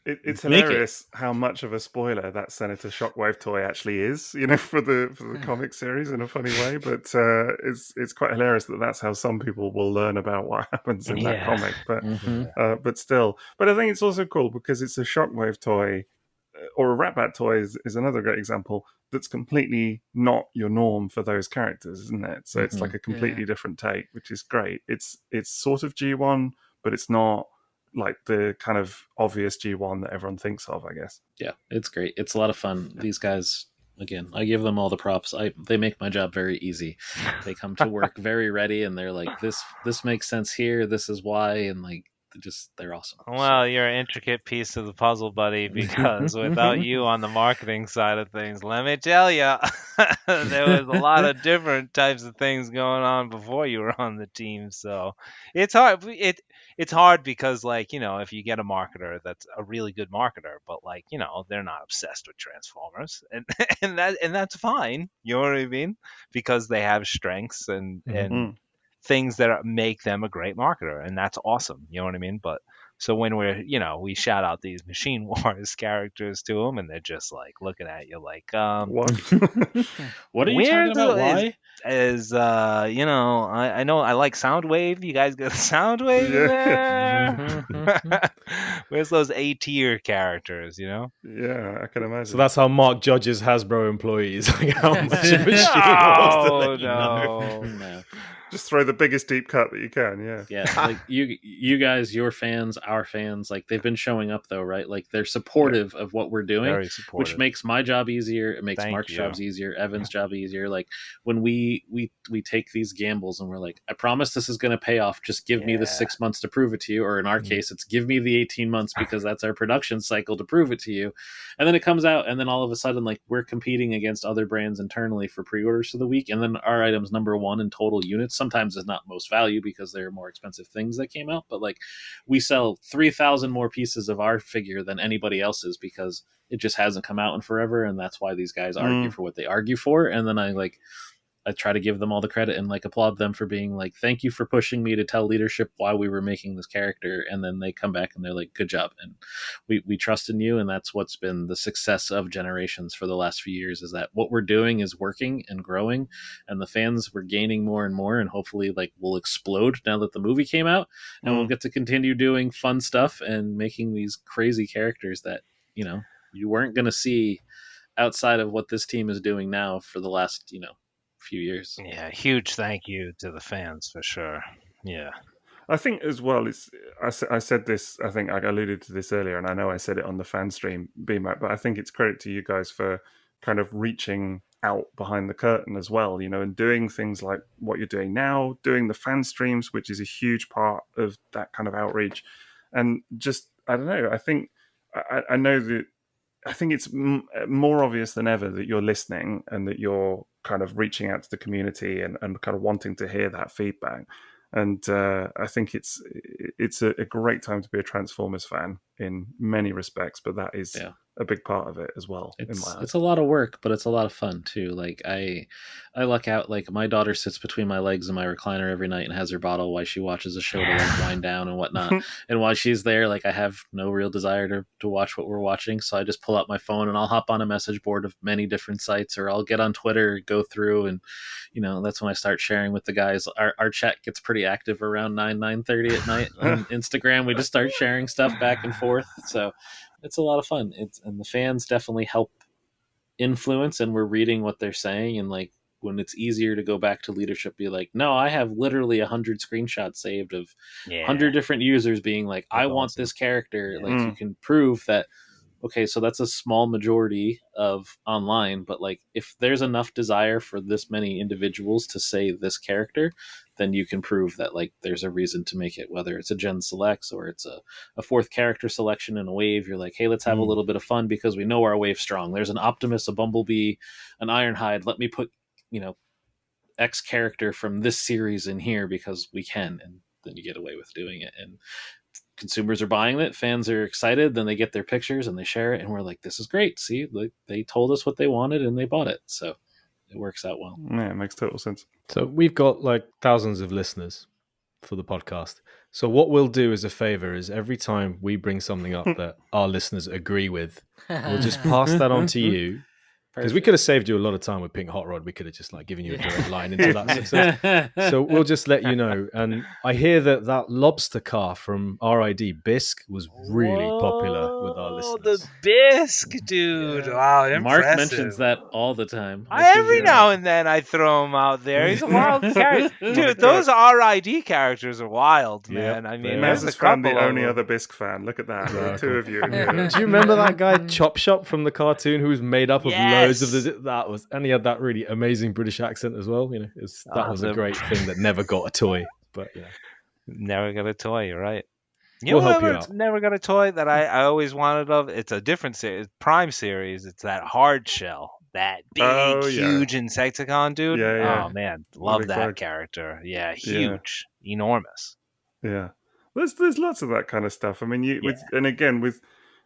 It's hilarious how much of a spoiler that Senator Shockwave toy actually is, for the comic series in a funny way. But it's quite hilarious that's how some people will learn about what happens in that comic. But but still, I think it's also cool because it's a Shockwave toy, or a Rat-Bat toy is another great example. That's completely not your norm for those characters, isn't it? So it's like a completely different take, which is great. It's sort of G1, but it's not like the kind of obvious G1 that everyone thinks of, I guess.
Yeah, it's great. It's a lot of fun. These guys, again, I give them all the props. They make my job very easy. They come to work very ready, and they're like, this makes sense here. This is why, and like they're awesome.
Well, you're an intricate piece of the puzzle, buddy, because without you on the marketing side of things, let me tell you, there was a lot of different types of things going on before you were on the team. So it's hard. It's hard because, like, if you get a marketer that's a really good marketer, but like, they're not obsessed with Transformers, and that's fine. You know what I mean? Because they have strengths and things that make them a great marketer, and that's awesome. You know what I mean? But So when we shout out these Machine Wars characters to them, and they're just like looking at you like,
What?
What are you talking about? Why?
I know I like Soundwave. You guys got Soundwave there? Where's those A tier characters?
Yeah, I can imagine.
So that's how Mark judges Hasbro employees. Like how much of a shit was
No.
Just throw the biggest deep cut that you can.
Yeah. Like you guys, your fans, our fans, like they've been showing up though, right? Like they're supportive of what we're doing,
Very supportive.
which makes my job easier. It makes Mark's jobs easier, Evan's job easier. Like when we take these gambles and we're like, I promise this is going to pay off. Just give me the 6 months to prove it to you. Or in our case, it's give me the 18 months because that's our production cycle to prove it to you. And then it comes out, and then all of a sudden, like we're competing against other brands internally for pre-orders for the week, and then our item's number one in total units. Sometimes it's not most value because there are more expensive things that came out, but like we sell 3,000 more pieces of our figure than anybody else's because it just hasn't come out in forever, and that's why these guys argue for what they argue for. And then I try to give them all the credit and like applaud them for being like, thank you for pushing me to tell leadership why we were making this character. And then they come back and they're like, good job. And we trust in you. And that's what's been the success of Generations for the last few years, is that what we're doing is working and growing, and the fans were gaining more and more, and hopefully like we'll explode now that the movie came out, and we'll get to continue doing fun stuff and making these crazy characters that, you weren't going to see outside of what this team is doing now for the last, few years.
Yeah, huge thank you to the fans for sure. Yeah,
I think as well, I said this, I think I alluded to this earlier, and I know I said it on the fan stream, Bmac, but I think it's credit to you guys for kind of reaching out behind the curtain as well, and doing things like what you're doing now, doing the fan streams, which is a huge part of that kind of outreach. And just, I don't know, I think, I know that, I think it's more obvious than ever that you're listening and that you're kind of reaching out to the community and kind of wanting to hear that feedback. And I think it's a great time to be a Transformers fan in many respects, but that is a big part of it as well.
It's a lot of work, but it's a lot of fun too. Like I luck out, like my daughter sits between my legs in my recliner every night and has her bottle while she watches a show to like wind down and whatnot. And while she's there, like I have no real desire to watch what we're watching. So I just pull out my phone and I'll hop on a message board of many different sites, or I'll get on Twitter, go through, and that's when I start sharing with the guys. Our chat gets pretty active around 9:30 at night on Instagram. We just start sharing stuff back and forth. So it's a lot of fun. And the fans definitely help influence, and we're reading what they're saying. And like when it's easier to go back to leadership, be like, no, I have literally 100 screenshots saved of 100 different users being like, I want this character. Like you can prove that. Okay, so that's a small majority of online, but like if there's enough desire for this many individuals to say this character, then you can prove that like there's a reason to make it, whether it's a Gen Selects or it's a fourth character selection in a wave. You're like, hey, let's have a little bit of fun because we know our wave's strong. There's an Optimus, a Bumblebee, an Ironhide. Let me put, X character from this series in here because we can, and then you get away with doing it. And consumers are buying it, fans are excited, then they get their pictures and they share it, and we're like, this is great. See, like, they told us what they wanted and they bought it. So it works out well.
Yeah, it makes total sense.
So we've got like thousands of listeners for the podcast. So what we'll do as a favor is every time we bring something up that our listeners agree with, we'll just pass that on to you. Because we could have saved you a lot of time with Pink Hot Rod. We could have just like given you a direct line into that success. So we'll just let you know. And I hear that lobster car from RID, Bisque, was really popular with our listeners.
The Bisque, dude. Yeah. Wow, impressive.
Mark mentions that all the time.
Every now and then I throw him out there. He's a wild character. Dude, those RID characters are wild, man.
Yep.
I mean,
Maz has found the only other Bisque fan. Look at that. The two of you.
Do you remember that guy, Chop Shop, from the cartoon, who was made up of loads of and he had that really amazing British accent as well. That was a great thing that never got a toy. But
never got a toy. You're right.
We'll help you out.
Never got a toy that I always wanted of. It's a different series, Prime series. It's that hard shell, that big, huge Insecticon dude.
Yeah.
Oh man, love that character. Yeah, huge, enormous.
Yeah, there's lots of that kind of stuff. I mean, with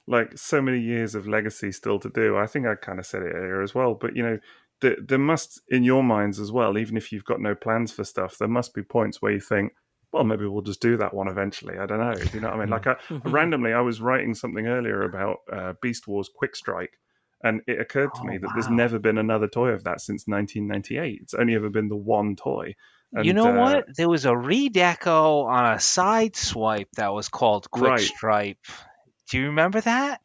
like so many years of legacy still to do. I think I kind of said it earlier as well, but there must, in your minds as well, even if you've got no plans for stuff, there must be points where you think, well, maybe we'll just do that one eventually. I don't know. Do you know what I mean? Like, randomly, I was writing something earlier about Beast Wars Quick Strike, and it occurred to me that there's never been another toy of that since 1998. It's only ever been the one toy. And,
you know what? There was a redeco on a side swipe that was called Quick Stripe. Do you remember that?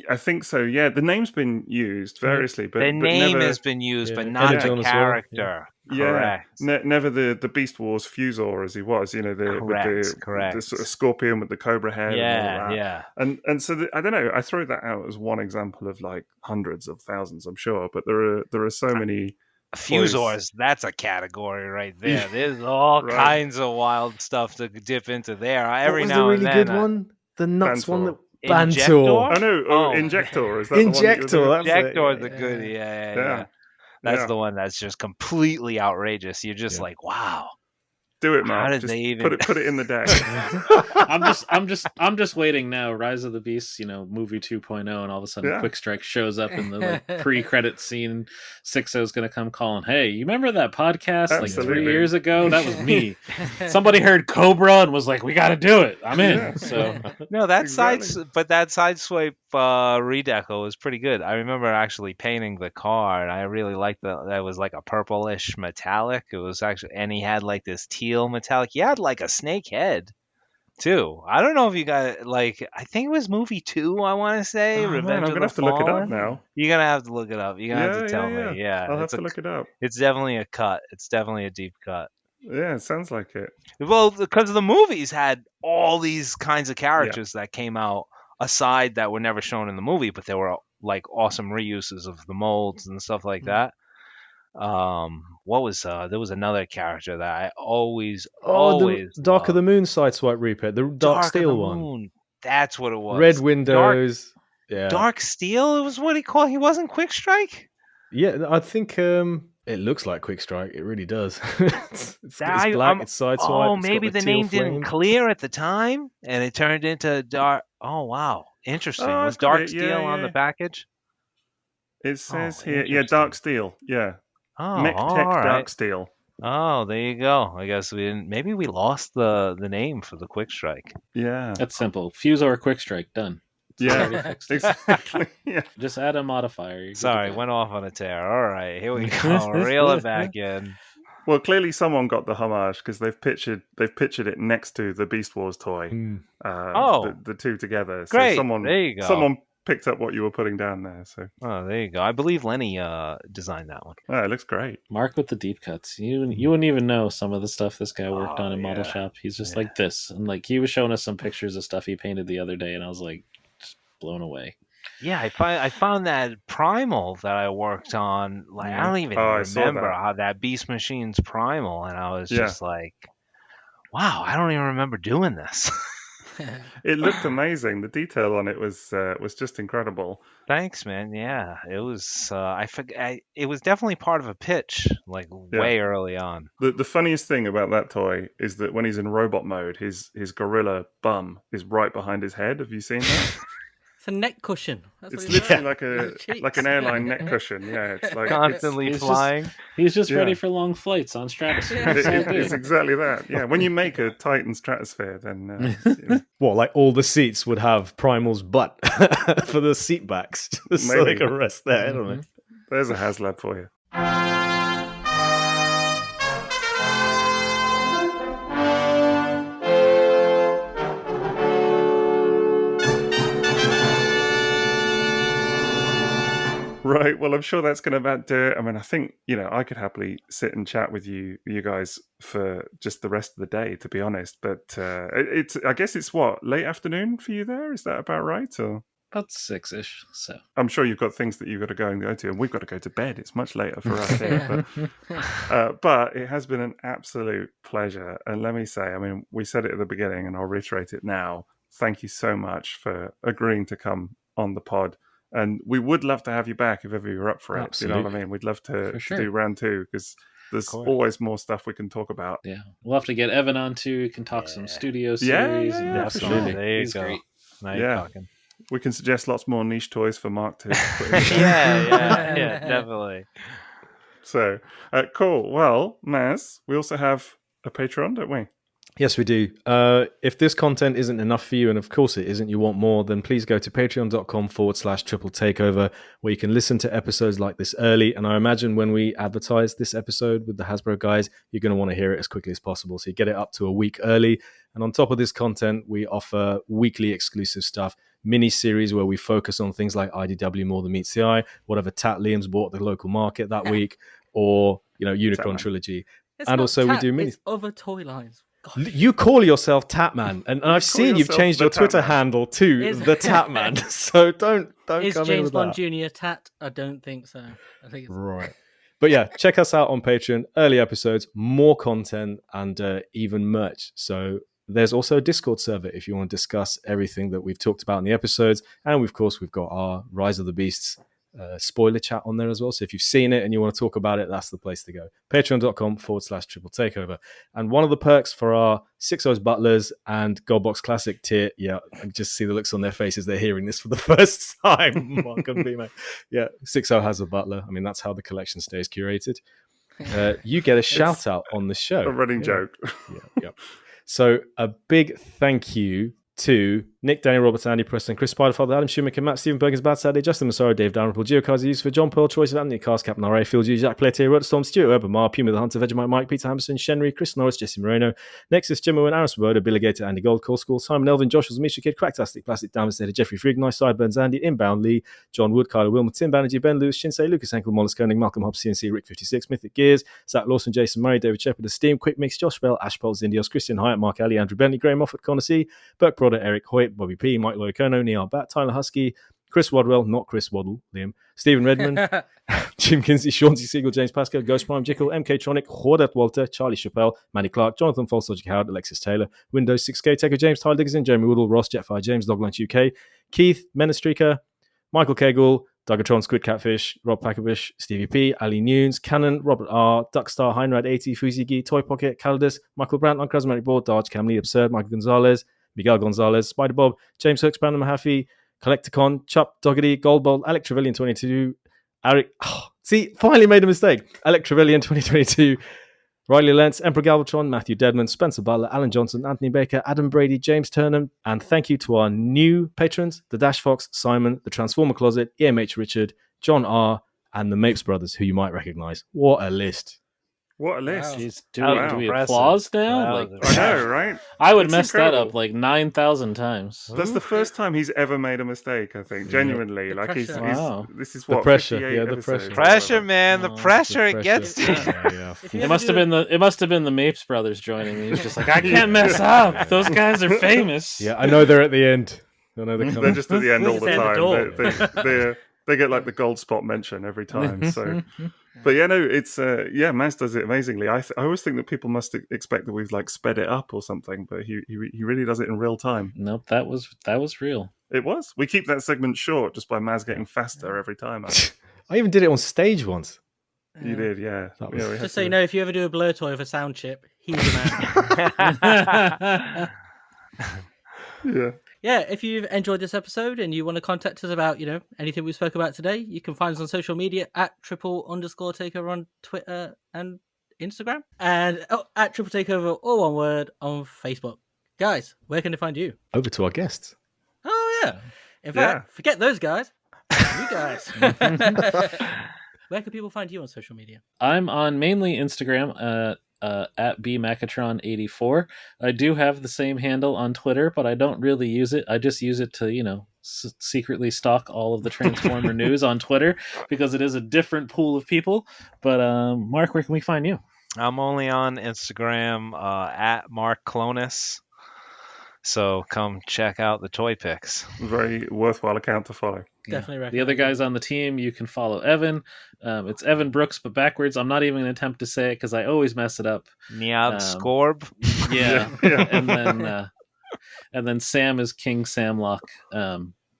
I think so. Yeah, the name's been used variously, but
the name
never,
has been used, but not the character.
Well.
Correct.
Never the Beast Wars Fusor as he was. You know, the sort of scorpion with the cobra head. and all that. And so I don't know. I throw that out as one example of like hundreds of thousands, I'm sure, but there are so many.
Fusors, that's a category right there. There's all kinds of wild stuff to dip into there. Every now and then.
What was the really good one? The nuts one that.
Injector?
Oh no! Injector is that
Injector?
The one
Injector is a good. Yeah. That's the one that's just completely outrageous. You're just like, wow.
Do it, Mark.
How did
just
they even
put it in the deck?
I'm just waiting now. Rise of the Beasts, movie 2.0, and all of a sudden Quick Strike shows up in the pre-credit scene. Sixo's gonna come calling, "Hey, you remember that podcast like 3 years ago? That was me. Somebody heard Cobra and was like, we got to do it. I'm in." Yeah. So
no, that side swipe redeco was pretty good. I remember actually painting the car, and I really liked that was like a purplish metallic. It was actually, and he had like this teal metallic. He had like a snake head too. I don't know if you got like, I think it was movie 2, I want to say. Revenge
I'm gonna have to look it up now.
You're gonna have to look it up. You're gonna have to tell me. Yeah,
I'll have to look it up.
It's definitely a cut. It's definitely a deep cut.
Yeah, it sounds like it.
Well, because the movies had all these kinds of characters that came out aside that were never shown in the movie, but they were like awesome reuses of the molds and stuff like that. What was there was another character that I always
the Dark of the Moon sideswipe repaint, the Dark Steel one.
Moon. That's what it was.
Red windows.
Dark Steel. It was what he called. He wasn't Quick Strike.
Yeah, I think it looks like Quick Strike. It really does. it's black. It's sideswipe.
Oh, maybe the name didn't clear at the time, and it turned into Dark. Oh wow, interesting. Was Dark Steel on the package?
It says here, Dark Steel. Yeah.
Oh,
M.A.S.K Dark Steel.
Oh, there you go. I guess we didn't. Maybe we lost the name for the Quick Strike.
Yeah,
that's simple. Fusor Quick Strike, done.
Exactly. Yeah.
Just add a modifier.
Sorry, went off on a tear. All right, here we go. Reel it back in.
Well, clearly someone got the homage because they've pictured it next to the Beast Wars toy. The two together. So
great. There you go.
Someone picked up what you were putting down there. So
there you go. I believe Lenny designed that one.
Oh, it looks great.
Mark with the deep cuts. You wouldn't even know some of the stuff this guy worked on in Model Shop. He's just like this, and like he was showing us some pictures of stuff he painted the other day, and I was like, just blown away.
Yeah, I found that Primal that I worked on. Like I don't even remember how that Beast Machine's Primal, and I was just like, wow, I don't even remember doing this.
It looked amazing. The detail on it was just incredible.
Thanks, man. Yeah, it was. It was definitely part of a pitch, like way early on.
The funniest thing about that toy is that when he's in robot mode, his gorilla bum is right behind his head. Have you seen that?
It's a neck cushion.
It's literally like an airline neck cushion. Yeah, it's like
constantly flying.
He's just ready for long flights on Stratosphere.
It's exactly that. Yeah, when you make a Titan Stratosphere, then
what, like all the seats would have Primal's butt for the seat backs, just so they can rest there. I don't know.
There's a HasLab for you. Right, well, I'm sure that's going to about do it. I mean, I think, I could happily sit and chat with you guys for just the rest of the day, to be honest. But I guess it's late afternoon for you there? Is that about right? Or
about 6-ish, so.
I'm sure you've got things that you've got to go to, and we've got to go to bed. It's much later for us here. But it has been an absolute pleasure. And let me say, I mean, we said it at the beginning, and I'll reiterate it now. Thank you so much for agreeing to come on the pod. And we would love to have you back if ever you're up for it.
Absolutely.
You know what I mean? We'd love to do round 2 because there's always more stuff we can talk about.
Yeah. We'll have to get Evan on too. We can talk some studio series.
Yeah,
absolutely.
Sure.
There you go. Great. Now you're talking.
We can suggest lots more niche toys for Mark to put in.
yeah, definitely.
So, cool. Well, Maz, we also have a Patreon, don't we?
Yes, we do. If this content isn't enough for you, and of course it isn't, you want more, then please go to patreon.com/triple takeover, where you can listen to episodes like this early. And I imagine when we advertise this episode with the Hasbro guys, you're going to want to hear it as quickly as possible. So you get it up to a week early. And on top of this content, we offer weekly exclusive stuff, mini series where we focus on things like IDW More Than Meets the Eye, whatever Tat Liam's bought at the local market that week, or Unicron Trilogy.
It's
and
not
also
Tat,
we do mini.
It's other toy lines. Gosh.
You call yourself Tatman, and I've seen you've changed your Twitter handle to the Tatman. So don't
is
come
James
in with
Bond
that.
Jr. Tat? I don't think so. I think it's
Right. But yeah, check us out on Patreon. Early episodes, more content, and even merch. So there's also a Discord server if you want to discuss everything that we've talked about in the episodes. And of course, we've got our Rise of the Beasts spoiler chat on there as well. So if you've seen it and you want to talk about it, that's the place to go. Patreon.com/triple takeover. And one of the perks for our Sixo's Butlers and Goldbox Classic tier, yeah, I can just see the looks on their faces. They're hearing this for the first time. Mark and Bmac. Yeah, Sixo has a butler. I mean, that's how the collection stays curated. You get a shout out on the show.
A running joke.
Yeah. So a big thank you to Nick, Daniel, Robert, Andy, Preston, Chris Spiderfather, Adam Schumacher, Matt, Stephen Bergens, Bad Saturday, Justin Massaro, Dave Dalrymple, Geocards, Yusufa, John Pearl, Choice of Anthony, Cast Captain RA, Phil G, Jack Pelletier, Rod Storm, Stuart Webber, Mar, Puma the Hunter, Vegemite Mike, Peter Hammerson, Shenry, Chris Norris, Jesse Moreno, Nexus, Jim Owen, Aaron Swoboda, Billy Gator, Andy Gold, Core School, Simon Elvin, Joshua Misha Kid, Cracktastic, Plastic Damage, Jeffrey Frigg, Nice Sideburns, Andy, Inbound, Lee, John Wood, Kyler Wilmer, Tim Banerjee, Ben Lewis, Shinsei, Lucas Henkel, Mollis Koenig, Malcolm Hobbs, CNC, Rick 56, Mythic Gears, Zach Lawson, Jason Murray, David Shepard, Esteem, Quick Mix, Josh Bell, Ash Poles, Indios, Christian Hyatt, Mark Alley, Andrew Bentley, Graham Moffat, Connor C, Burke Prodder, Eric Hoyt, Bobby P, Mike Loicono, Neil Bat, Tyler Husky, Chris Wadwell, not Chris Waddle, Liam, Stephen Redmond, Jim Kinsey, Sean C. Siegel, James Pascoe, Ghost Prime, Jickle, MK Tronic, Hordet Walter, Charlie Chappelle, Manny Clark, Jonathan False, Logic Howard, Alexis Taylor, Windows 6K, Techo James, Tyler Dickinson, Jeremy Woodall, Ross, Jetfire James, Doglunch UK, Keith, Menestreaker, Michael Kegel, Dugatron, Squid Catfish, Rob Packerbish, Stevie P, Ali Nunes, Cannon, Robert R, Duckstar, Heinrad 80, Fuzigi, Toy Pocket, Caldas, Michael Brandt, Uncosmetic Board, Darge, Camley, Absurd, Michael Gonzalez, Miguel Gonzalez, Spider Bob, James Hooks, Brandon Mahaffey, Collecticon, Chup, Doggedy, Goldbolt, Alec Trevelyan 22, Eric. Finally made a mistake. Alec Trevelyan 2022, Riley Lentz, Emperor Galvatron, Matthew Deadman, Spencer Butler, Alan Johnson, Anthony Baker, Adam Brady, James Turnham, and thank you to our new patrons, the Dash Fox, Simon, the Transformer Closet, EMH Richard, John R, and the Mapes Brothers, who you might recognize. What a list.
What a list.
Jeez, do we applause now?
Wow.
I know, right?
I would
That's
mess
incredible.
that up like 9,000 times.
That's the first time he's ever made a mistake, I think. Genuinely.
The
like
pressure.
Wow.
this is
The
what
pressure,
58
yeah, the
episodes
pressure.
or
Pressure,
whatever.
man. The pressure, it gets to you.
If you
It
ever
must
do
have been the Mapes brothers joining me. He's just like, I can't mess up. Those guys are famous.
Yeah, I know they're at the end. I know they're
They're
coming.
just at the end all the
Just at the
time. They get like the gold spot mention every time. So, but yeah, no, it's M.A.S. does it amazingly. I always think that people must expect that we've like sped it up or something, but he really does it in real time.
Nope, that was real.
It was. We keep that segment short just by M.A.S. getting faster every time.
I even did it on stage once.
You did, yeah.
That was-
Yeah, we had
Just so
to-
you know, if you ever do a blur toy with a sound chip, he's the man.
Yeah.
Yeah, if you've enjoyed this episode and you want to contact us about, anything we spoke about today, you can find us on social media at @triple_takeover on Twitter and Instagram, and at triple takeover, all one word, on Facebook. Guys, where can they find you?
Over to our guests.
Oh yeah. In fact, forget those guys. You guys. Where can people find you on social media?
I'm on mainly Instagram at Bmacatron84. I do have the same handle on Twitter, but I don't really use it. I just use it to, secretly stalk all of the Transformer news on Twitter because it is a different pool of people. But Mark, where can we find you?
I'm only on Instagram at Mark Clonus. So come check out the toy pics.
Very worthwhile account to follow.
Definitely recommend.
The other guys on the team, you can follow Evan. It's Evan Brooks, but backwards. I'm not even going to attempt to say it because I always mess it up.
Niad Scorb.
Yeah.
Yeah.
and then Sam is King Samlock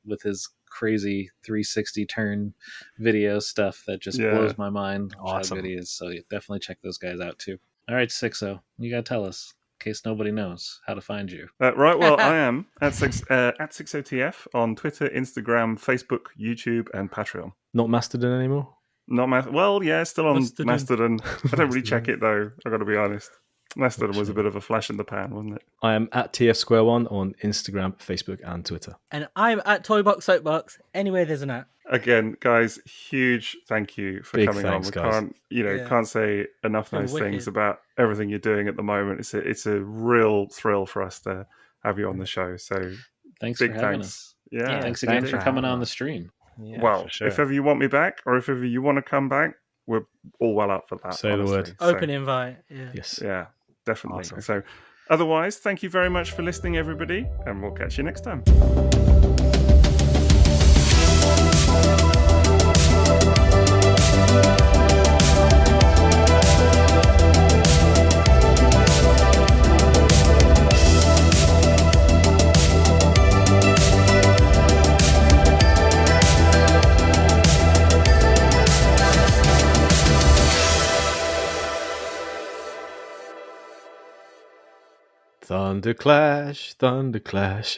with his crazy 360 turn video stuff that just blows my mind.
Awesome.
How good he is. So definitely check those guys out too. All right, Sixo, you got to tell us, in case nobody knows how to find you.
Right, well, I am at Sixo_TF on Twitter, Instagram, Facebook, YouTube, and Patreon.
Not Mastodon anymore?
Not well, yeah, still on
Mastodon.
Mastodon. I don't really check it though. I got to be honest. Mastodon was a bit of a flash in the pan, wasn't it?
I am at TFsquareone on Instagram, Facebook, and Twitter.
And I'm at Toybox Soapbox. Anywhere there's an at.
Again, guys, huge thank you for
Big
coming
thanks,
on. We
guys.
can't say enough
Been
nice
wicked.
things about everything you're doing at the moment. It's a real thrill for us to have you on the show. So
thanks
big
for having
thanks.
us.
Yeah,
Thanks again
thanks
for
for
coming
having
on the
us.
stream.
Yeah,
well,
for sure.
if ever you want me back, or if ever you want to come back, we're all well up for that.
Say the
honestly.
word.
So,
Open invite. Yeah.
Yes.
yeah, definitely.
Awesome.
So, otherwise, thank you very much for listening, everybody, and we'll catch you next time.
Thunderclash, thunderclash.